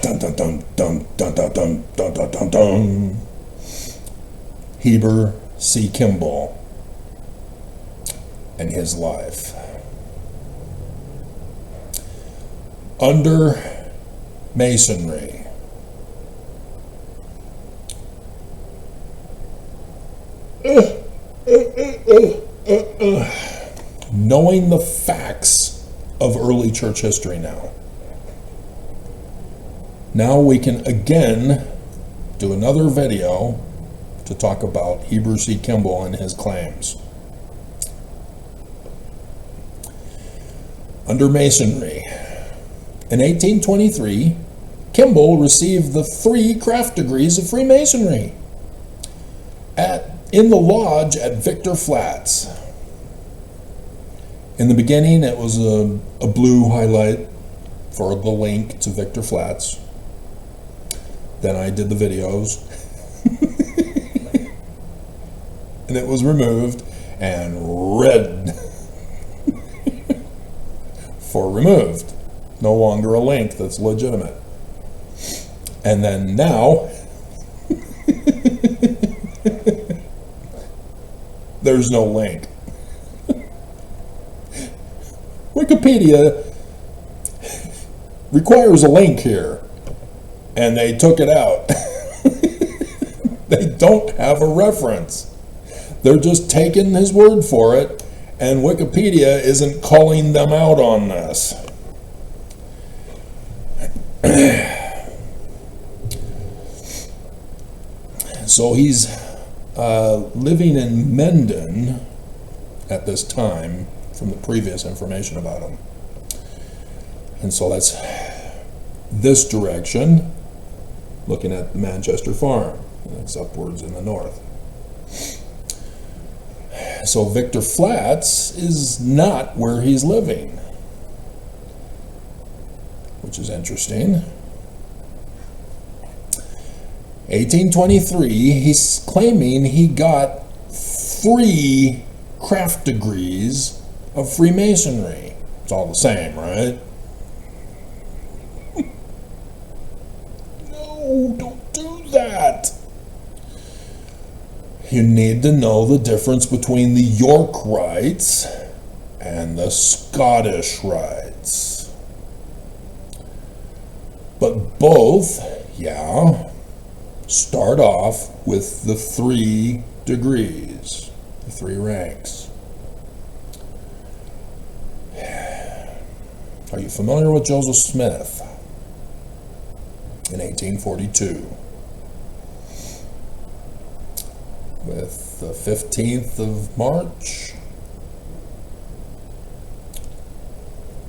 Dun dun dun dun dun dun dun dun dun dun dun. Heber C. Kimball and his life. Under Masonry. Knowing the facts of early church history now. Now we can again do another video to talk about Heber C. Kimball and his claims. Under Masonry. In 1823, Kimball received the 3 craft degrees of Freemasonry in the lodge at Victor Flats. In the beginning, it was a blue highlight for the link to Victor Flats. Then I did the videos. And it was removed, and red for removed. No longer a link that's legitimate. And then now, there's no link. Wikipedia requires a link here, and they took it out. They don't have a reference. They're just taking his word for it, and Wikipedia isn't calling them out on this. So he's living in Menden at this time from the previous information about him. And so that's this direction, looking at the Manchester farm. It's upwards in the north. So Victor Flats is not where he's living, which is interesting. 1823, he's claiming he got 3 craft degrees of Freemasonry. It's all the same, right? No, don't do that. You need to know the difference between the York rites and the Scottish rites. But both, start off with the 3 degrees, the 3 ranks. Are you familiar with Joseph Smith in 1842? With the 15th of March,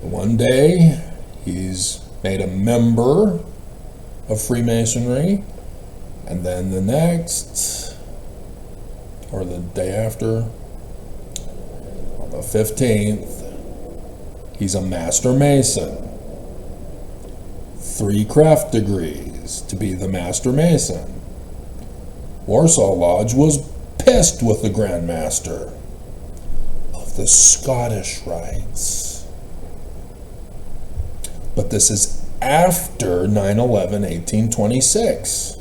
one day he's made a member of Freemasonry, and then the next, or the day after, on the 15th, he's a Master Mason. 3 craft degrees to be the Master Mason. Warsaw Lodge was pissed with the Grand Master of the Scottish rites. But this is after 9/11/1826.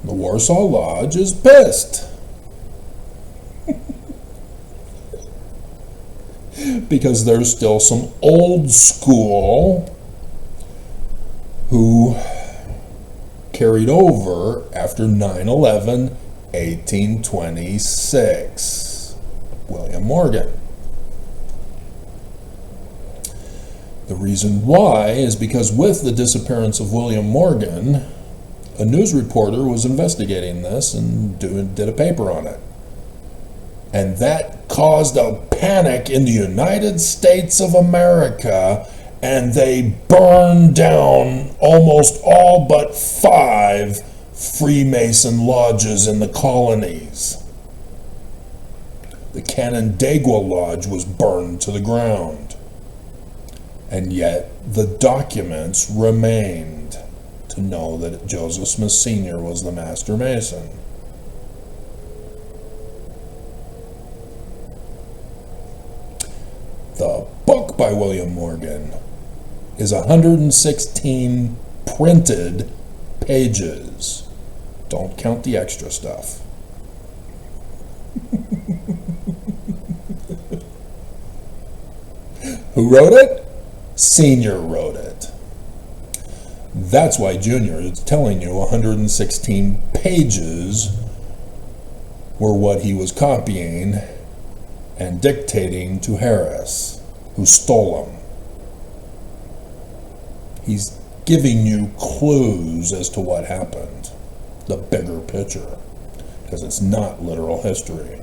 The Warsaw Lodge is pissed because there's still some old school who carried over after 9/11/1826. William Morgan. The reason why is because with the disappearance of William Morgan, a news reporter was investigating this and did a paper on it. And that caused a panic in the United States of America, and they burned down almost all but 5 Freemason lodges in the colonies. The Canandaigua Lodge was burned to the ground. And yet the documents remained to know that Joseph Smith Sr. was the Master Mason. The book by William Morgan is 116 printed pages. Don't count the extra stuff. Who wrote it? Senior wrote it. That's why Junior is telling you 116 pages were what he was copying and dictating to Harris, who stole them. He's giving you clues as to what happened, the bigger picture, because it's not literal history,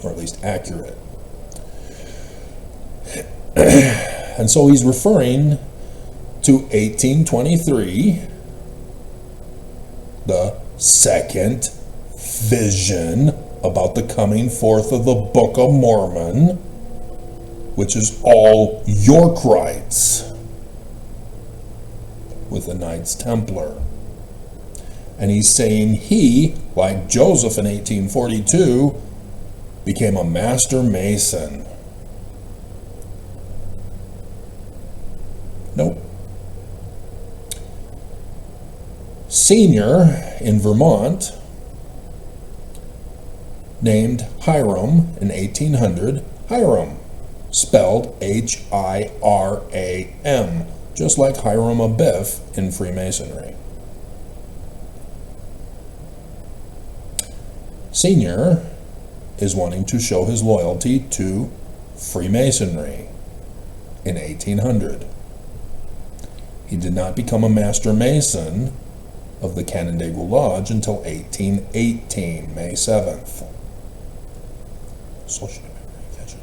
or at least accurate. And so he's referring to 1823, the second vision about the coming forth of the Book of Mormon, which is all York rites with the Knights Templar. And he's saying he, like Joseph in 1842, became a Master Mason. Nope. Senior in Vermont, named Hiram in 1800, Hiram, spelled Hiram, just like Hiram Abiff in Freemasonry. Senior is wanting to show his loyalty to Freemasonry in 1800. He did not become a Master Mason of the Canandaigua Lodge until 1818, May 7th. So should I pay attention?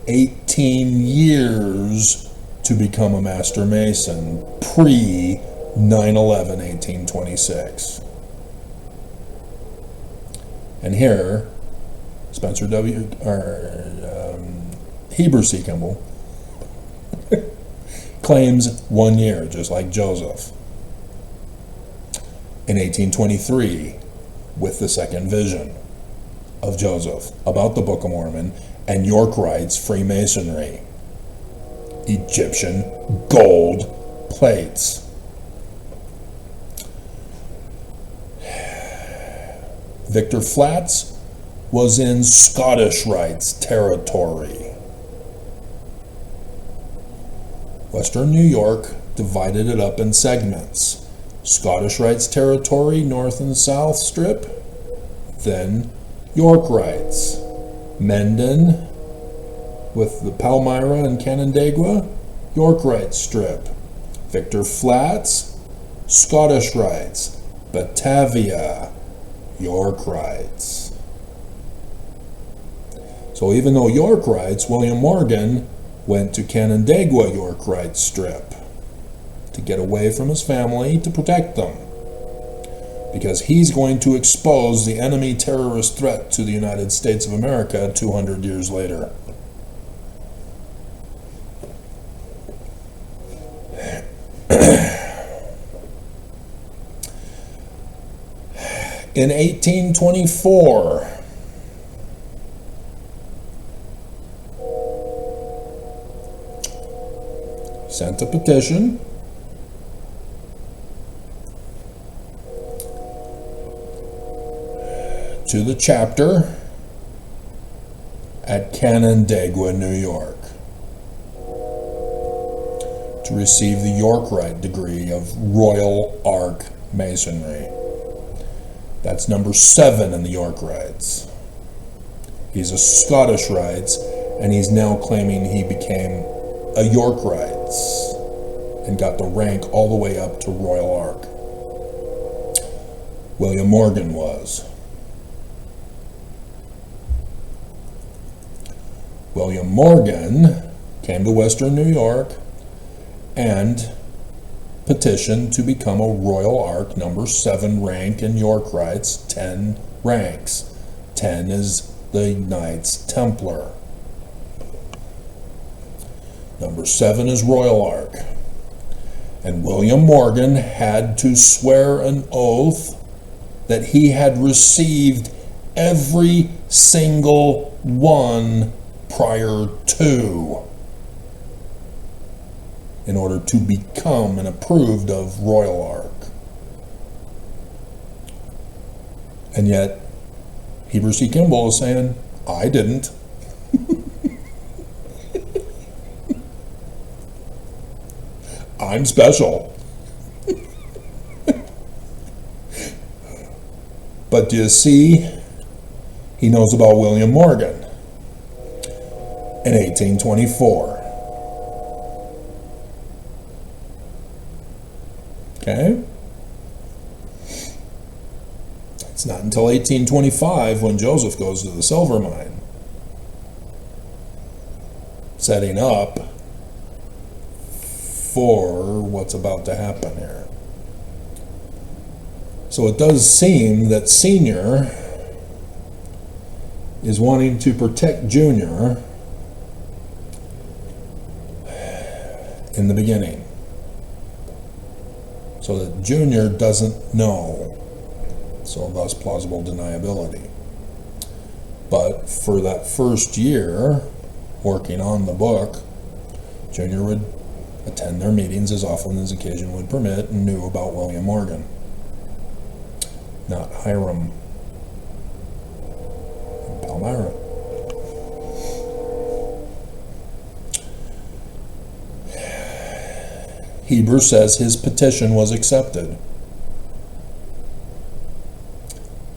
18 years to become a Master Mason, pre 9/11/1826. And here, Spencer Heber C. Kimball claims 1 year, just like Joseph. In 1823, with the second vision of Joseph about the Book of Mormon and Yorkites Freemasonry, Egyptian gold plates. Victor Flats was in Scottish Rites territory. Western New York divided it up in segments. Scottish Rites territory, north and south strip, then York Rites. Mendon, with the Palmyra and Canandaigua, York Rites strip. Victor Flats, Scottish Rites. Batavia, York Rites. So even though York Rites, William Morgan went to Canandaigua York Rites strip to get away from his family, to protect them, because he's going to expose the enemy terrorist threat to the United States of America 200 years later. In 1824, sent a petition to the chapter at Canandaigua, New York, to receive the Yorkite degree of Royal Ark Masonry. That's number 7 in the York Rites. He's a Scottish Rites, and he's now claiming he became a York Rites and got the rank all the way up to Royal Ark. William Morgan was. William Morgan came to Western New York and petitioned to become a Royal Ark number 7 rank in York Rites, 10 ranks. 10 is the Knights Templar. Number 7 is Royal Ark. And William Morgan had to swear an oath that he had received every single one prior to, in order to become an approved of Royal Ark. And yet, Heber C. Kimball is saying, I didn't. I'm special. But do you see, he knows about William Morgan in 1824. Okay? It's not until 1825 when Joseph goes to the silver mine, setting up for what's about to happen here. So it does seem that Senior is wanting to protect Junior in the beginning, so that Junior doesn't know, so thus plausible deniability. But for that first year working on the book, Junior would attend their meetings as often as occasion would permit and knew about William Morgan, not Hiram and Palmyra. Heber says his petition was accepted.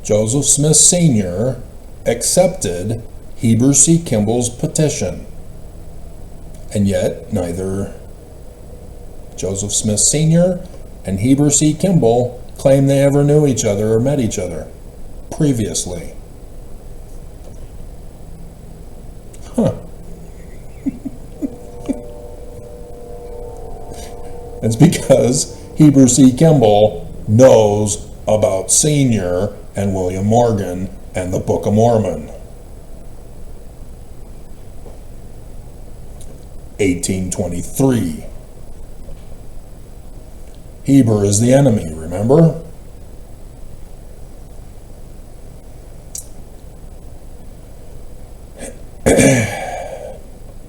Joseph Smith Sr. accepted Heber C. Kimball's petition, and yet neither Joseph Smith Sr. and Heber C. Kimball claim they ever knew each other or met each other previously. Huh. It's because Heber C. Kimball knows about Sr. and William Morgan and the Book of Mormon. 1823. Heber is the enemy, remember?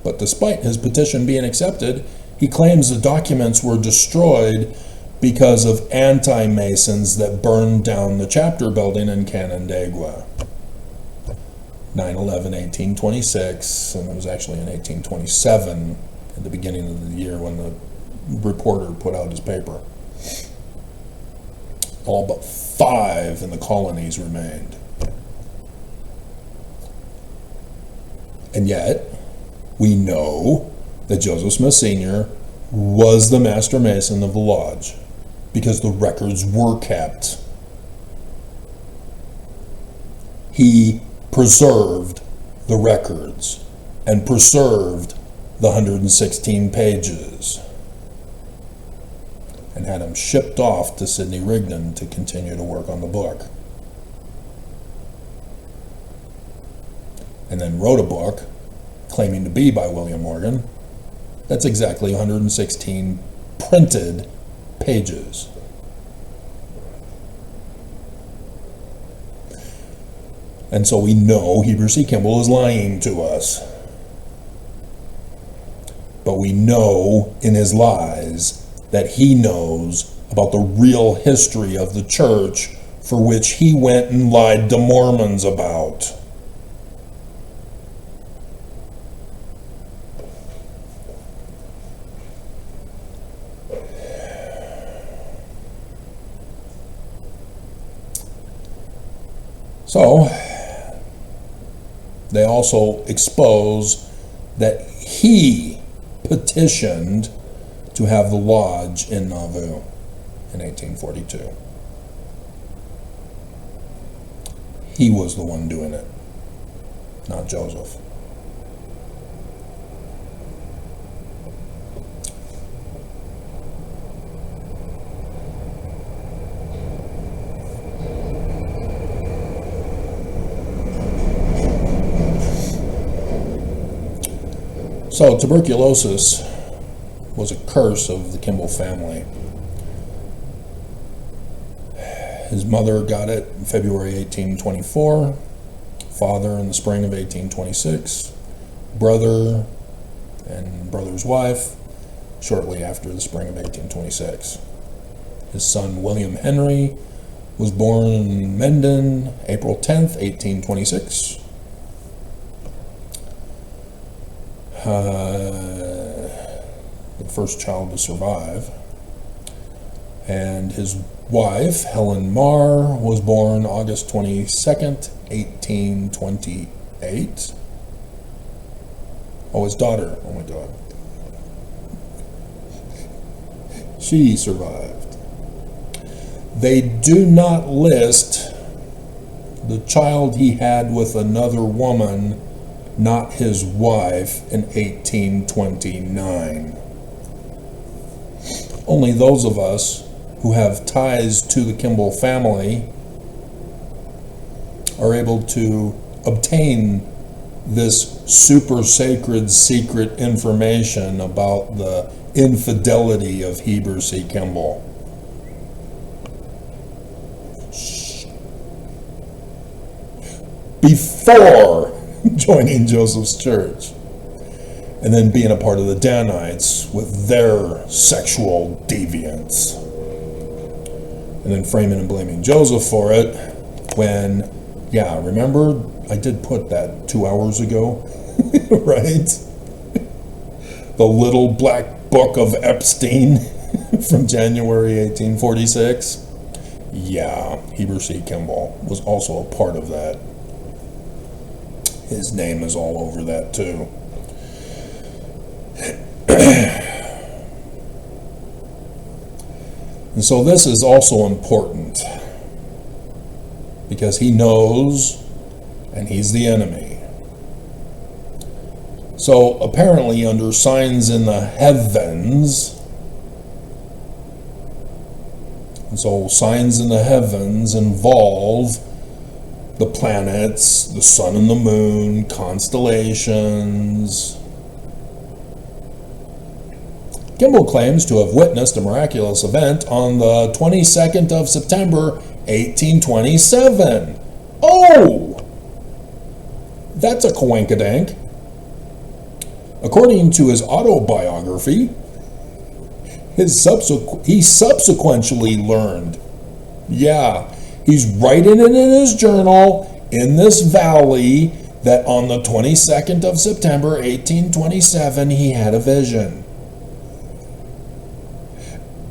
But despite his petition being accepted, he claims the documents were destroyed because of anti-Masons that burned down the chapter building in Canandaigua. 9/11/1826, and it was actually in 1827, at the beginning of the year when the reporter put out his paper. All but 5 in the colonies remained. And yet, we know that Joseph Smith Sr. was the Master Mason of the Lodge because the records were kept. He preserved the records and preserved the 116 pages and had them shipped off to Sidney Rigdon to continue to work on the book. And then wrote a book claiming to be by William Morgan. That's exactly 116 printed pages. And so we know Heber C. Kimball is lying to us. But we know in his lies that he knows about the real history of the church for which he went and lied to Mormons about. So, they also expose that he petitioned to have the lodge in Nauvoo in 1842. He was the one doing it, not Joseph. So tuberculosis was a curse of the Kimball family. His mother got it in February 1824, father in the spring of 1826, brother and brother's wife shortly after the spring of 1826. His son William Henry was born in Mendon, April 10th, 1826. The first child to survive. And his wife, Helen Marr, was born August 22nd, 1828. Oh, his daughter. Oh my God. She survived. They do not list the child he had with another woman, not his wife, in 1829. Only those of us who have ties to the Kimball family are able to obtain this super sacred secret information about the infidelity of Heber C. Kimball. Before joining Joseph's church, and then being a part of the Danites with their sexual deviance, and then framing and blaming Joseph for it when, yeah, remember I did put that 2 hours ago, right? The little black book of Epstein from January 1846. Yeah, Heber C. Kimball was also a part of that. His name is all over that too. And so this is also important because he knows and he's the enemy. So apparently under signs in the heavens, and so signs in the heavens involve the planets, the sun and the moon, constellations. Kimball claims to have witnessed a miraculous event on the 22nd of September, 1827. Oh! That's a coinkydink. According to his autobiography, he subsequently learned. Yeah, he's writing it in his journal in this valley that on the 22nd of September, 1827, he had a vision.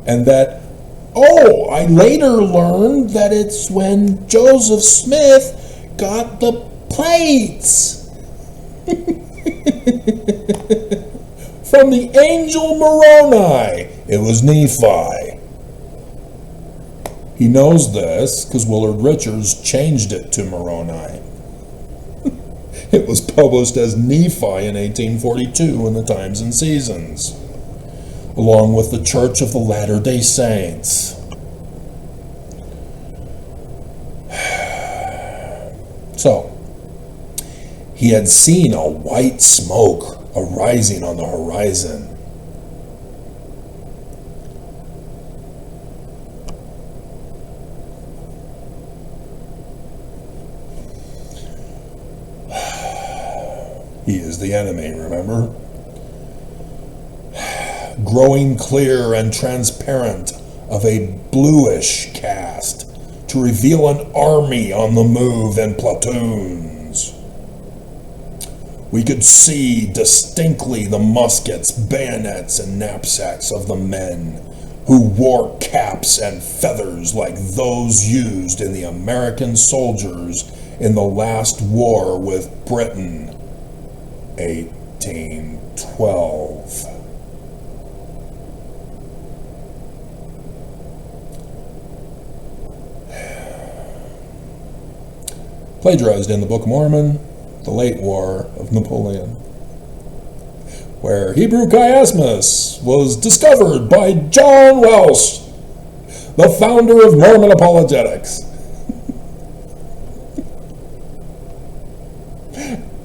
And that, I later learned that it's when Joseph Smith got the plates from the angel Moroni. It was Nephi. He knows this because Willard Richards changed it to Moroni. It was published as Nephi in 1842 in the Times and Seasons, along with the Church of the Latter-day Saints. So, he had seen a white smoke arising on the horizon. He is the enemy, remember? Growing clear and transparent of a bluish cast to reveal an army on the move in platoons. We could see distinctly the muskets, bayonets, and knapsacks of the men who wore caps and feathers like those used in the American soldiers in the last war with Britain, 1812. Plagiarized in the Book of Mormon, the late War of Napoleon, where Hebrew chiasmus was discovered by John Welsh, the founder of Mormon apologetics,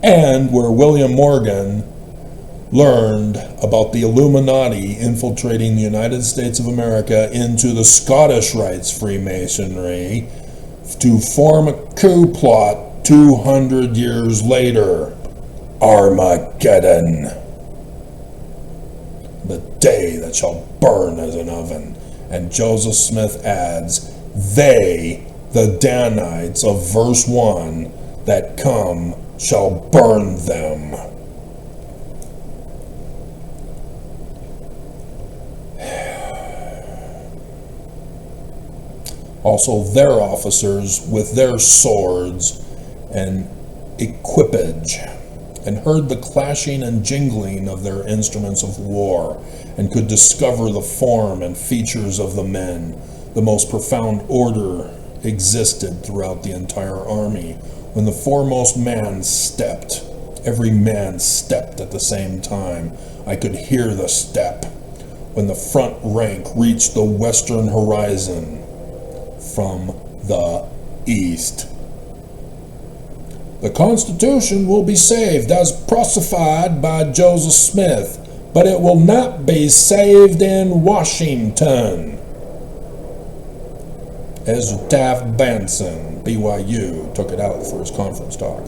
and where William Morgan learned about the Illuminati infiltrating the United States of America into the Scottish Rites Freemasonry to form a coup plot 200 years later. Armageddon. The day that shall burn as an oven. And Joseph Smith adds, they, the Danites of verse 1, that come shall burn them. Also their officers with their swords and equipage, and heard the clashing and jingling of their instruments of war, and could discover the form and features of the men. The most profound order existed throughout the entire army. When the foremost man stepped, every man stepped at the same time. I could hear the step. When the front rank reached the western horizon, from the east. The Constitution will be saved as prophesied by Joseph Smith, but it will not be saved in Washington. Ezra Taft Benson, BYU, took it out for his conference talk.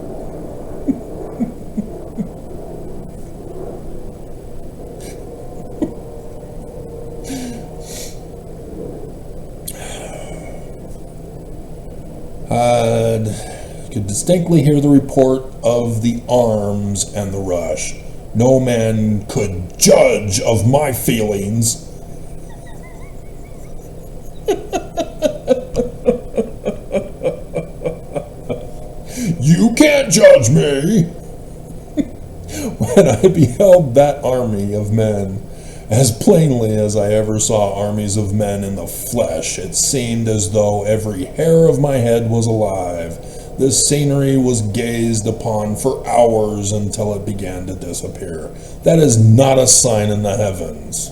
Could distinctly hear the report of the arms and the rush. No man could judge of my feelings. You can't judge me. When I beheld that army of men, As plainly as I ever saw armies of men in the flesh, it seemed as though every hair of my head was alive. This scenery was gazed upon for hours until it began to disappear. That is not a sign in the heavens.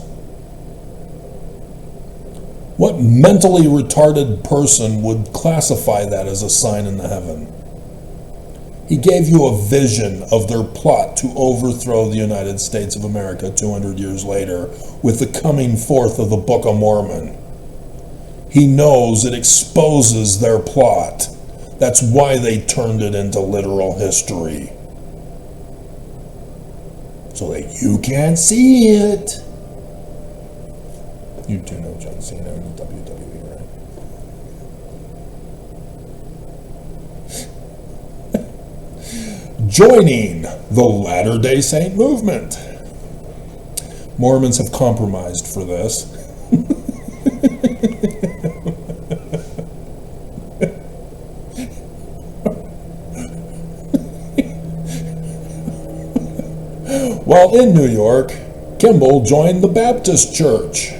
What mentally retarded person would classify that as a sign in the heaven? He gave you a vision of their plot to overthrow the United States of America 200 years later with the coming forth of the Book of Mormon. He knows it exposes their plot. That's why they turned it into literal history. So that you can't see it. You do know John Cena in the WWE, right? Joining the Latter-day Saint movement. Mormons have compromised for this. While in New York, Kimball joined the Baptist Church.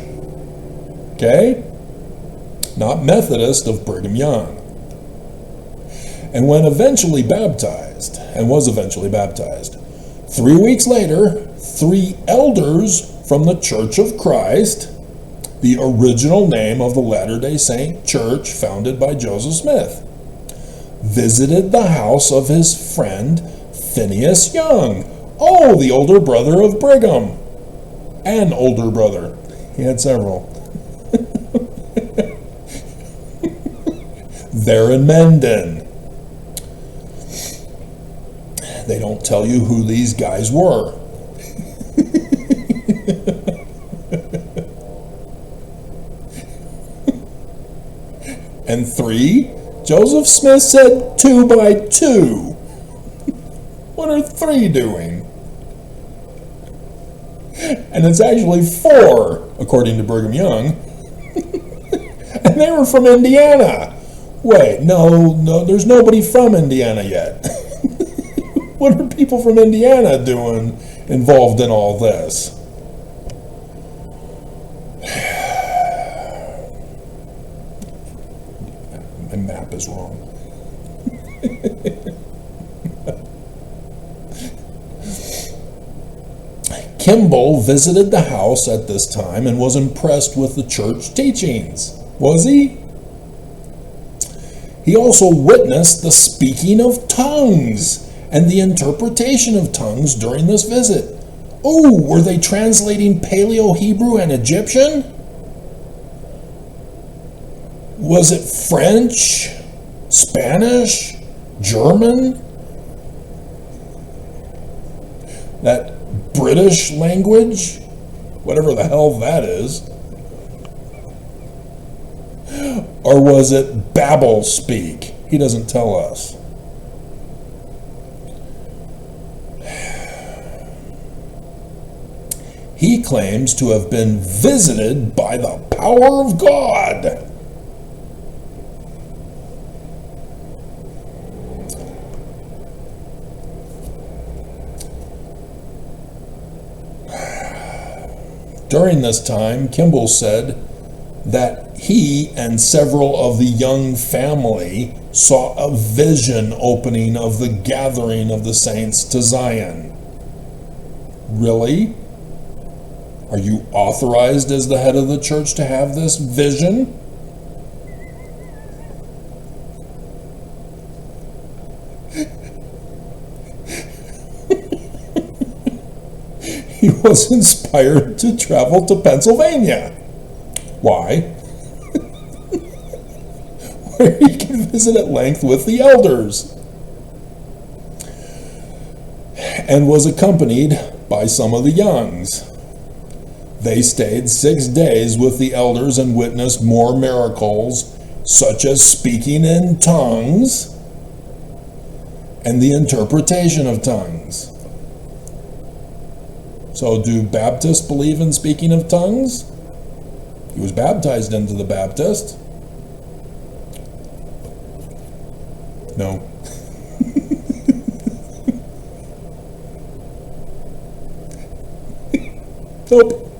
Okay? Not Methodist of Brigham Young. And was eventually baptized, 3 weeks later, 3 elders from the Church of Christ, the original name of the Latter-day Saint Church founded by Joseph Smith, visited the house of his friend Phineas Young. Oh, the older brother of Brigham. An older brother. He had several. They're in Mendon. They don't tell you who these guys were. And 3, Joseph Smith said 2 by 2. What are 3 doing? And it's actually 4, according to Brigham Young. And they were from Indiana. Wait, no, there's nobody from Indiana yet. What are people from Indiana doing involved in all this? My map is wrong. Kimball visited the house at this time and was impressed with the church teachings. Was he? He also witnessed the speaking of tongues and the interpretation of tongues during this visit. Oh, were they translating Paleo-Hebrew and Egyptian? Was it French, Spanish, German? That British language? Whatever the hell that is. Or was it Babel speak? He doesn't tell us. He claims to have been visited by the power of God. During this time, Kimball said that he and several of the Young family saw a vision opening of the gathering of the saints to Zion. Really? Are you authorized as the head of the church to have this vision? He was inspired to travel to Pennsylvania. Why? Where he can visit at length with the elders. And was accompanied by some of the Youngs. They stayed 6 days with the elders and witnessed more miracles, such as speaking in tongues and the interpretation of tongues. So do Baptists believe in speaking of tongues? He was baptized into the Baptist. No. Nope.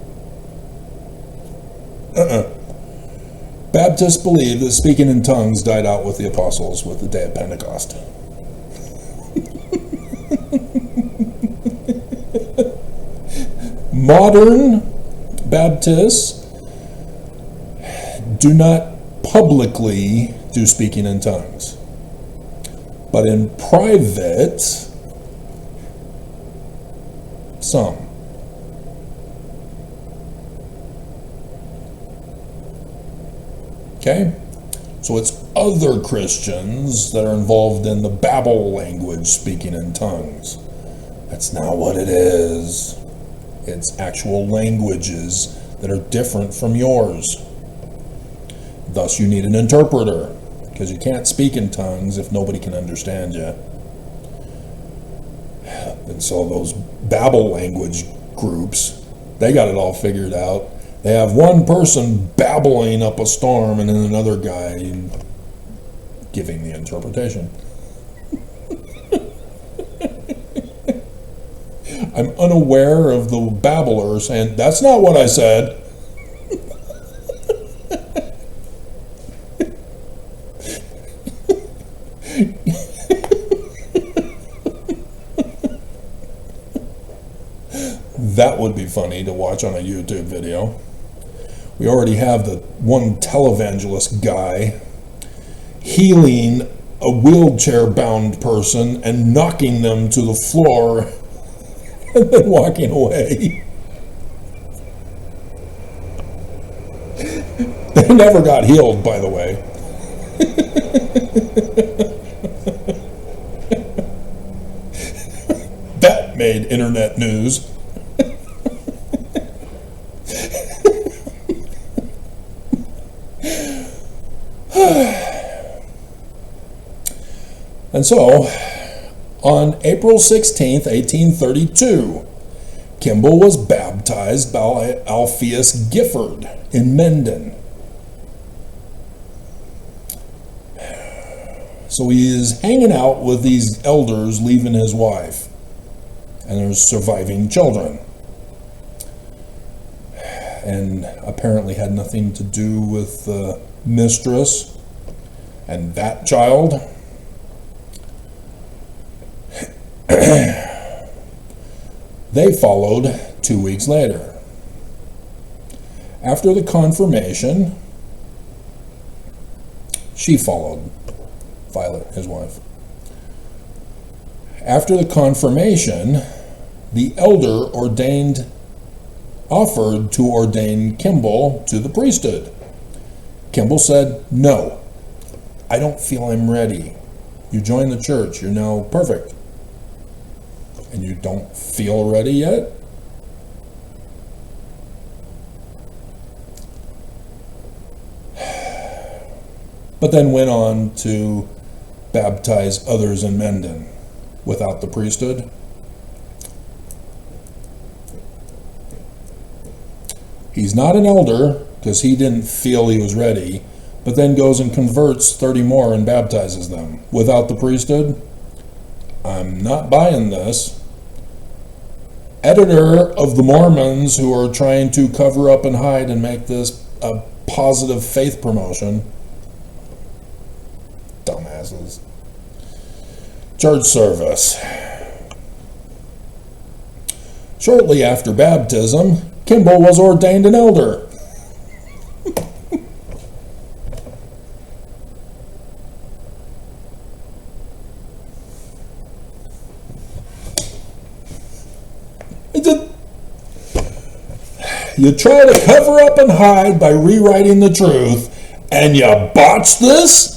Baptists believe that speaking in tongues died out with the apostles with the day of Pentecost. Modern Baptists do not publicly do speaking in tongues, but in private, some. Okay? So it's other Christians that are involved in the Babel language, speaking in tongues. That's not what it is. It's actual languages that are different from yours. Thus, you need an interpreter, because you can't speak in tongues if nobody can understand you. And so those Babel language groups, they got it all figured out. They have one person babbling up a storm and then another guy giving the interpretation. I'm unaware of the babbler saying, "That's not what I said." That would be funny to watch on a YouTube video. We already have the one televangelist guy healing a wheelchair-bound person and knocking them to the floor and then walking away. They never got healed, by the way. That made internet news. And so, on April 16th, 1832, Kimball was baptized by Alpheus Gifford in Menden. So he is hanging out with these elders leaving his wife, and there's surviving children. And apparently had nothing to do with the mistress and that child. They followed 2 weeks later. After the confirmation, she followed Violet, his wife. After the confirmation, the elder offered to ordain Kimball to the priesthood. Kimball said, "No, I don't feel I'm ready. You joined the church, you're now perfect. And you don't feel ready yet?" But then went on to baptize others in Menden without the priesthood. He's not an elder because he didn't feel he was ready, but then goes and converts 30 more and baptizes them without the priesthood. I'm not buying this. Editor of the Mormons, who are trying to cover up and hide and make this a positive faith promotion. Dumbasses. Church service. Shortly after baptism, Kimball was ordained an elder. You try to cover up and hide by rewriting the truth, and you botch this?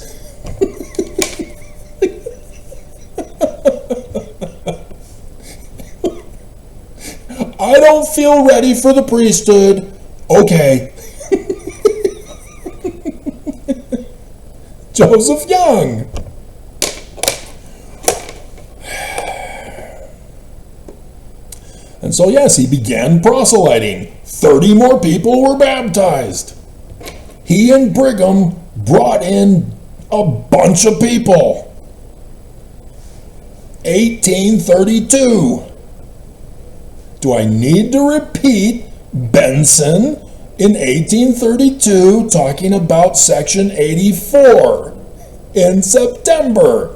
I don't feel ready for the priesthood. Okay. Joseph Young. And so, yes, he began proselyting. 30 more people were baptized. He and Brigham brought in a bunch of people. 1832. Do I need to repeat Benson, in 1832 talking about Section 84 in September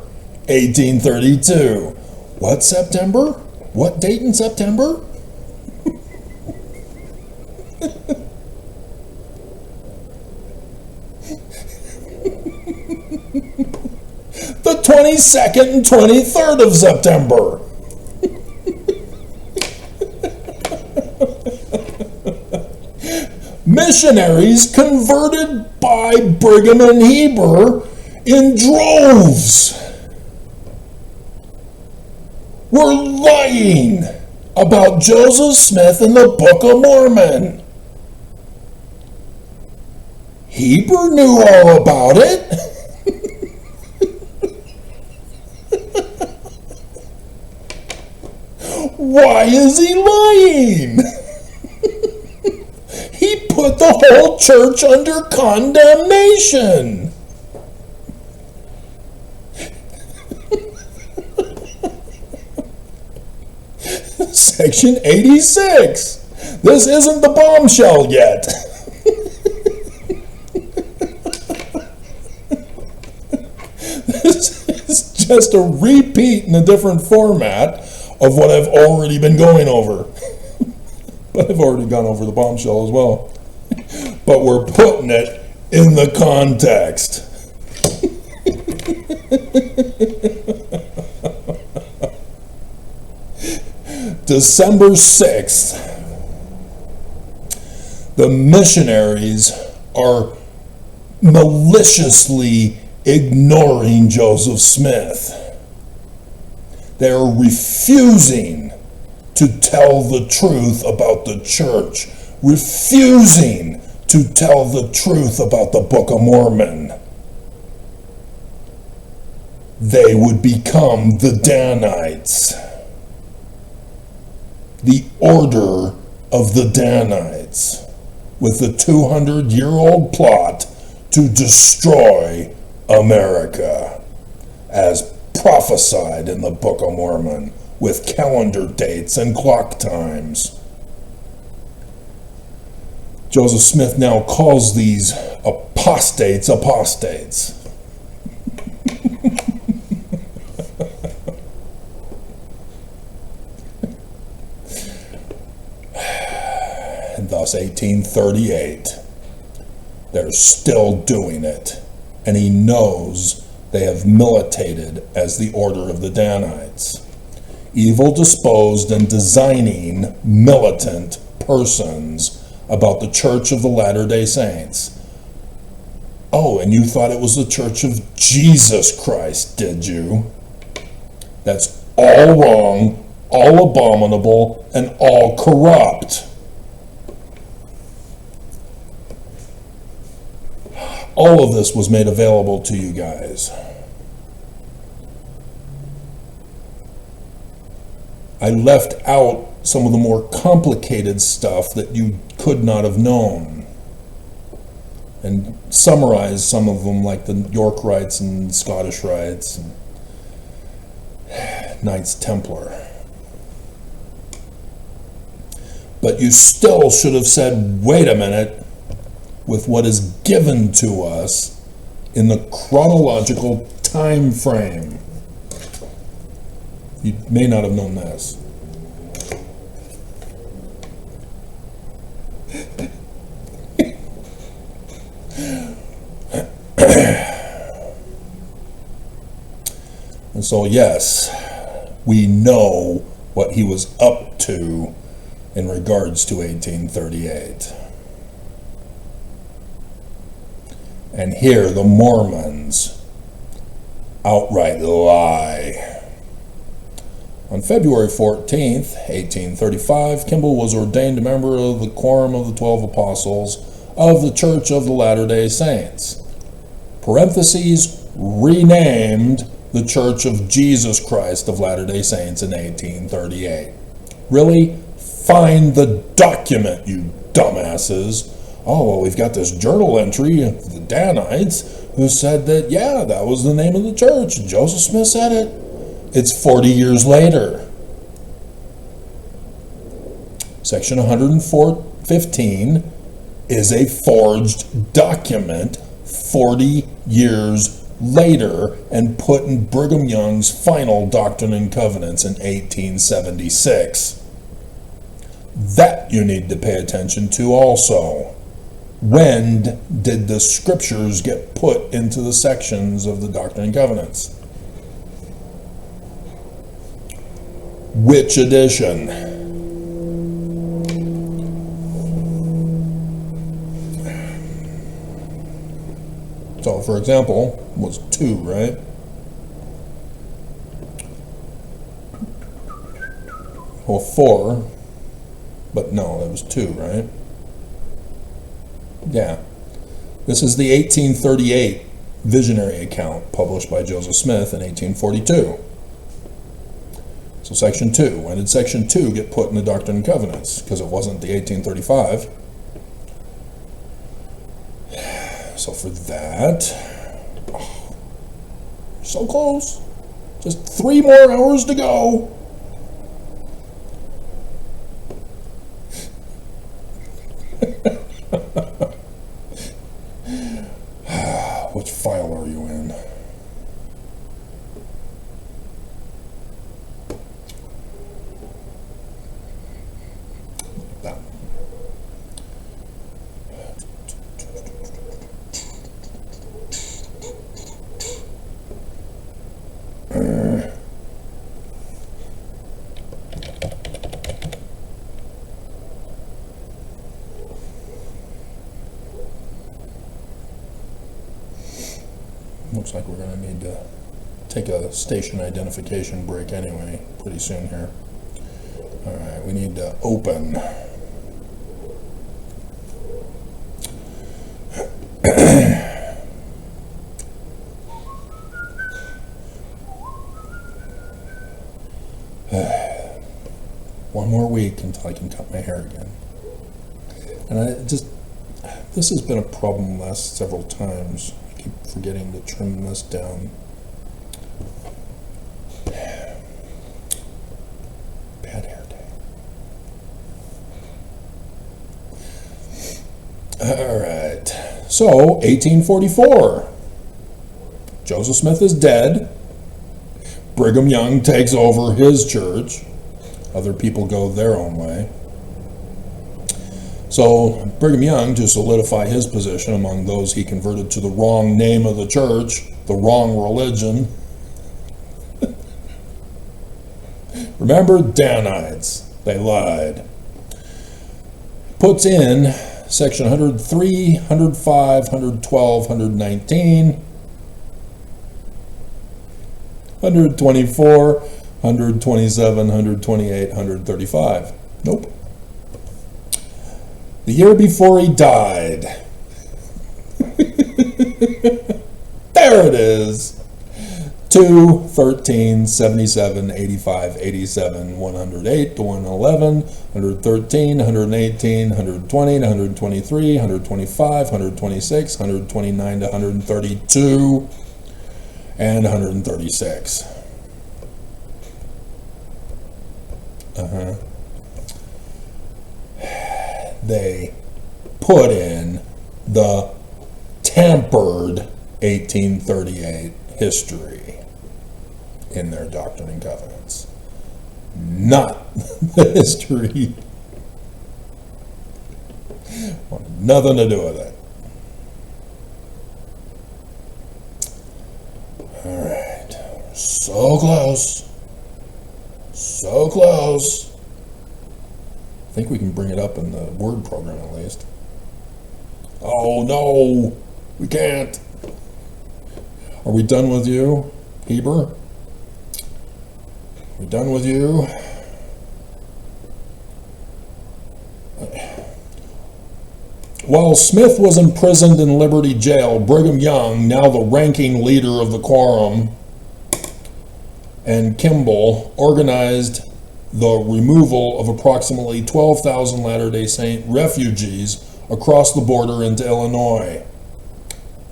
1832. What September? What date in September? The 22nd and 23rd of September. Missionaries converted by Brigham and Heber in droves were lying about Joseph Smith and the Book of Mormon. Heber knew all about it. Why is he lying? He put the whole church under condemnation. Section 86. This isn't the bombshell yet. This is just a repeat in a different format of what I've already been going over. But I've already gone over the bombshell as well. But we're putting it in the context. December 6th, the missionaries are maliciously ignoring Joseph Smith. They are refusing to tell the truth about the church, refusing to tell the truth about the Book of Mormon. They would become the Danites, the order of the Danites, with the 200-year-old plot to destroy America, as prophesied in the Book of Mormon, with calendar dates and clock times. Joseph Smith now calls these apostates. And thus 1838, they're still doing it. And he knows they have militated as the order of the Danites. Evil disposed and designing militant persons about the Church of the Latter-day Saints. Oh, and you thought it was the Church of Jesus Christ, did you? That's all wrong, all abominable, and all corrupt. All of this was made available to you guys. I left out some of the more complicated stuff that you could not have known, and summarized some of them, like the York Rites and Scottish Rites and Knights Templar. But you still should have said, wait a minute, with what is given to us in the chronological time frame. You may not have known this. And so, yes, we know what he was up to in regards to 1838. And here the Mormons outright lie. On February 14th, 1835, Kimball was ordained a member of the Quorum of the 12 Apostles of the Church of the Latter-day Saints. Parentheses, renamed the Church of Jesus Christ of Latter-day Saints in 1838. Really? Find the document, you dumbasses. Oh, well, we've got this journal entry of the Danites who said that, yeah, that was the name of the church. Joseph Smith said it. It's 40 years later. Section 115 is a forged document 40 years later and put in Brigham Young's final Doctrine and Covenants in 1876. That you need to pay attention to also. When did the scriptures get put into the sections of the Doctrine and Covenants? Which edition? So, for example, was 2, right? Well, 4, but no, that was 2, right? Yeah. This is the 1838 visionary account published by Joseph Smith in 1842. So section 2. When did section 2 get put in the Doctrine and Covenants? Because it wasn't the 1835. So for that, oh, so close. Just 3 more hours to go. Which file are you in? That one. Looks like we're going to need to take a station identification break anyway pretty soon here. All right, we need to open. One more week until I can cut my hair again. And this has been a problem the last several times. I keep forgetting to trim this down. Bad hair day. All right. So, 1844. Joseph Smith is dead. Brigham Young takes over his church. Other people go their own way. So Brigham Young, to solidify his position among those he converted to the wrong name of the church, the wrong religion. Remember, Danites, they lied. Puts in section 103, 105, 112, 119, 124, 127, 128, 135. Nope. The year before he died. There it is. 2, 13, 77, 85, 87, 108 to 111, 113, 118, 120 to 123, 125, 126, 129 to 132, and 136. They put in the tampered 1838 history in their Doctrine and Covenants, not the history. Wanted nothing to do with it. All right, so close, so close. I think we can bring it up in the Word program at least. Oh no, we can't. Are we done with you, Heber? We done with you? While Smith was imprisoned in Liberty Jail, Brigham Young, now the ranking leader of the quorum, and Kimball organized the removal of approximately 12,000 Latter-day Saint refugees across the border into Illinois.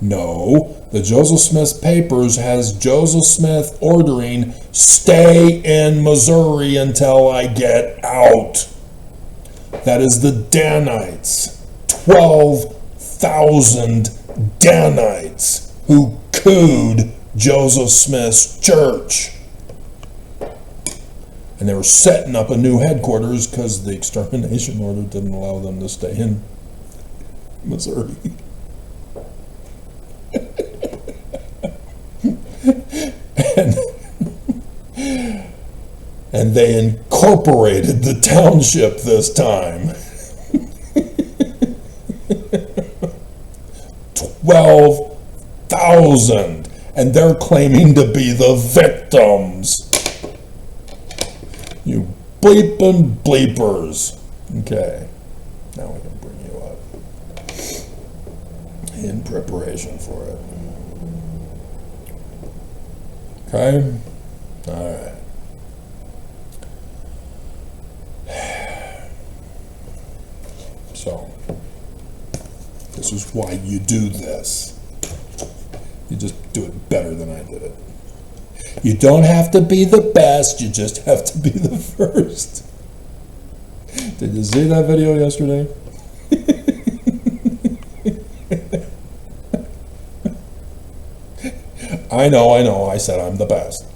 No, the Joseph Smith papers has Joseph Smith ordering, "Stay in Missouri until I get out." That is the Danites. 12,000 Danites who cooed Joseph Smith's church. And they were setting up a new headquarters because the extermination order didn't allow them to stay in Missouri. and they incorporated the township this time. 12,000, and they're claiming to be the victims. You bleeping bleepers. Okay, now we can bring you up in preparation for it. Okay, all right. So, this is why you do this. You just do it better than I did it. You don't have to be the best, you just have to be the first. Did you see that video yesterday? I know, I said I'm the best.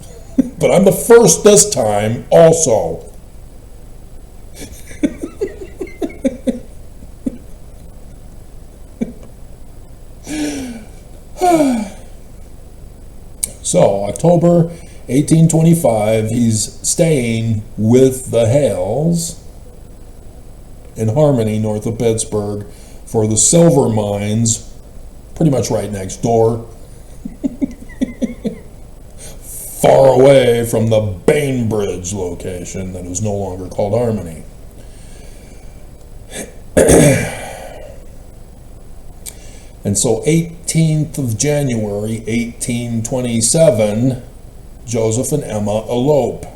But I'm the first this time also. So, October 1825, he's staying with the Hales in Harmony, north of Pittsburgh, for the silver mines, pretty much right next door, far away from the Bainbridge location that is no longer called Harmony. And so 18th of January, 1827, Joseph and Emma elope.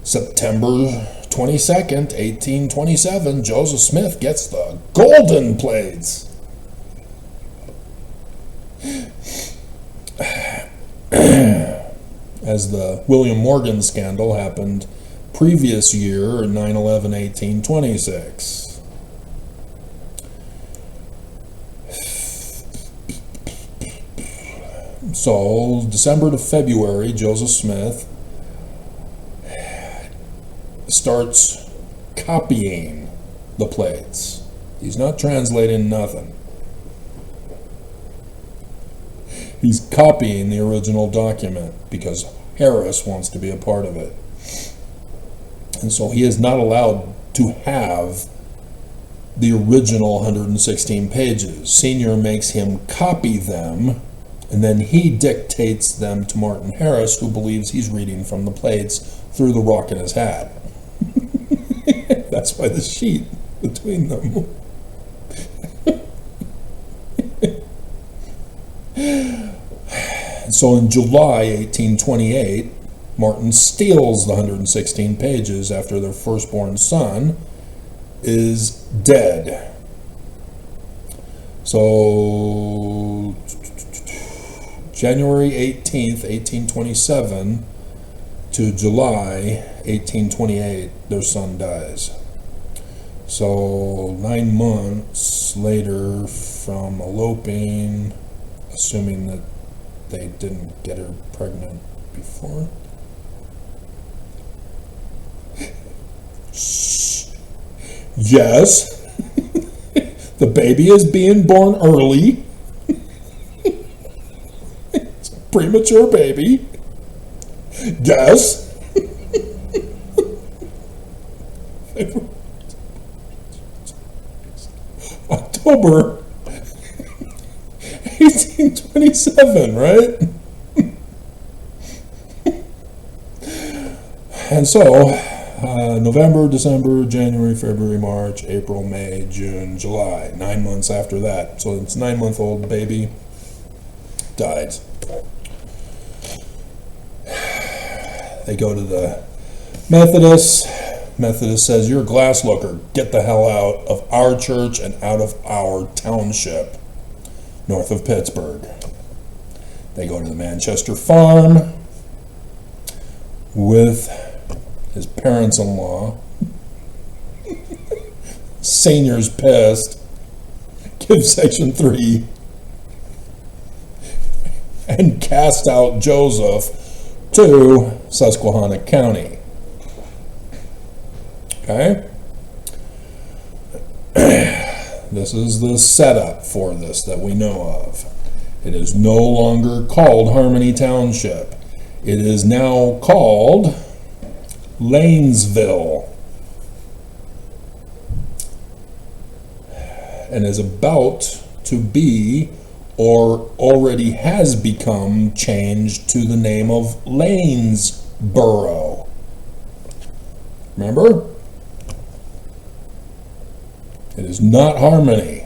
September 22nd, 1827, Joseph Smith gets the golden plates. As the William Morgan scandal happened previous year, 9/11/1826. So, December to February, Joseph Smith starts copying the plates. He's not translating nothing. He's copying the original document because Harris wants to be a part of it. And so he is not allowed to have the original 116 pages. Senior makes him copy them, and then he dictates them to Martin Harris, who believes he's reading from the plates through the rock in his hat. That's why the sheet between them. So in July 1828, Martin steals the 116 pages after their firstborn son is dead. So January 18th, 1827 to July 1828, their son dies. So 9 months later from eloping, assuming that they didn't get her pregnant before. Yes, the baby is being born early. It's a premature baby. Yes. October 1827, right? And so, November, December, January, February, March, April, May, June, July. 9 months after that. So it's 9-month-old baby died. They go to the Methodist. Methodist says, "You're a glass looker. Get the hell out of our church and out of our township north of Pittsburgh." They go to the Manchester farm with his parents-in-law. Senior's pissed. give Section 3 and cast out Joseph to Susquehanna County. Okay? This is the setup for this that we know of. It is no longer called Harmony Township. It is now called Lanesville, and is about to be, or already has become, changed to the name of Lanesboro. Remember? It is not Harmony.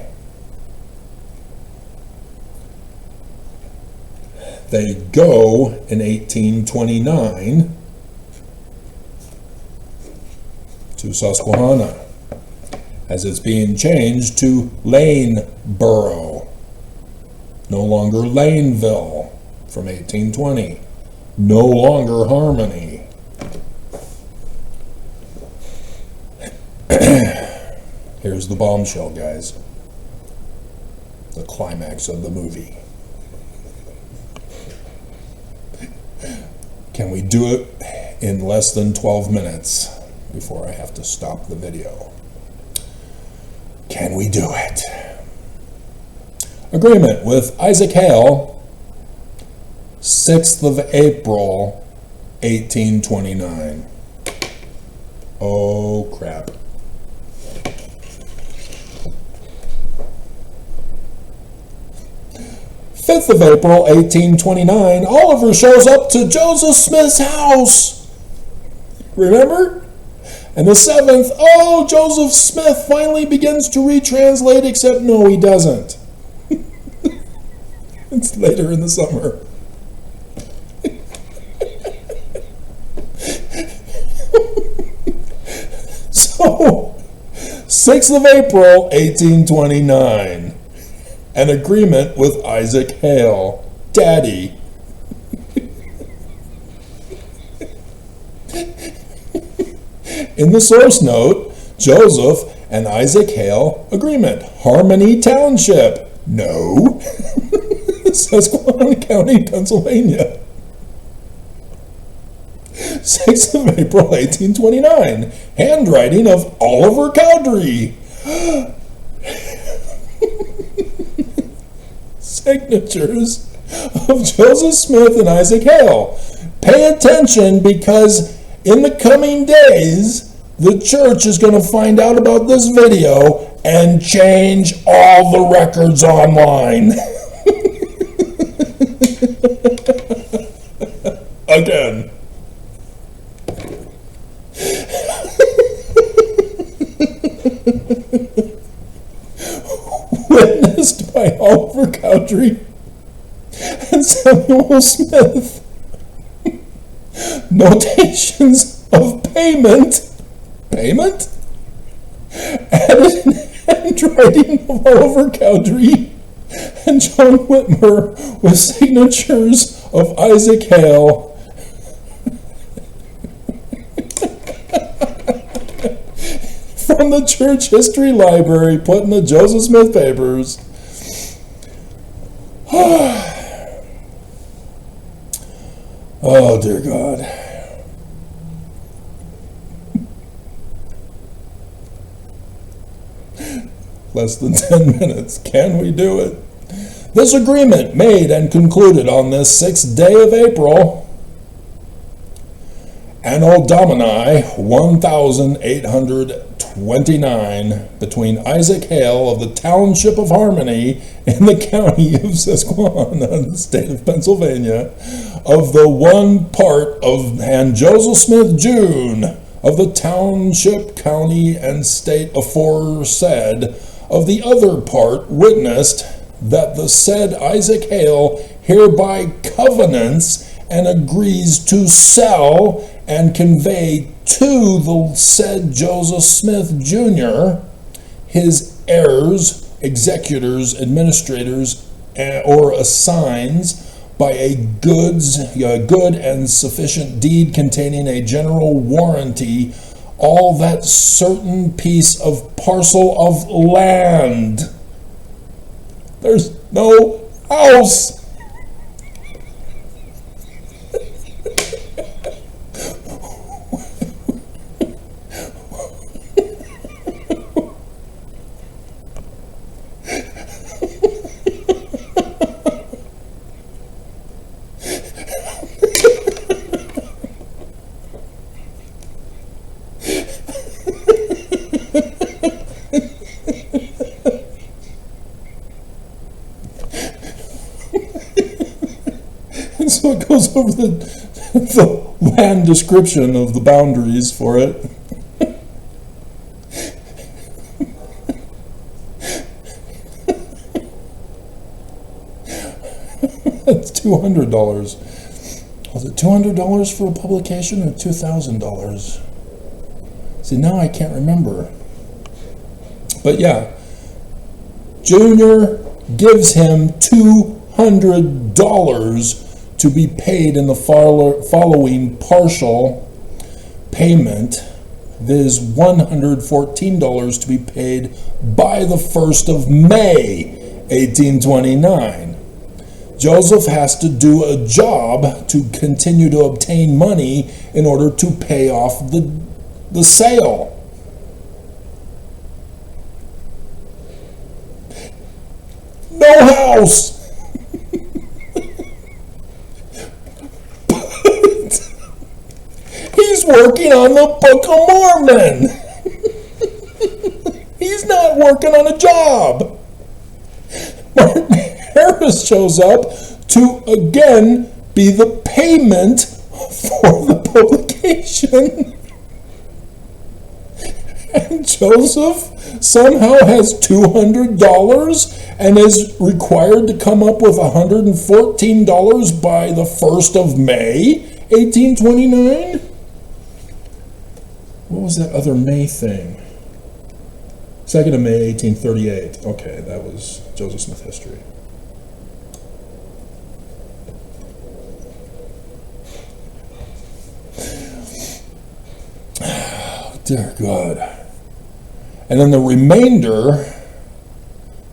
They go in 1829 to Susquehanna, as it's being changed to Laneboro, no longer Laneville from 1820, no longer Harmony. Here's the bombshell, guys. The climax of the movie. Can we do it in less than 12 minutes before I have to stop the video? Can we do it? Agreement with Isaac Hale, 6th of April, 1829. Oh, crap. Fifth of April, 1829, Oliver shows up to Joseph Smith's house. Remember? And the 7th, oh, Joseph Smith finally begins to retranslate, except no, he doesn't. It's later in the summer. So, 6th of April, 1829. An agreement with Isaac Hale, Daddy. In the source note, Joseph and Isaac Hale agreement. Harmony Township. No. Susquehanna County, Pennsylvania. 6th of April, 1829. Handwriting of Oliver Cowdery. Signatures of Joseph Smith and Isaac Hale. Pay attention, because in the coming days, the church is going to find out about this video and change all the records online. Again. Witnessed by Oliver Cowdery and Samuel Smith. Notations of payment. Payment? Added in handwriting of Oliver Cowdery and John Whitmer, with signatures of Isaac Hale. From the Church History Library, put in the Joseph Smith papers. Oh, dear God. Less than 10 minutes. Can we do it? This agreement made and concluded on this 6th day of April, Anno Domini 1829, between Isaac Hale of the Township of Harmony in the County of Susquehanna, the state of Pennsylvania, of the one part of, and Joseph Smith June of the Township, County, and State aforesaid, of the other part, witnessed that the said Isaac Hale hereby covenants and agrees to sell and convey to the said Joseph Smith Jr. his heirs, executors, administrators, or assigns by a good and sufficient deed containing a general warranty all that certain piece of parcel of land There's no house. And so it goes over the land description of the boundaries for it. It's $200. Was it $200 for a publication or $2,000? See, now I can't remember. But yeah, Junior gives him $200 to be paid in the following partial payment, viz. $114 to be paid by the 1st of May, 1829. Joseph has to do a job to continue to obtain money in order to pay off the sale. No house. He's working on the Book of Mormon. He's not working on a job. Martin Harris shows up to again be the payment for the publication. And Joseph somehow has $200 and is required to come up with $114 by the 1st of May, 1829? What was that other May thing? 2nd of May, 1838. Okay, that was Joseph Smith history. Dear God. And then the remainder,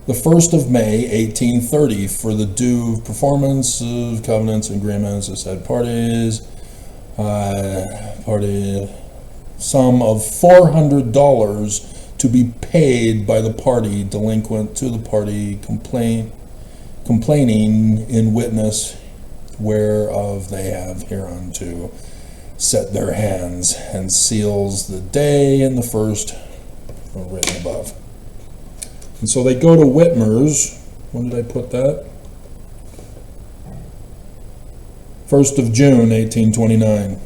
the 1st of May, 1830, for the due performance of covenants and agreements of said parties, sum of $400 to be paid by the party delinquent to the party complaining in witness whereof they have hereunto set their hands, and seals the day and the first written above. And so they go to Whitmer's. When did I put that? 1st of June, 1829.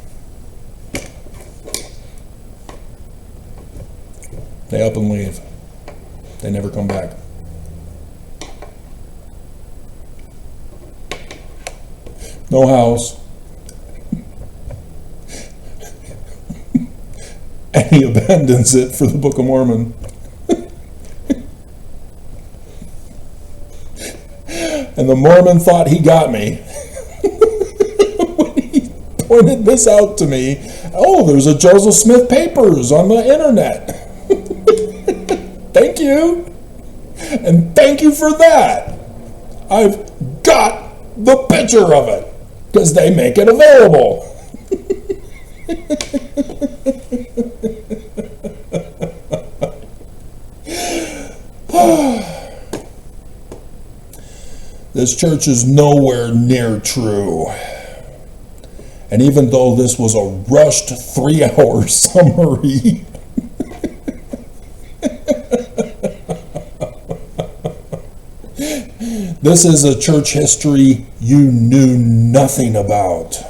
They up and leave. They never come back. No house. And he abandons it for the Book of Mormon. And the Mormon thought he got me. When he pointed this out to me, oh, there's a Joseph Smith Papers on the internet. Thank you. And thank you for that. I've got the picture of it because they make it available. This church is nowhere near true. And even though this was a rushed 3-hour summary, this is a church history you knew nothing about.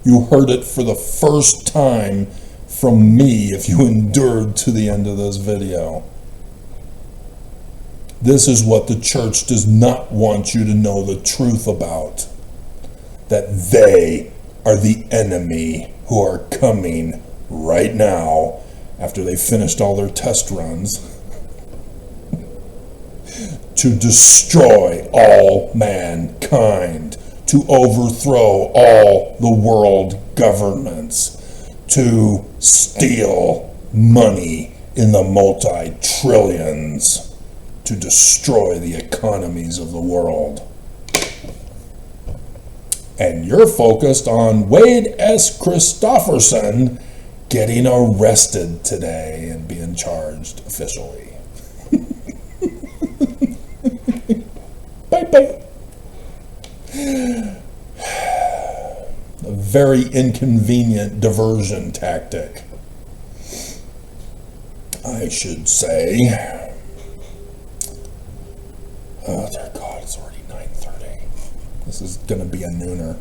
You heard it for the first time from me if you endured to the end of this video. This is what the church does not want you to know the truth about. That they are the enemy who are coming right now after they finished all their test runs to destroy all mankind, to overthrow all the world governments, to steal money in the multi-trillions, to destroy the economies of the world. And you're focused on Wade S. Christofferson getting arrested today and being charged officially. Bye-bye. A very inconvenient diversion tactic, I should say. Oh, dear God, it's already 9:30. This is going to be a nooner.